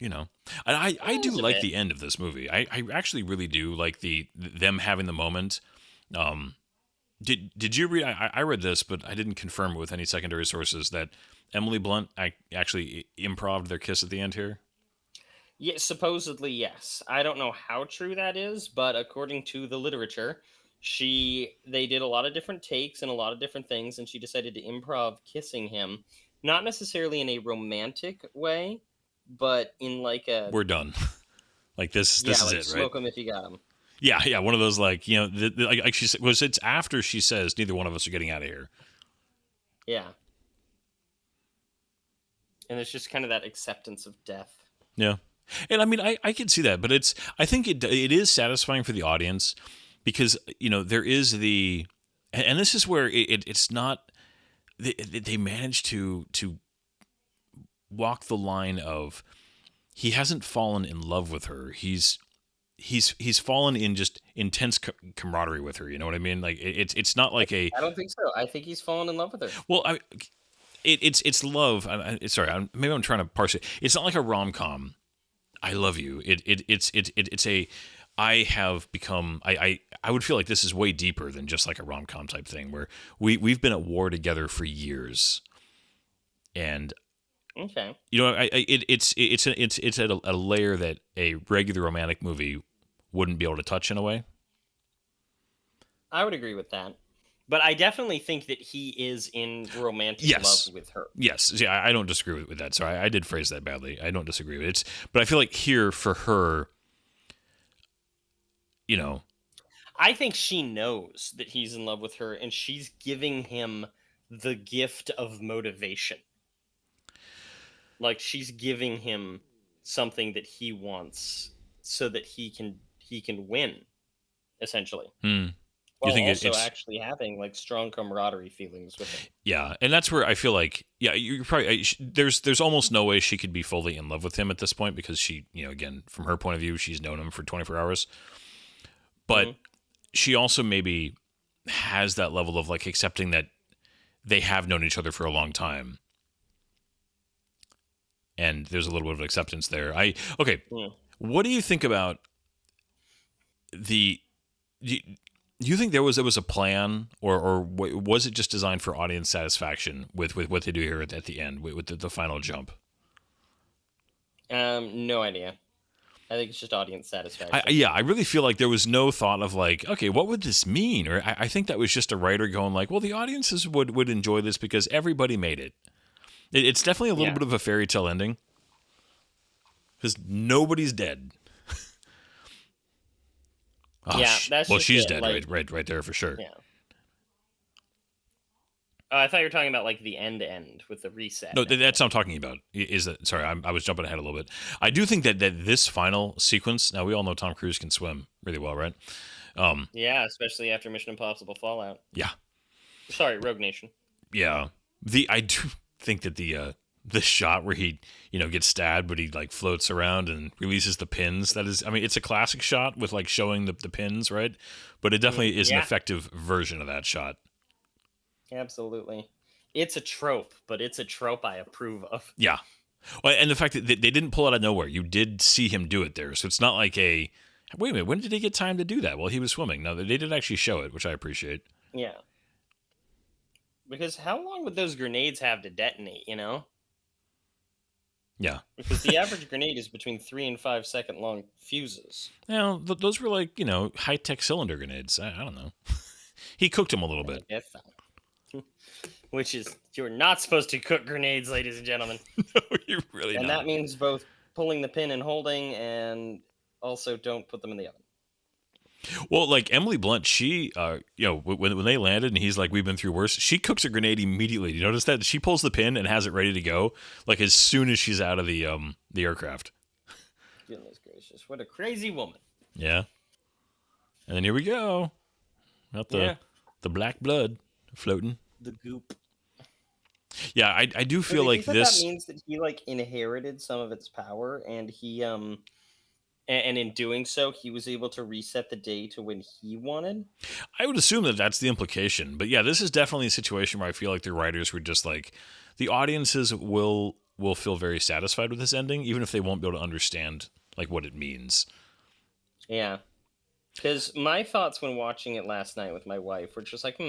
and I do like the end of this movie. I actually really do like them having the moment. Did you read? I read this, but I didn't confirm it with any secondary sources that Emily Blunt actually improv'd their kiss at the end here. Yeah, supposedly yes. I don't know how true that is, but according to the literature, they did a lot of different takes and a lot of different things, and she decided to improv kissing him, not necessarily in a romantic way, but in like a we're done. Like this is it, right? Smoke them if you got them. Yeah, one of those like like she said, it's after she says neither one of us are getting out of here. Yeah. And it's just kind of that acceptance of death. Yeah. And I mean, I could see that, but I think it is satisfying for the audience because, there is and this is where it's not, they manage to walk the line of, he hasn't fallen in love with her. He's fallen in just intense camaraderie with her. You know what I mean? Like it's not like I don't think so. I think he's fallen in love with her. well, it's love. Sorry, maybe I'm trying to parse it. It's not like a rom-com. I love you. It's a. I have become. I would feel like this is way deeper than just like a rom-com type thing where we've been at war together for years, and Okay. it's at a layer that a regular romantic movie wouldn't be able to touch in a way. I would agree with that. But I definitely think that he is in romantic Yes. love with her. Yes, yeah, I don't disagree with that. Sorry, I did phrase that badly. I don't disagree with it. But I feel like here for her, I think she knows that he's in love with her, and she's giving him the gift of motivation. Like she's giving him something that he wants so that he can win, essentially. You While think also it's actually having like strong camaraderie feelings with him. yeah, and that's where I feel like you're probably there's almost no way she could be fully in love with him at this point because she again from her point of view she's known him for 24 hours, but she also maybe has that level of like accepting that they have known each other for a long time, and there's a little bit of acceptance there. What do you think about the? Do you think there was a plan, or was it just designed for audience satisfaction with what they do here at the end with the final jump? No idea. I think it's just audience satisfaction. I really feel like there was no thought of like, okay, what would this mean? Or I think that was just a writer going like, well, the audiences would enjoy this because everybody made it. It's definitely a little bit of a fairy tale ending because nobody's dead. That's well, just she's it. dead, like, right there for sure. Yeah. Oh, I thought you were talking about like the end with the reset. No, that's what I'm talking about. Is that sorry? I was jumping ahead a little bit. I do think that this final sequence. Now we all know Tom Cruise can swim really well, right? Yeah, especially after Mission Impossible Fallout. Yeah. Sorry, Rogue Nation. Yeah. I do think that the shot where he gets stabbed, but he like floats around and releases the pins. That is, I mean, it's a classic shot with like showing the pins, right? But it definitely is an effective version of that shot. Absolutely. It's a trope, but it's a trope I approve of. Yeah. Well, and the fact that they didn't pull it out of nowhere, you did see him do it there. So it's not like wait a minute, when did he get time to do that? Well, he was swimming. No, they did actually show it, which I appreciate. Yeah. Because how long would those grenades have to detonate, Yeah. Because the average grenade is between 3 and 5 second long fuses. Well, those were like, high-tech cylinder grenades. I don't know. He cooked them a little bit. I guess so. Which is, you're not supposed to cook grenades, ladies and gentlemen. No, you're really and not. that means both pulling the pin and holding, and also don't put them in the oven. Well, like Emily Blunt, she, when they landed and he's like, we've been through worse, she cooks a grenade immediately. You notice that? She pulls the pin and has it ready to go, like as soon as she's out of the aircraft. Goodness gracious. What a crazy woman. Yeah. And then here we go. Not the black blood floating. The goop. Yeah, I do feel like this... That means that he like inherited some of its power, and he and in doing so, he was able to reset the day to when he wanted. I would assume that that's the implication, but yeah, this is definitely a situation where I feel like the writers were just like, the audiences will feel very satisfied with this ending, even if they won't be able to understand like what it means. Yeah, because my thoughts when watching it last night with my wife were just like,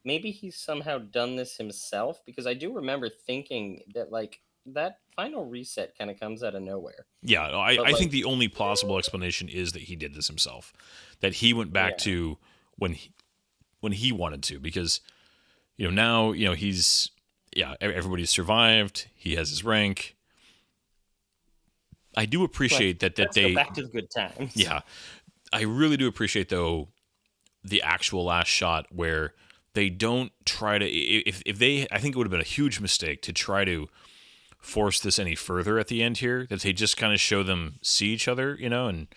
maybe he's somehow done this himself, because I do remember thinking that like that final reset kind of comes out of nowhere. Yeah, I think the only plausible explanation is that he did this himself, that he went back to when he wanted to, because now he's everybody's survived, he has his rank. I do appreciate that they go back to the good times. Yeah, I really do appreciate though the actual last shot where they don't try to, if they, I think it would have been a huge mistake to try to force this any further at the end here. That they just kind of show them see each other, and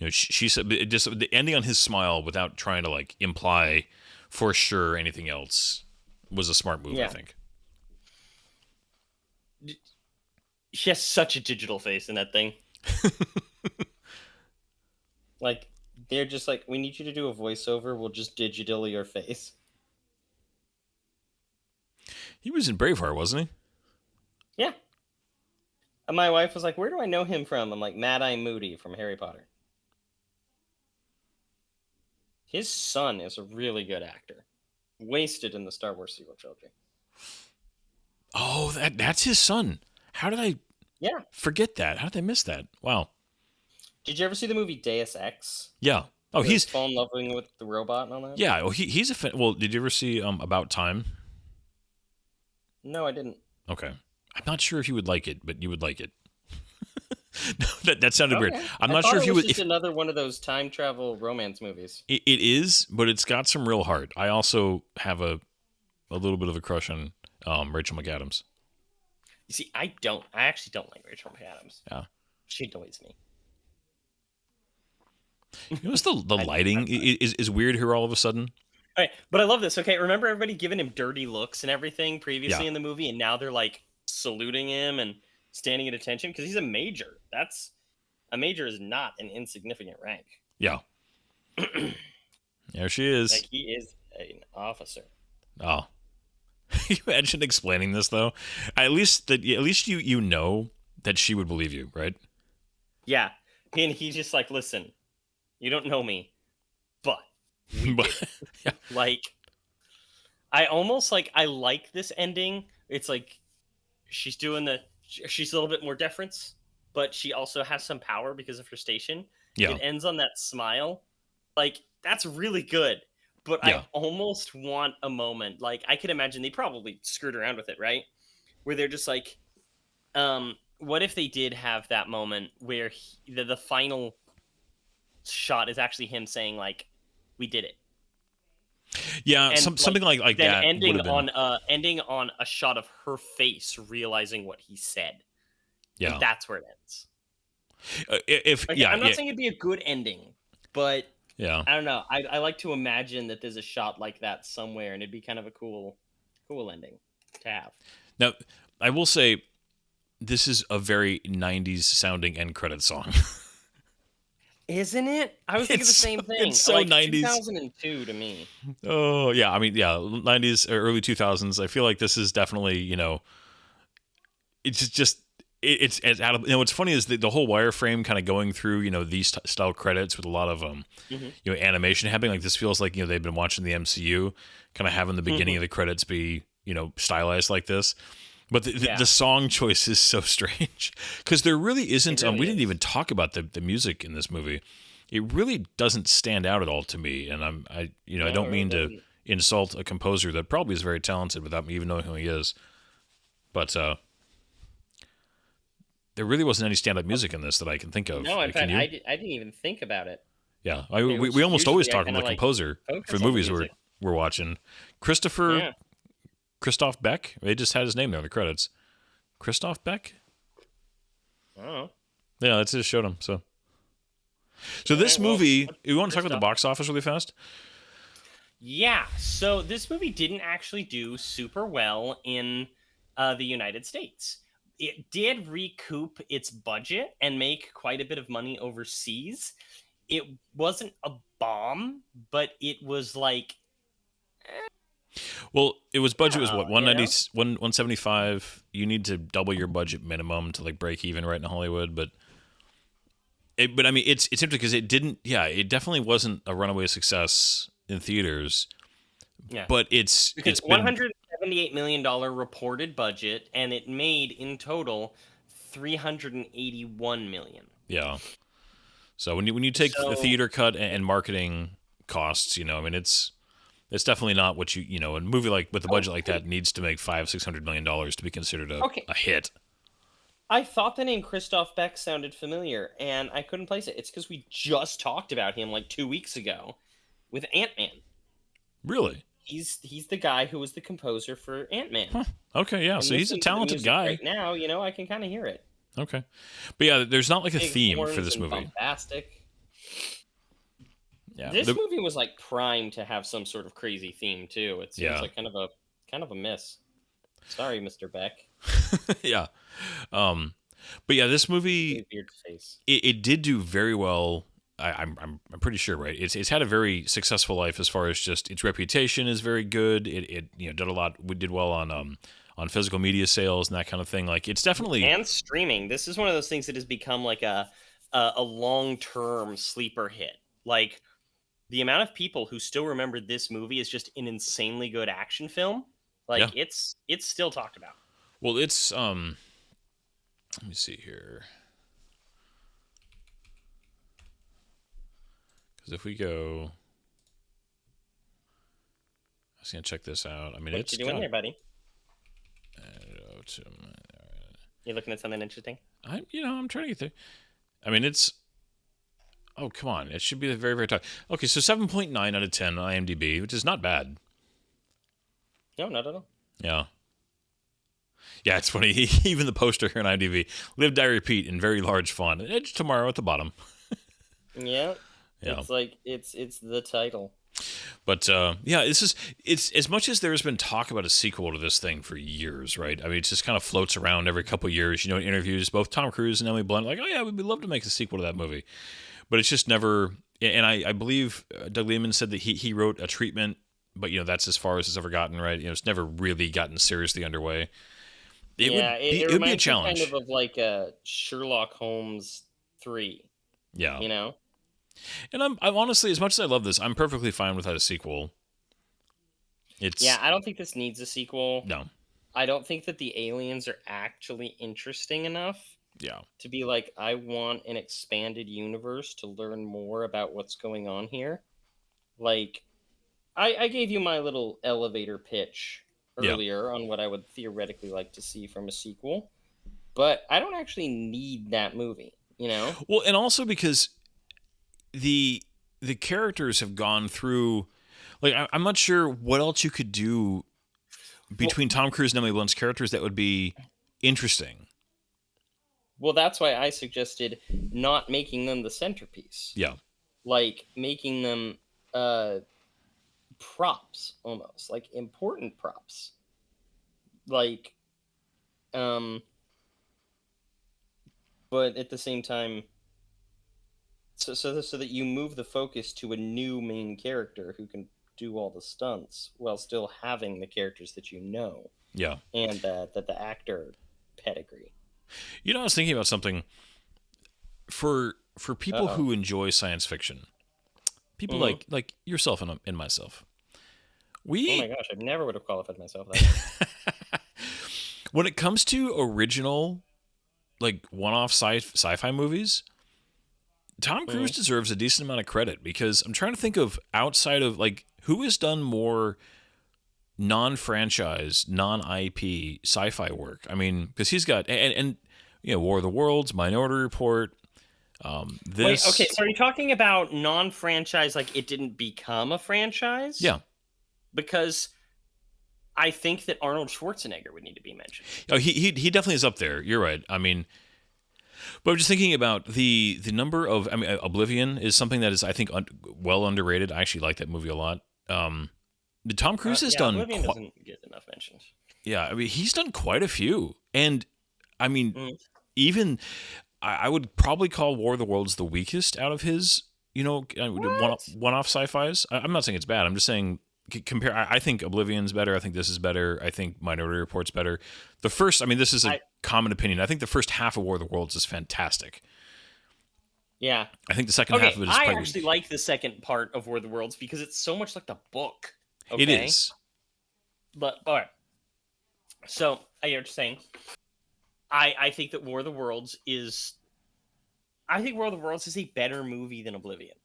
she said just the ending on his smile without trying to like imply for sure anything else was a smart move. I think. She has such a digital face in that thing. Like, they're just like, we need you to do a voiceover. We'll just digital your face. He was in Braveheart, wasn't he? Yeah. And my wife was like, where do I know him from? I'm like, Mad-Eye Moody from Harry Potter. His son is a really good actor. Wasted in the Star Wars sequel trilogy. Oh, that's his son. How did I forget that? How did I miss that? Wow. Did you ever see the movie Deus Ex? Yeah. Oh, he's fall in love with the robot and all that? Yeah. Oh, he's a fan. Well, did you ever see About Time? No, I didn't. Okay. I'm not sure if you would like it, but you would like it. No, that sounded weird. I'm not sure if you would. It's another one of those time travel romance movies. It is, but it's got some real heart. I also have a little bit of a crush on Rachel McAdams. You see, I actually don't like Rachel McAdams. Yeah. She annoys me. You know, the lighting is weird here all of a sudden. All right, but I love this. Okay, remember everybody giving him dirty looks and everything previously in the movie, and now they're like saluting him and standing at attention because he's a major. A major is not an insignificant rank. Yeah. There she is. Like, he is an officer. Oh. You imagine explaining this though? At least you know that she would believe you, right? Yeah. And he's just like, listen, you don't know me, but we did. Yeah. Like, I like this ending. It's like she's a little bit more deference, but she also has some power because of her station. Yeah. It ends on that smile. Like, that's really good. But I almost want a moment. Like, I could imagine they probably screwed around with it, right? Where they're just like, what if they did have that moment where the final shot is actually him saying, like, we did it. Yeah, and something like that. Ending on a shot of her face realizing what he said. Yeah, and that's where it ends. I'm not saying it'd be a good ending, but yeah, I don't know. I like to imagine that there's a shot like that somewhere, and it'd be kind of a cool ending to have. Now, I will say, this is a very 90s sounding end credit song. Isn't it? I was thinking the same thing. It's so like 90s. 2002 to me. Oh, yeah. I mean, yeah, 90s or early 2000s. I feel like this is definitely, it's out of, what's funny is the whole wireframe kind of going through, these style credits with a lot of, animation happening. Like, this feels like, they've been watching the MCU, kind of having the beginning of the credits be, stylized like this. But the song choice is so strange because there really isn't. We didn't even talk about the music in this movie. It really doesn't stand out at all to me. And I don't mean to insult a composer that probably is very talented without me even knowing who he is. But there really wasn't any stand-up music in this that I can think of. No, in fact, I didn't even think about it. Yeah, we almost always talk about the composer for the movies we're watching. Christoph Beck? They just had his name there in the credits. Christoph Beck? Oh. Yeah, that's just showed him. So this movie, you want to talk about the box office really fast? Yeah. So this movie didn't actually do super well in the United States. It did recoup its budget and make quite a bit of money overseas. It wasn't a bomb, but it was like... Well, budget was what, 190, 175. You need to double your budget minimum to like break even right in Hollywood, but I mean it's interesting because it definitely wasn't a runaway success in theaters. Yeah. But it's $178 million reported budget, and it made in total $381 million. Yeah. So when you take the theater cut and marketing costs, I mean it's definitely not what a movie like with a budget like that needs to make $500-600 million to be considered a hit. I thought the name Christoph Beck sounded familiar, and I couldn't place it. It's because we just talked about him like 2 weeks ago with Ant-Man. Really? He's the guy who was the composer for Ant-Man. Huh. Okay, yeah. And So he's a listening to the talented music guy. right now, you know, I can kind of hear it. Okay, but yeah, there's not like a Big theme for horns this and movie. bombastic. Yeah, This movie was like primed to have some sort of crazy theme too. It seems Yeah. like kind of a miss. Sorry, Mr. Beck. yeah. But yeah, this movie Weird face. it did do very well. I'm pretty sure, right? It's had a very successful life as far as just its reputation is very good. It did a lot. We did well on physical media sales and that kind of thing. Like it's definitely And streaming. This is one of those things that has become like a long-term sleeper hit. Like the amount of people who still remember this movie is just an insanely good action film. Like it's still talked about. well. It's let me see here. Because if we go, I was gonna check this out. I mean, What it's you doing there, buddy? to You looking at something interesting? I'm trying to get there. I mean, it's. Oh, come on. It should be the very, very top. Okay, so 7.9 out of 10 on IMDb, which is not bad. No, not at all. Yeah. Yeah, it's funny. Even the poster here on IMDb, Live, Die, Repeat in very large font. Edge Tomorrow at the bottom. Yeah. Yeah. It's like, it's the title. But yeah, it's as much as there's been talk about a sequel to this thing for years, right? I mean, it just kind of floats around every couple of years. In interviews, both Tom Cruise and Emily Blunt, like, oh yeah, we'd love to make a sequel to that movie, but it's just never. And I believe Doug Liman said that he wrote a treatment, but that's as far as it's ever gotten, right? It's never really gotten seriously underway. It would be a challenge. Kind of like a Sherlock Holmes 3. Yeah. And I'm honestly, as much as I love this, I'm perfectly fine without a sequel. I don't think this needs a sequel. No. I don't think that the aliens are actually interesting enough. Yeah. To be like, I want an expanded universe to learn more about what's going on here. Like, I gave you my little elevator pitch earlier on what I would theoretically like to see from a sequel, but I don't actually need that movie, Well, and also because the characters have gone through, like, I'm not sure what else you could do between Tom Cruise and Emily Blunt's characters that would be interesting. Well, that's why I suggested not making them the centerpiece. Yeah. Like making them props, almost like important props. Like but at the same time, so that you move the focus to a new main character who can do all the stunts while still having the characters that Yeah. And that the actor pedigree. I was thinking about something for people who enjoy science fiction. People like yourself and myself. Oh my gosh, I never would have qualified myself that way. When it comes to original, like, one-off sci-fi movies, Tom Cruise deserves a decent amount of credit, because I'm trying to think of, outside of, like, who has done more non-franchise, non-IP sci-fi work. I mean, because he's got and War of the Worlds, Minority Report. This. Wait, okay, so are you talking about non-franchise, like it didn't become a franchise? Yeah. Because I think that Arnold Schwarzenegger would need to be mentioned. Oh, he definitely is up there. You're right. I mean, but I'm just thinking about the number of. I mean, Oblivion is something that is, I think, well underrated. I actually like that movie a lot. Tom Cruise has done. Oblivion doesn't get enough mentions. Yeah, I mean, he's done quite a few, and I mean, even I would probably call War of the Worlds the weakest out of his, one-off sci-fis. I'm not saying it's bad. I'm just saying compare. I think Oblivion's better. I think this is better. I think Minority Report's better. The first, I mean, this is a common opinion. I think the first half of War of the Worlds is fantastic. Yeah. I think the second half of it is I quite actually like the second part of War of the Worlds because it's so much like the book. Okay? It is. But, all right. So, I hear what you're saying. I think that War of the Worlds is... I think War of the Worlds is a better movie than Oblivion.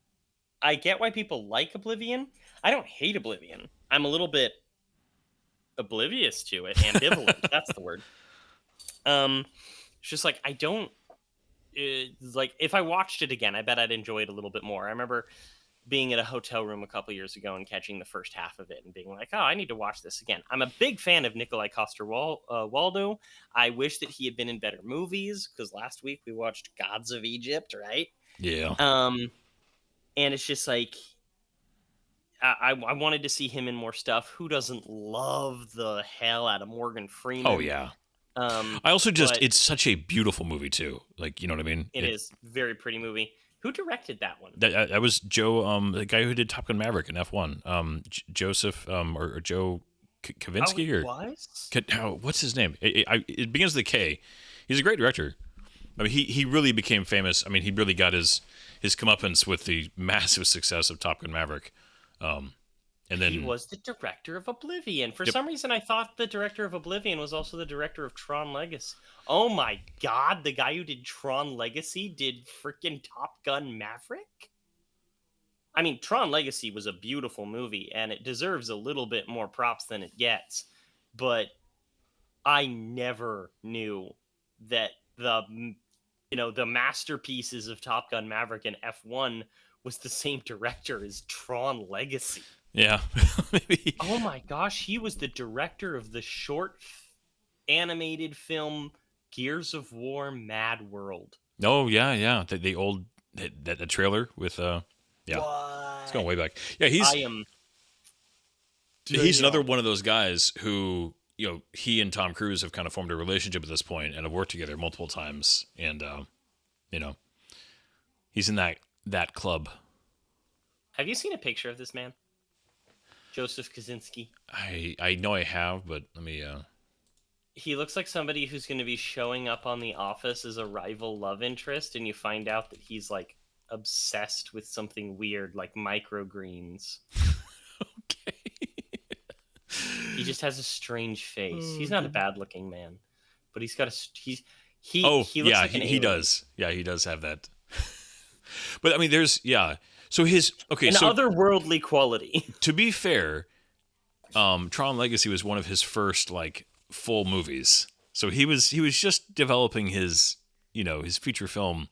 I get why people like Oblivion. I don't hate Oblivion. I'm a little bit oblivious to it. Ambivalent. That's the word. It's just like, if I watched it again, I bet I'd enjoy it a little bit more. I remember being at a hotel room a couple years ago and catching the first half of it and being like, oh, I need to watch this again. I'm a big fan of Nikolai Coster-Waldau. I wish that he had been in better movies, because last week we watched Gods of Egypt, right? Yeah. And it's just like, I wanted to see him in more stuff. Who doesn't love the hell out of Morgan Freeman? Oh, yeah. I also it's such a beautiful movie, too. Like, you know what I mean? It is very pretty movie. Who directed that one? That was Joe, the guy who did Top Gun Maverick in F1. Joseph, or Joe Kavinsky? What's his name? It begins with a K. He's a great director. I mean, he really became famous. I mean, he really got his comeuppance with the massive success of Top Gun Maverick. And then he was the director of Oblivion. For some reason, I thought the director of Oblivion was also the director of Tron Legacy. Oh my God, the guy who did Tron Legacy did freaking Top Gun Maverick? I mean, Tron Legacy was a beautiful movie, and it deserves a little bit more props than it gets. But I never knew that the masterpieces of Top Gun Maverick and F1 was the same director as Tron Legacy. Yeah. Maybe. Oh my gosh, he was the director of the short animated film Gears of War Mad World. Oh, yeah. The old that trailer with yeah. What? It's going way back. Yeah, he's another one of those guys who, you know, he and Tom Cruise have kind of formed a relationship at this point and have worked together multiple times, and you know, he's in that club. Have you seen a picture of this man? Joseph Kosinski. I know I have, but let me He looks like somebody who's going to be showing up on The Office as a rival love interest, and you find out that he's like obsessed with something weird like microgreens. Okay. He just has a strange face. He's not a bad looking man, but he's got he looks like an alien. does. Yeah, he does have that. But I mean, so otherworldly quality. To be fair, Tron Legacy was one of his first like full movies. So he was just developing his feature film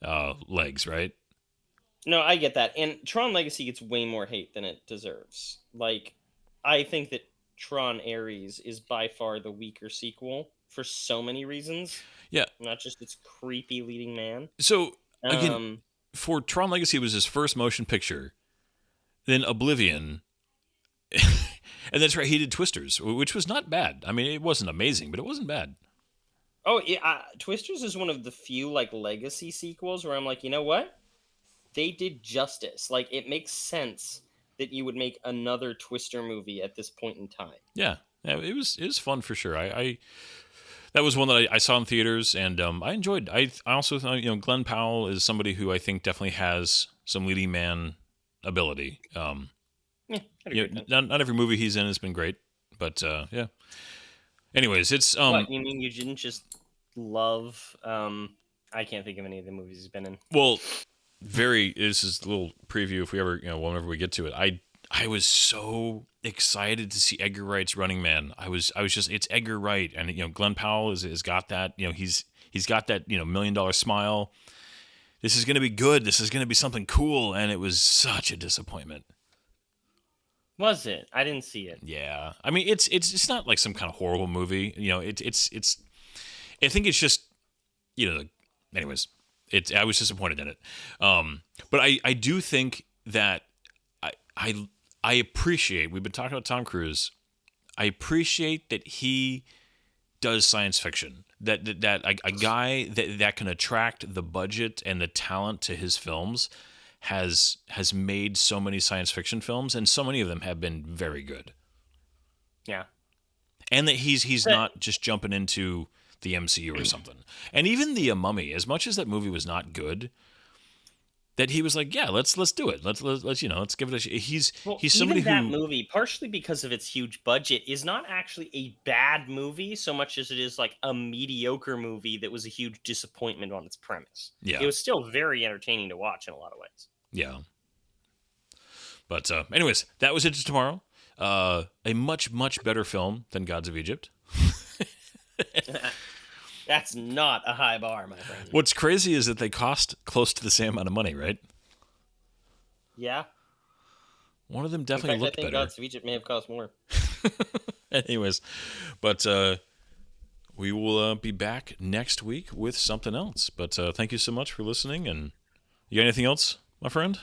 legs, right? No, I get that. And Tron Legacy gets way more hate than it deserves. Like, I think that Tron Ares is by far the weaker sequel for so many reasons. Yeah. Not just its creepy leading man. So, again, for Tron Legacy, it was his first motion picture. Then Oblivion. And that's right, he did Twisters, which was not bad. I mean, it wasn't amazing, but it wasn't bad. Oh, yeah, Twisters is one of the few, like, legacy sequels where I'm like, you know what? They did justice. Like, it makes sense that you would make another Twister movie at this point in time. Yeah, it was fun for sure. I that was one that I saw in theaters, and I enjoyed. I also thought, Glenn Powell is somebody who I think definitely has some leading man ability. Not every movie he's in has been great, but yeah. Anyways, it's What, you mean you didn't just love? I can't think of any of the movies he's been in. Well, this is a little preview if we ever, whenever we get to it. I was so excited to see Edgar Wright's Running Man. I was just, it's Edgar Wright, and Glenn Powell has got that, he's got that, $1 million smile. This is going to be good. This is going to be something cool, and it was such a disappointment. Was it? I didn't see it. Yeah, I mean, it's not like some kind of horrible movie. It's. I think it's just, anyways, I was disappointed in it. But I do think that I appreciate. We've been talking about Tom Cruise. I appreciate that he does science fiction. That a guy that can attract the budget and the talent to his films has made so many science fiction films, and so many of them have been very good. Yeah. And that he's not just jumping into the MCU or something. And even the Mummy, as much as that movie was not good, that he was like, yeah, let's do it. Let's give it a shot. He's somebody even that movie, partially because of its huge budget, is not actually a bad movie so much as it is like a mediocre movie that was a huge disappointment on its premise. Yeah. It was still very entertaining to watch in a lot of ways. Yeah. But anyways, that was It Tomorrow. A much, much better film than Gods of Egypt. That's not a high bar, my friend. What's crazy is that they cost close to the same amount of money, right? Yeah. One of them In definitely fact, looked I think better. Gods of Egypt may have cost more. Anyways, but we will be back next week with something else. But thank you so much for listening. And you got anything else, my friend?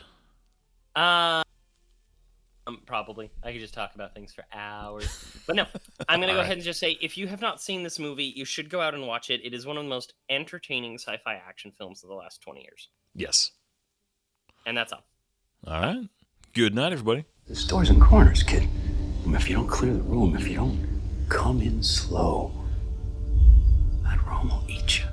Probably. I could just talk about things for hours. But no, I'm going to go All ahead and just say, if you have not seen this movie, you should go out and watch it. It is one of the most entertaining sci-fi action films of the last 20 years. Yes. And that's all. All right. Good night, everybody. There's doors and corners, kid. If you don't clear the room, if you don't come in slow, that room will eat you.